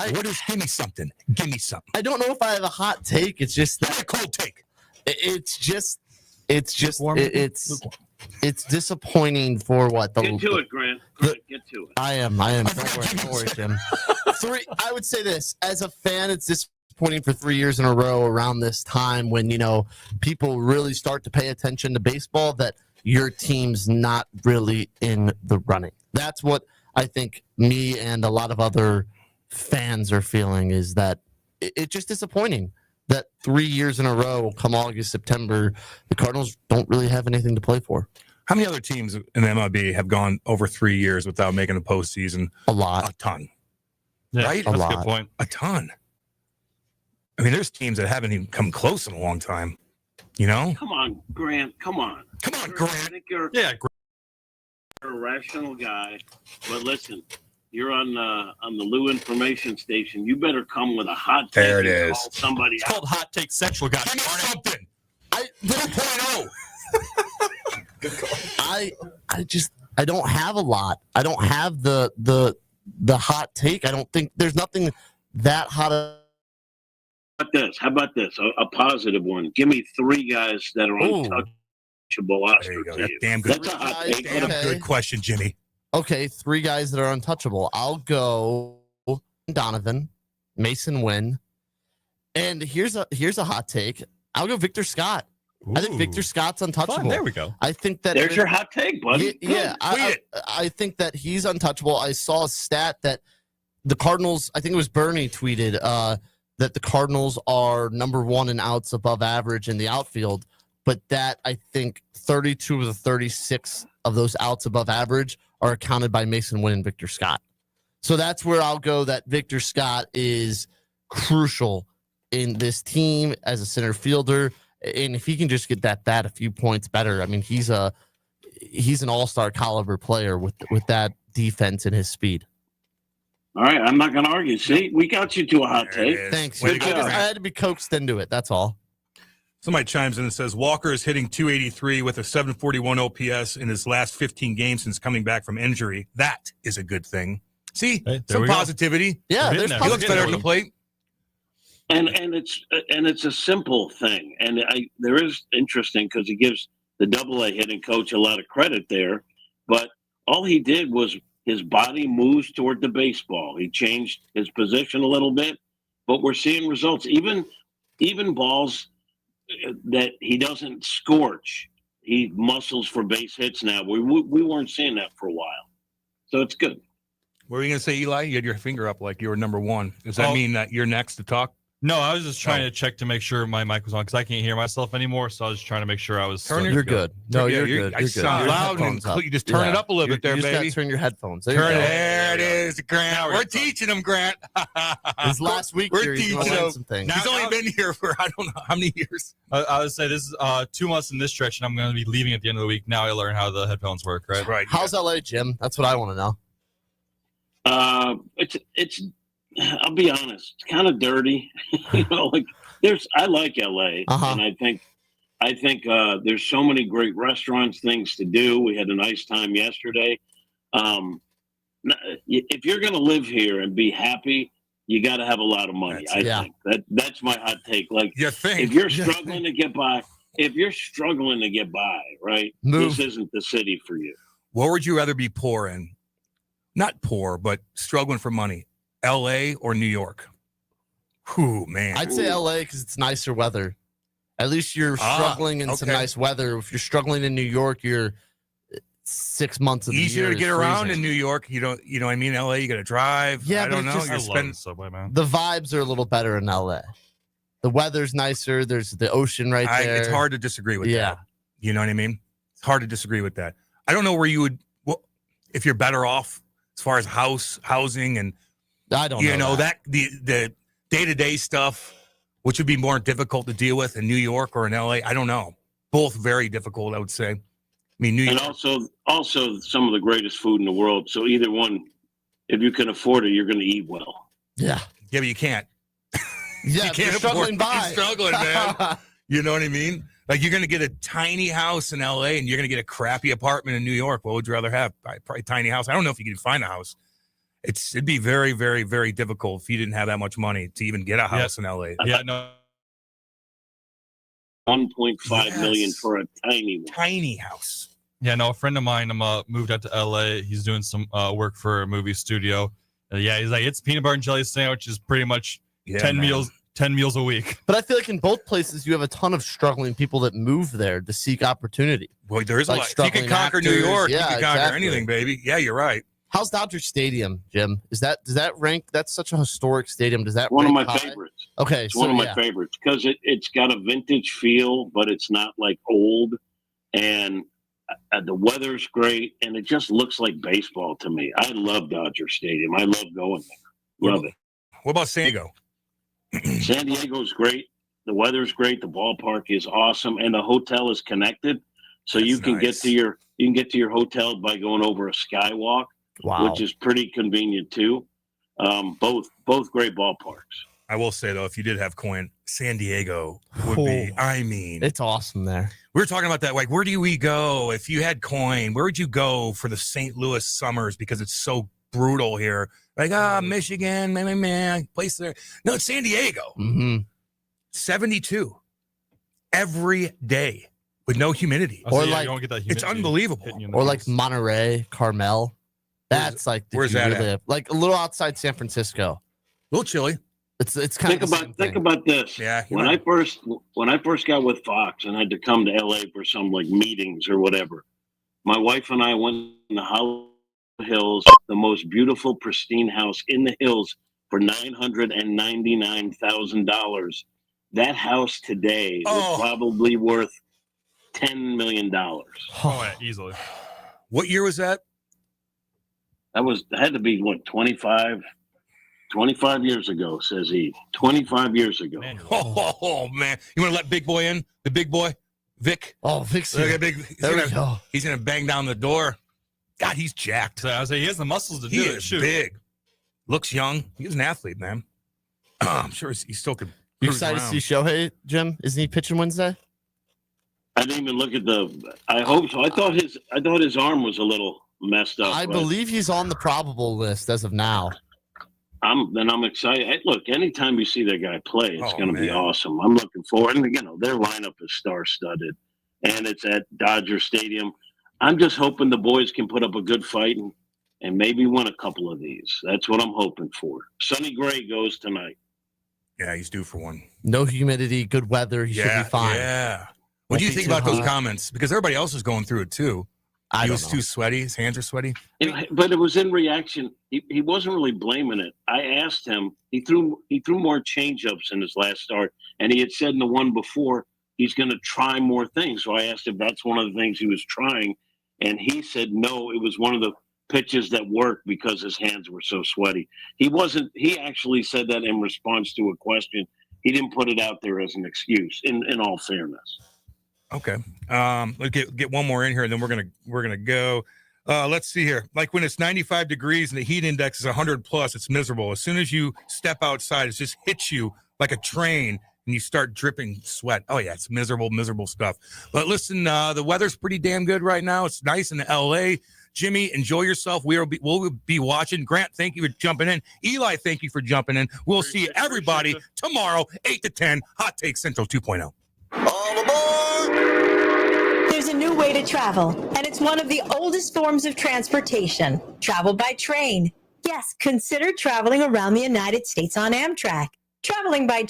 Give me something. Give me something. I don't know if I have a hot take. It's just a cold take. It's disappointing for what the. Get to it, Grant. Get to it. I am. Don't worry, Jim. I would say this as a fan, it's disappointing for 3 years in a row around this time when people really start to pay attention to baseball that your team's not really in the running. That's what I think me and a lot of other fans are feeling, is that it's just disappointing that 3 years in a row, come August, September, the Cardinals don't really have anything to play for. How many other teams in the MLB have gone over 3 years without making a postseason? A lot. A ton. Yeah, right? That's a good point. A ton. I mean, there's teams that haven't even come close in a long time. Come on, Grant. Come on. Come on, Grant. I think you're a rational guy, but listen, you're on the Lou Information Station. You better come with a hot take. There it and is. call somebody It's called Hot Take Central, guys. Give me something. 2.0. I don't have a lot. I don't have the hot take. I don't think there's nothing that hot. How about this? A positive one. Give me three guys that are untouchable. There you go. That's damn good. That's a hot take. Damn good question, Jimmy. Okay, three guys that are untouchable. I'll go Donovan, Mason Wynn, and here's a hot take. I'll go Victor Scott. I think Victor Scott's untouchable. Fun, there we go. I think that There's your hot take, buddy. Yeah, I think that he's untouchable. I saw a stat that the Cardinals, I think it was Bernie tweeted, that the Cardinals are number 1 in outs above average in the outfield, but that I think 32 of the 36 of those outs above average are accounted by Mason Wynn and Victor Scott. So that's where I'll go, that Victor Scott is crucial in this team as a center fielder. And if he can just get that bat a few points better, I mean, he's an all-star caliber player with that defense and his speed. All right, I'm not going to argue. See, we got you to a hot take. Thanks. Good I job. had to be coaxed into it. That's all. Somebody chimes in and says Walker is hitting 283 with a 741 OPS in his last 15 games since coming back from injury. That is a good thing. See, some positivity. Yeah, he looks better at the plate. And it's a simple thing, and there is interesting because he gives the AA hitting coach a lot of credit there, but all he did was his body moves toward the baseball. He changed his position a little bit, but we're seeing results. Even balls that he doesn't scorch, he muscles for base hits now. We weren't seeing that for a while, so it's good. What were you going to say, Eli? You had your finger up like you were number 1. Does that mean that you're next to talk? No, I was just trying to check to make sure my mic was on because I can't hear myself anymore. So I was just trying to make sure I was. You're good. No, you're good. I sound loud and you just turn it up a little bit there, you just baby. Gotta turn your headphones. There it is, Grant. We're teaching him, Grant. This last week, we're teaching him some things. He's only been here for I don't know how many years. I would say this is 2 months in this stretch, and I'm going to be leaving at the end of the week. Now I learn how the headphones work. Right. Right. How's LA, Jim? That's what I want to know. It's. I'll be honest. It's kind of dirty. I like LA, and I think there's so many great restaurants, things to do. We had a nice time yesterday. If you're going to live here and be happy, you got to have a lot of money. I think that's my hot take. Like, if you're struggling to get by, right, this isn't the city for you. Where would you rather be poor in? Not poor, but struggling for money. LA or New York? Whew, man. I'd say LA because it's nicer weather. At least you're struggling in some nice weather. If you're struggling in New York, you're 6 months of the year. Easier to get around in New York. You know what I mean? LA, you got to drive. Yeah, I don't know. I love the subway, man. The vibes are a little better in LA. The weather's nicer. There's the ocean right there. It's hard to disagree with that. You know what I mean? It's hard to disagree with that. I don't know where you would, if you're better off as far as housing and I don't know that the day-to-day stuff, which would be more difficult to deal with in New York or in LA. I don't know. Both very difficult, I would say. I mean, New York. And also some of the greatest food in the world. So either one, if you can afford it, you're going to eat well. Yeah. Yeah, but you can't. Yeah, you can't struggling by. You're struggling, man. You know what I mean? Like, you're going to get a tiny house in LA and you're going to get a crappy apartment in New York. What would you rather have? Probably a tiny house. I don't know if you can find a house. It'd be very, very, very difficult if you didn't have that much money to even get a house in LA. Yeah, no. 1.5 million for a tiny house. Yeah, no. A friend of mine moved out to LA. He's doing some work for a movie studio. He's like, it's peanut butter and jelly sandwich is pretty much 10 meals a week. But I feel like in both places you have a ton of struggling people that move there to seek opportunity. Boy, there is like a lot. If you can conquer New York, you can conquer anything, baby. Yeah, you're right. How's Dodger Stadium, Jim? Does that rank? That's such a historic stadium. Does that one of rank my high? favorites? Okay, it's one of my favorites because it's got a vintage feel, but it's not like old, and the weather's great, and it just looks like baseball to me. I love Dodger Stadium. I love going there. Love it. What about San Diego? San Diego's great. The weather's great. The ballpark is awesome, and the hotel is connected, so you can get to your hotel by going over a skywalk. Wow. Which is pretty convenient too. Both great ballparks. I will say though, if you did have coin, San Diego would be. I mean, it's awesome there. We were talking about that. Like, where do we go if you had coin? Where would you go for the St. Louis summers because it's so brutal here? Like, Michigan, man, place there. No, it's San Diego. 72 every day with no humidity. Or like, you don't get that humidity. It's unbelievable. Or like Monterey, Carmel. That's like where's that at? Like a little outside San Francisco. A little chilly. It's kind of think about this. Yeah. When I first got with Fox and had to come to LA for some like meetings or whatever, my wife and I went in the Hollywood Hills, the most beautiful, pristine house in the hills for $999,000. That house today was probably worth $10 million. Oh, yeah, easily. What year was that? That had to be what 25 years ago, says he. 25 years ago. Man, Oh man, you want to let Big Boy in? The Big Boy, Vic. Oh, Vic's Look here. at Big. He's gonna bang down the door. God, he's jacked. So I was like, he has the muscles to do He it. is Shoot. big. Looks young. He's an athlete, man. I'm sure he still could. You cruise excited around. to see Shohei, Jim? Isn't he pitching Wednesday? I didn't even look at I hope so. I thought his arm was a little messed up. I but believe he's on the probable list as of now. I'm excited. Look, anytime you see that guy play, it's Oh, going to be man. awesome. I'm looking forward. And their lineup is star-studded, and it's at Dodger Stadium. I'm just hoping the boys can put up a good fight and maybe win a couple of these. That's what I'm hoping for. Sonny Gray goes tonight. Yeah, he's due for one. No humidity, good weather. He should be fine. Yeah. What Won't do you be think too about those hot. comments? Because everybody else is going through it too. He was too sweaty. His hands are sweaty. But it was in reaction. He wasn't really blaming it. I asked him. He threw more changeups in his last start, and he had said in the one before he's going to try more things. So I asked if that's one of the things he was trying, and he said no. It was one of the pitches that worked because his hands were so sweaty. He wasn't. He actually said that in response to a question. He didn't put it out there as an excuse. In all fairness. Okay. Let's get one more in here, and then we're gonna go. Let's see here. Like when it's 95 degrees and the heat index is 100 plus, it's miserable. As soon as you step outside, it just hits you like a train, and you start dripping sweat. Oh yeah, it's miserable stuff. But listen, the weather's pretty damn good right now. It's nice in LA. Jimmy, enjoy yourself. We'll be watching. Grant, thank you for jumping in. Eli, thank you for jumping in. We'll see everybody tomorrow, 8 to 10, Hot Take Central 2.0. There's a new way to travel, and it's one of the oldest forms of transportation. Travel by train. Yes, consider traveling around the United States on Amtrak. Traveling by train.